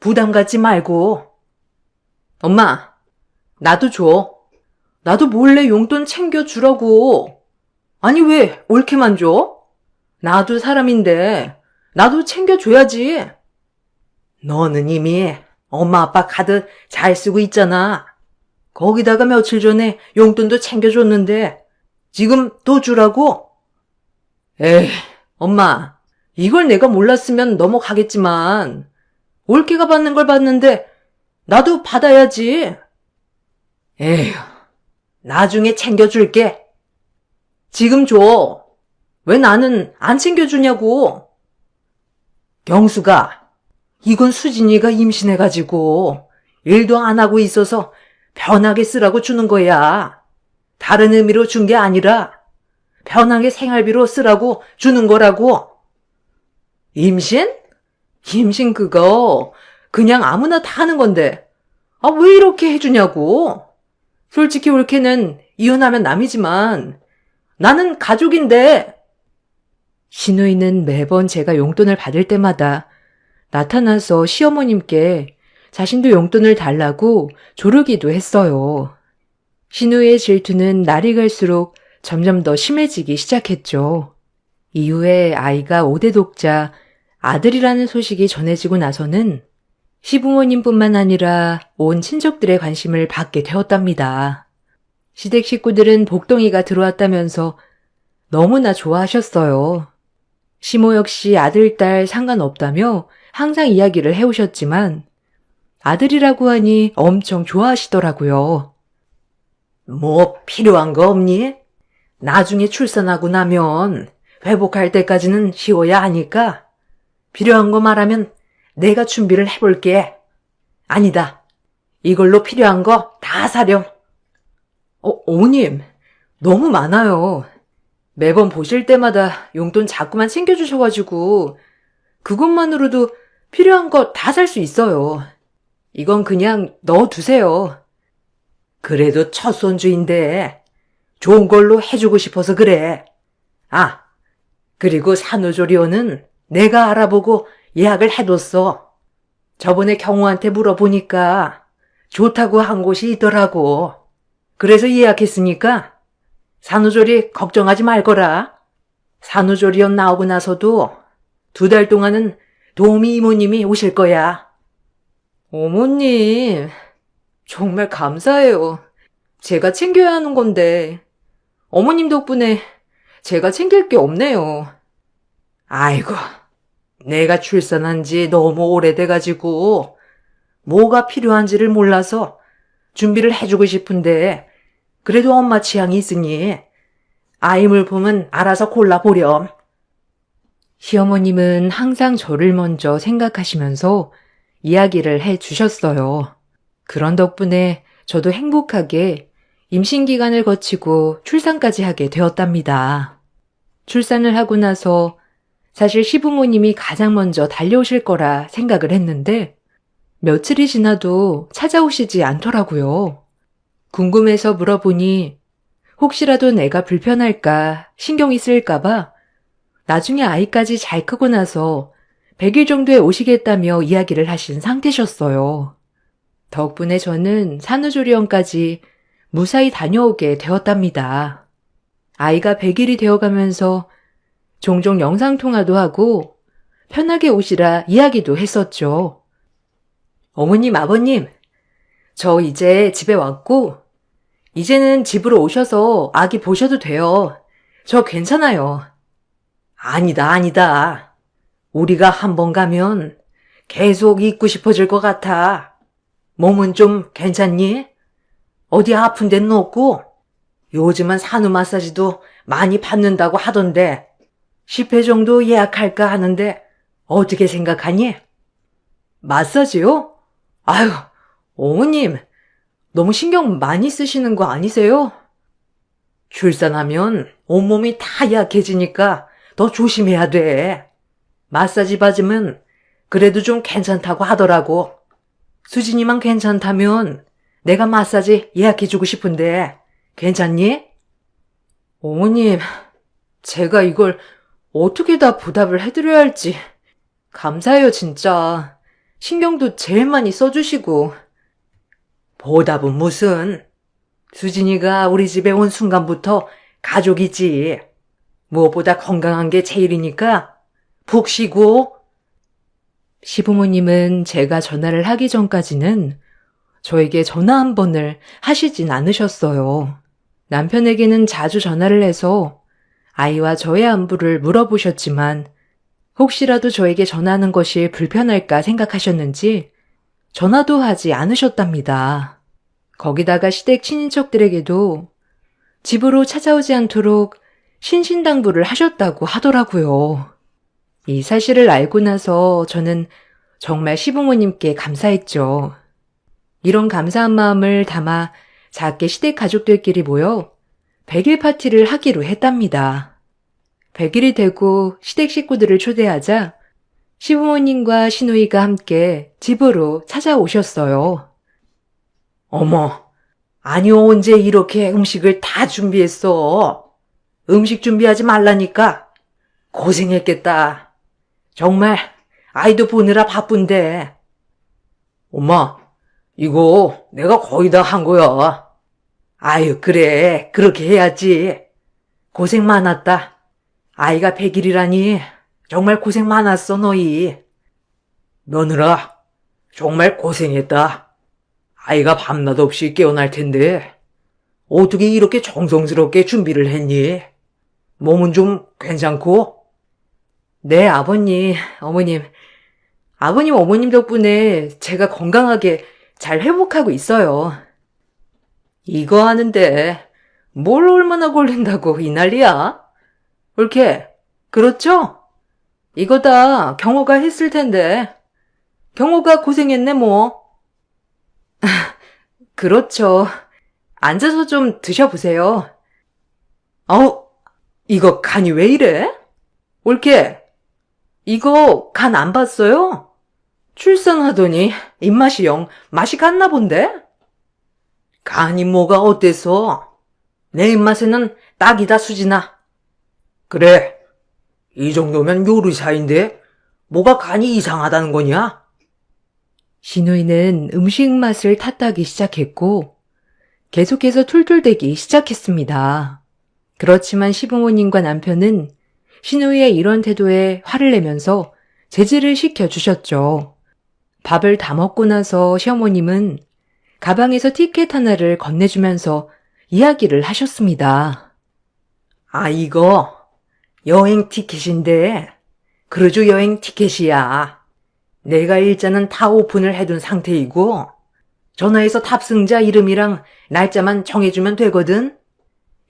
B: 부담 갖지 말고.
A: 엄마, 나도 줘. 나도 몰래 용돈 챙겨주라고. 아니, 왜 옳게만 줘? 나도 사람인데, 나도 챙겨줘야지.
B: 너는 이미 엄마 아빠 카드 잘 쓰고 있잖아. 거기다가 며칠 전에 용돈도 챙겨줬는데 지금 또 주라고?
A: 에이, 엄마, 이걸 내가 몰랐으면 넘어가겠지만, 올케가 받는 걸 받는데, 나도 받아야지.
B: 에휴, 나중에 챙겨줄게.
A: 지금 줘. 왜 나는 안 챙겨주냐고.
B: 경수가, 이건 수진이가 임신해가지고 일도 안 하고 있어서 편하게 쓰라고 주는 거야. 다른 의미로 준 게 아니라 편하게 생활비로 쓰라고 주는 거라고.
A: 임신? 임신 그거 그냥 아무나 다 하는 건데. 아, 왜 이렇게 해주냐고. 솔직히 올케는 이혼하면 남이지만 나는 가족인데. 신우이는 매번 제가 용돈을 받을 때마다 나타나서 시어머님께 자신도 용돈을 달라고 조르기도 했어요. 신우이의 질투는 날이 갈수록 점점 더 심해지기 시작했죠. 이후에 아이가 5대 독자 아들이라는 소식이 전해지고 나서는 시부모님뿐만 아니라 온 친척들의 관심을 받게 되었답니다. 시댁 식구들은 복덩이가 들어왔다면서 너무나 좋아하셨어요. 시모 역시 아들, 딸 상관없다며 항상 이야기를 해오셨지만 아들이라고 하니 엄청 좋아하시더라고요.
B: 뭐 필요한 거 없니? 나중에 출산하고 나면 회복할 때까지는 쉬어야 하니까 필요한 거 말하면 내가 준비를 해볼게. 아니다. 이걸로 필요한 거 다 사렴.
A: 어머님, 너무 많아요. 매번 보실 때마다 용돈 자꾸만 챙겨주셔가지고 그것만으로도 필요한 거 다 살 수 있어요. 이건 그냥 넣어두세요.
B: 그래도 첫 손주인데 좋은 걸로 해주고 싶어서 그래. 아, 그리고 산후조리원은 내가 알아보고 예약을 해뒀어. 저번에 경호한테 물어보니까 좋다고 한 곳이 있더라고. 그래서 예약했으니까 산후조리 걱정하지 말거라. 산후조리원 나오고 나서도 2달 동안은 도우미 이모님이 오실 거야.
A: 어머님, 정말 감사해요. 제가 챙겨야 하는 건데 어머님 덕분에 제가 챙길 게 없네요.
B: 아이고, 내가 출산한 지 너무 오래돼가지고 뭐가 필요한지를 몰라서 준비를 해주고 싶은데 그래도 엄마 취향이 있으니 아이 물품은 알아서 골라보렴.
A: 시어머님은 항상 저를 먼저 생각하시면서 이야기를 해 주셨어요. 그런 덕분에 저도 행복하게 임신 기간을 거치고 출산까지 하게 되었답니다. 출산을 하고 나서 사실 시부모님이 가장 먼저 달려오실 거라 생각을 했는데 며칠이 지나도 찾아오시지 않더라고요. 궁금해서 물어보니 혹시라도 내가 불편할까 신경이 쓰일까봐 나중에 아이까지 잘 크고 나서 100일 정도에 오시겠다며 이야기를 하신 상태셨어요. 덕분에 저는 산후조리원까지 무사히 다녀오게 되었답니다. 아이가 100일이 되어가면서 종종 영상통화도 하고 편하게 오시라 이야기도 했었죠. 어머님, 아버님, 저 이제 집에 왔고 이제는 집으로 오셔서 아기 보셔도 돼요. 저 괜찮아요.
B: 아니다. 우리가 한 번 가면 계속 있고 싶어질 것 같아. 몸은 좀 괜찮니? 어디 아픈 데는 없고? 요즘은 산후 마사지도 많이 받는다고 하던데 10회 정도 예약할까 하는데 어떻게 생각하니? 마사지요? 아유, 어머님, 너무 신경 많이 쓰시는 거 아니세요? 출산하면 온몸이 다 약해지니까 더 조심해야 돼. 마사지 받으면 그래도 좀 괜찮다고 하더라고. 수진이만 괜찮다면 내가 마사지 예약해주고 싶은데 괜찮니? 어머님, 제가 이걸 어떻게 다 보답을 해드려야 할지. 감사해요, 진짜. 신경도 제일 많이 써주시고. 보답은 무슨? 수진이가 우리 집에 온 순간부터 가족이지. 무엇보다 건강한 게 제일이니까 푹 쉬고.
A: 시부모님은 제가 전화를 하기 전까지는 저에게 전화 한 번을 하시진 않으셨어요. 남편에게는 자주 전화를 해서 아이와 저의 안부를 물어보셨지만 혹시라도 저에게 전화하는 것이 불편할까 생각하셨는지 전화도 하지 않으셨답니다. 거기다가 시댁 친인척들에게도 집으로 찾아오지 않도록 신신당부를 하셨다고 하더라고요. 이 사실을 알고 나서 저는 정말 시부모님께 감사했죠. 이런 감사한 마음을 담아 작게 시댁 가족들끼리 모여 100일 파티를 하기로 했답니다. 100일이 되고 시댁 식구들을 초대하자 시부모님과 시누이가 함께 집으로 찾아오셨어요.
B: 어머, 아니 언제 이렇게 음식을 다 준비했어? 음식 준비하지 말라니까. 고생했겠다. 정말 아이도 보느라 바쁜데. 엄마, 이거 내가 거의 다 한 거야. 아유, 그래. 그렇게 해야지. 고생 많았다. 아이가 100일이라니 정말 고생 많았어, 너희. 며느라, 정말 고생했다. 아이가 밤낮 없이 깨어날 텐데 어떻게 이렇게 정성스럽게 준비를 했니? 몸은 좀 괜찮고?
A: 네, 아버님, 어머님. 아버님, 어머님 덕분에 제가 건강하게 잘 회복하고 있어요.
B: 이거 하는데 뭘 얼마나 걸린다고 이 난리야? 옳게, 그렇죠? 이거 다 경호가 했을 텐데. 경호가 고생했네 뭐.
A: 그렇죠. 앉아서 좀 드셔보세요.
B: 이거 간이 왜 이래? 옳게, 이거 간 안 봤어요? 출산하더니 입맛이 영 맛이 갔나 본데? 간이 뭐가 어때서? 내 입맛에는 딱이다, 수진아. 그래, 이 정도면 요리사인데 뭐가 간이 이상하다는 거냐?
A: 시누이는 음식 맛을 탓하기 시작했고 계속해서 툴툴대기 시작했습니다. 그렇지만 시부모님과 남편은 시누이의 이런 태도에 화를 내면서 제지를 시켜주셨죠. 밥을 다 먹고 나서 시어머님은 가방에서 티켓 하나를 건네주면서 이야기를 하셨습니다.
B: 아, 이거 여행 티켓인데 크루즈 여행 티켓이야. 내가 일자는 다 오픈을 해둔 상태이고 전화해서 탑승자 이름이랑 날짜만 정해주면 되거든.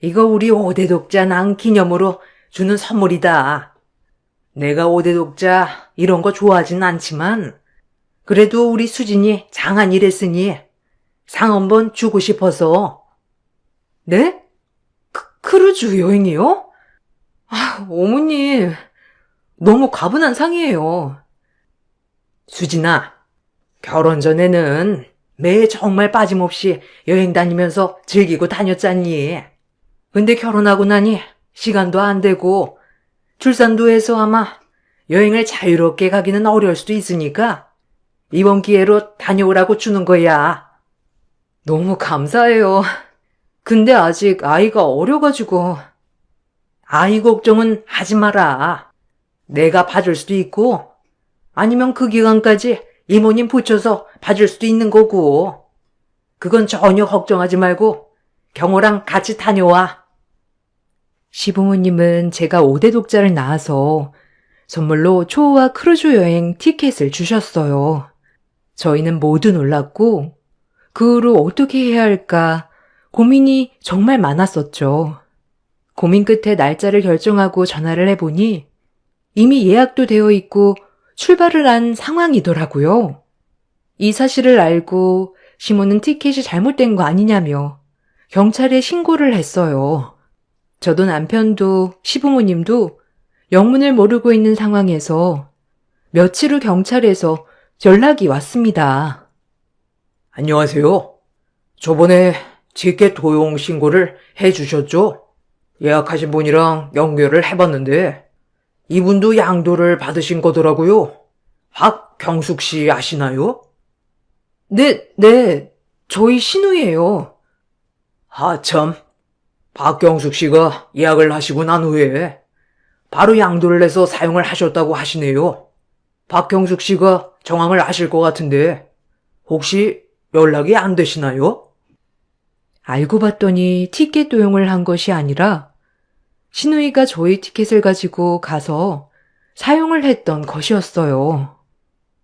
B: 이거 우리 5대 독자 난 기념으로 주는 선물이다. 내가 5대 독자 이런 거 좋아하진 않지만 그래도 우리 수진이 장한 일했으니 상 한번 주고 싶어서.
A: 네? 크루즈 여행이요? 아, 어머님, 너무 과분한 상이에요.
B: 수진아, 결혼 전에는 매해 정말 빠짐없이 여행 다니면서 즐기고 다녔잖니. 근데 결혼하고 나니 시간도 안 되고 출산도 해서 아마 여행을 자유롭게 가기는 어려울 수도 있으니까 이번 기회로 다녀오라고 주는 거야.
A: 너무 감사해요. 근데 아직 아이가 어려가지고.
B: 아이 걱정은 하지 마라. 내가 봐줄 수도 있고 아니면 그 기간까지 이모님 붙여서 봐줄 수도 있는 거고. 그건 전혀 걱정하지 말고 경호랑 같이 다녀와.
A: 시부모님은 제가 5대 독자를 낳아서 선물로 초호화 크루즈 여행 티켓을 주셨어요. 저희는 모두 놀랐고 그 후로 어떻게 해야 할까 고민이 정말 많았었죠. 고민 끝에 날짜를 결정하고 전화를 해보니 이미 예약도 되어 있고 출발을 한 상황이더라고요. 이 사실을 알고 시모는 티켓이 잘못된 거 아니냐며 경찰에 신고를 했어요. 저도 남편도 시부모님도 영문을 모르고 있는 상황에서 며칠 후 경찰에서 연락이 왔습니다.
B: 안녕하세요. 저번에 티켓 도용 신고를 해주셨죠? 예약하신 분이랑 연결을 해봤는데 이분도 양도를 받으신 거더라고요. 박경숙 씨 아시나요?
A: 네, 저희 신우예요.
B: 참. 박경숙 씨가 예약을 하시고 난 후에 바로 양도를 해서 사용을 하셨다고 하시네요. 박경숙 씨가 정황을 아실 것 같은데 혹시 연락이 안 되시나요?
A: 알고 봤더니 티켓 도용을 한 것이 아니라 신우이가 저희 티켓을 가지고 가서 사용을 했던 것이었어요.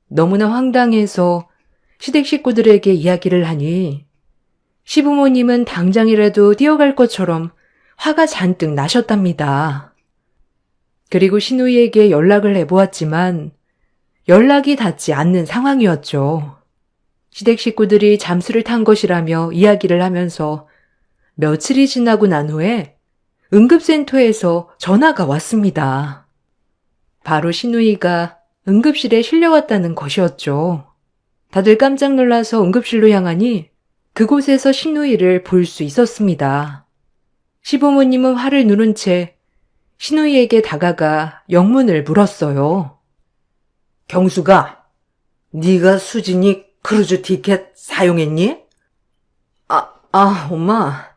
A: 너무나 황당해서 시댁 식구들에게 이야기를 하니 시부모님은 당장이라도 뛰어갈 것처럼 화가 잔뜩 나셨답니다. 그리고 신우이에게 연락을 해보았지만 연락이 닿지 않는 상황이었죠. 시댁 식구들이 잠수를 탄 것이라며 이야기를 하면서 며칠이 지나고 난 후에 응급센터에서 전화가 왔습니다. 바로 신우이가 응급실에 실려왔다는 것이었죠. 다들 깜짝 놀라서 응급실로 향하니 그곳에서 신우이를 볼 수 있었습니다. 시부모님은 화를 누른 채 신우이에게 다가가 영문을 물었어요.
B: 경수가, 네가 수진이 크루즈 티켓 사용했니?
A: 엄마.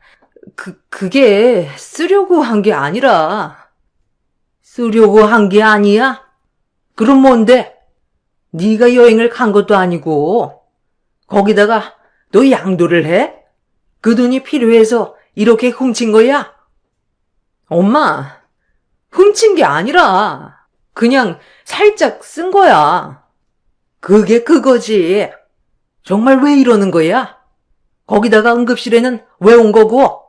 A: 그게 쓰려고 한 게 아니라.
B: 쓰려고 한 게 아니야? 그럼 뭔데? 네가 여행을 간 것도 아니고 거기다가 너 양도를 해? 그 돈이 필요해서 이렇게 훔친 거야?
A: 엄마, 훔친 게 아니라 그냥 살짝 쓴 거야.
B: 그게 그거지. 정말 왜 이러는 거야? 거기다가 응급실에는 왜 온 거고?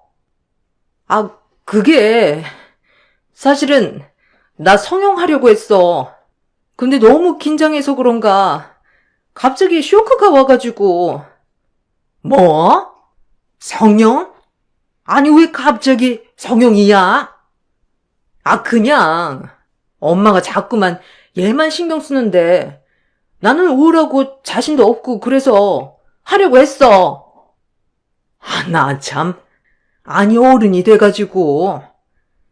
A: 그게 사실은 나 성형하려고 했어. 근데 너무 긴장해서 그런가 갑자기 쇼크가 와가지고.
B: 뭐? 성형? 아니 왜 갑자기 성형이야?
A: 그냥 엄마가 자꾸만 얘만 신경 쓰는데 나는 우울하고 자신도 없고 그래서 하려고 했어.
B: 나 참. 아니 어른이 돼가지고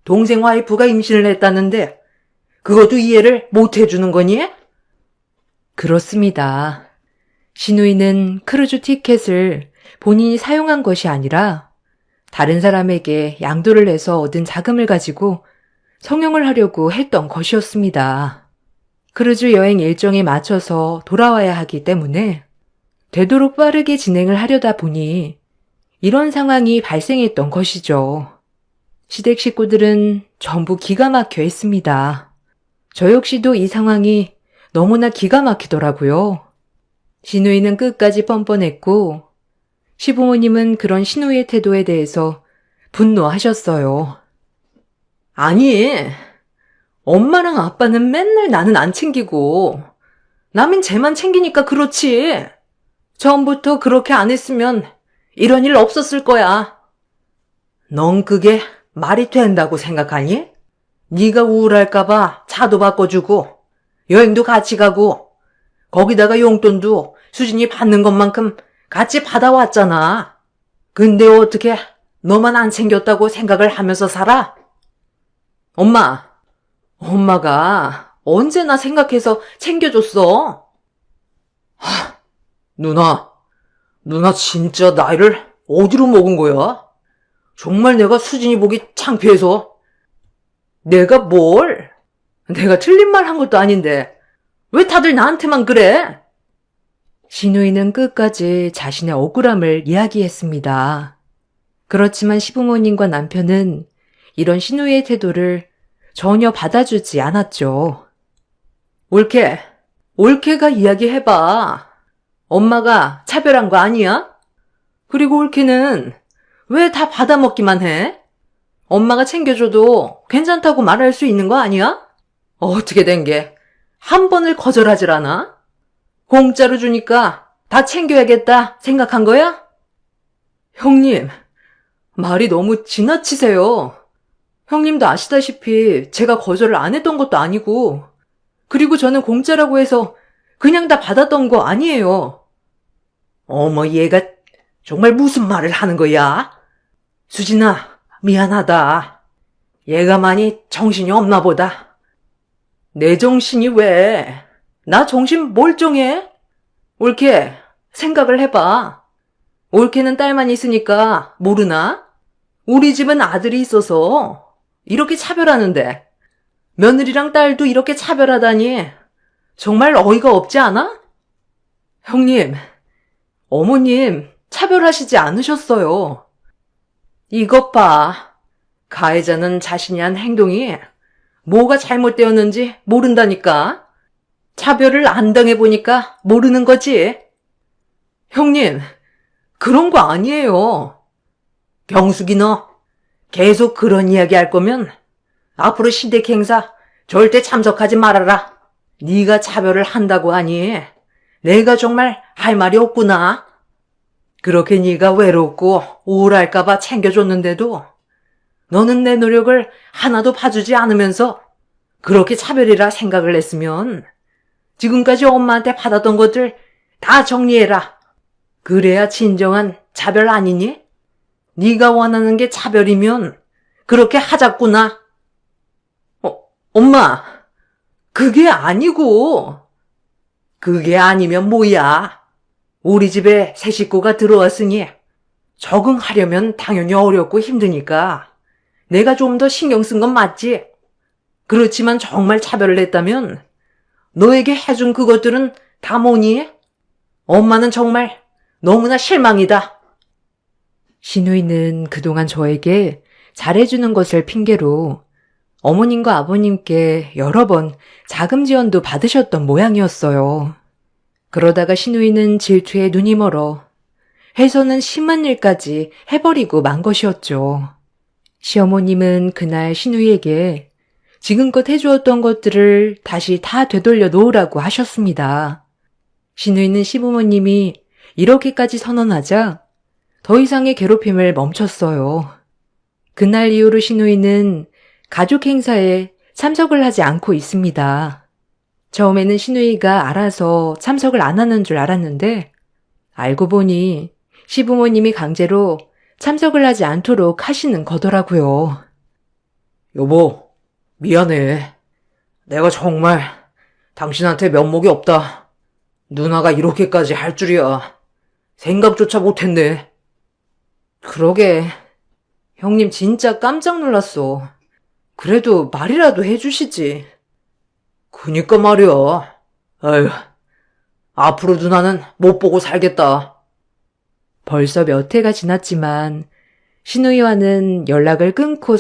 B: 동생 와이프가 임신을 했다는데 그것도 이해를 못 해주는 거니?
A: 그렇습니다. 신우이는 크루즈 티켓을 본인이 사용한 것이 아니라 다른 사람에게 양도를 해서 얻은 자금을 가지고 성형을 하려고 했던 것이었습니다. 크루즈 여행 일정에 맞춰서 돌아와야 하기 때문에 되도록 빠르게 진행을 하려다 보니 이런 상황이 발생했던 것이죠. 시댁 식구들은 전부 기가 막혀 있습니다. 저 역시도 이 상황이 너무나 기가 막히더라고요. 신우이는 끝까지 뻔뻔했고 시부모님은 그런 신우이의 태도에 대해서 분노하셨어요.
B: 아니, 엄마랑 아빠는 맨날 나는 안 챙기고 남인 쟤만 챙기니까 그렇지. 처음부터 그렇게 안 했으면 이런 일 없었을 거야. 넌 그게 말이 된다고 생각하니? 네가 우울할까봐 차도 바꿔주고 여행도 같이 가고 거기다가 용돈도 수진이 받는 것만큼 같이 받아왔잖아. 근데 어떻게 너만 안 챙겼다고 생각을 하면서 살아? 엄마가 언제나 생각해서 챙겨줬어. 누나 진짜 나이를 어디로 먹은 거야? 정말 내가 수진이 보기 창피해서. 내가 뭘? 내가 틀린 말 한 것도 아닌데 왜 다들 나한테만 그래?
A: 신우이는 끝까지 자신의 억울함을 이야기했습니다. 그렇지만 시부모님과 남편은 이런 신우이의 태도를 전혀 받아주지 않았죠.
B: 올케가 이야기해봐. 엄마가 차별한 거 아니야? 그리고 올케는 왜 다 받아먹기만 해? 엄마가 챙겨줘도 괜찮다고 말할 수 있는 거 아니야? 어떻게 된 게 한 번을 거절하질 않아? 공짜로 주니까 다 챙겨야겠다 생각한 거야? 형님, 말이 너무 지나치세요. 형님도 아시다시피 제가 거절을 안 했던 것도 아니고, 그리고 저는 공짜라고 해서 그냥 다 받았던 거 아니에요. 어머, 얘가 정말 무슨 말을 하는 거야? 수진아, 미안하다. 얘가 많이 정신이 없나 보다. 내 정신이 왜? 나 정신 멀쩡해? 올케, 생각을 해봐. 올케는 딸만 있으니까 모르나? 우리 집은 아들이 있어서 이렇게 차별하는데 며느리랑 딸도 이렇게 차별하다니 정말 어이가 없지 않아? 형님, 어머님 차별하시지 않으셨어요. 이것 봐. 가해자는 자신이 한 행동이 뭐가 잘못되었는지 모른다니까. 차별을 안 당해보니까 모르는 거지. 형님, 그런 거 아니에요. 경숙이 너 계속 그런 이야기 할 거면 앞으로 시댁 행사 절대 참석하지 말아라. 네가 차별을 한다고 하니 내가 정말 할 말이 없구나. 그렇게 네가 외롭고 우울할까 봐 챙겨줬는데도 너는 내 노력을 하나도 봐주지 않으면서 그렇게 차별이라 생각을 했으면 지금까지 엄마한테 받았던 것들 다 정리해라. 그래야 진정한 차별 아니니? 네가 원하는 게 차별이면 그렇게 하자꾸나. 엄마, 그게 아니고. 그게 아니면 뭐야? 우리 집에 새 식구가 들어왔으니 적응하려면 당연히 어렵고 힘드니까 내가 좀 더 신경 쓴 건 맞지. 그렇지만 정말 차별을 했다면 너에게 해준 그것들은 다 뭐니? 엄마는 정말 너무나 실망이다.
A: 신우이는 그동안 저에게 잘해주는 것을 핑계로 어머님과 아버님께 여러 번 자금 지원도 받으셨던 모양이었어요. 그러다가 신우이는 질투에 눈이 멀어 해서는 심한 일까지 해버리고 만 것이었죠. 시어머님은 그날 신우이에게 지금껏 해주었던 것들을 다시 다 되돌려 놓으라고 하셨습니다. 신우이는 시부모님이 이렇게까지 선언하자 더 이상의 괴롭힘을 멈췄어요. 그날 이후로 신우이는 가족 행사에 참석을 하지 않고 있습니다. 처음에는 신우이가 알아서 참석을 안 하는 줄 알았는데 알고 보니 시부모님이 강제로 참석을 하지 않도록 하시는 거더라고요.
B: 여보, 미안해. 내가 정말 당신한테 면목이 없다. 누나가 이렇게까지 할 줄이야. 생각조차 못했네. 그러게. 형님 진짜 깜짝 놀랐어. 그래도 말이라도 해주시지. 그니까 말이야. 아휴, 앞으로 누나는 못 보고 살겠다.
A: 벌써 몇 해가 지났지만 신우이와는 연락을 끊고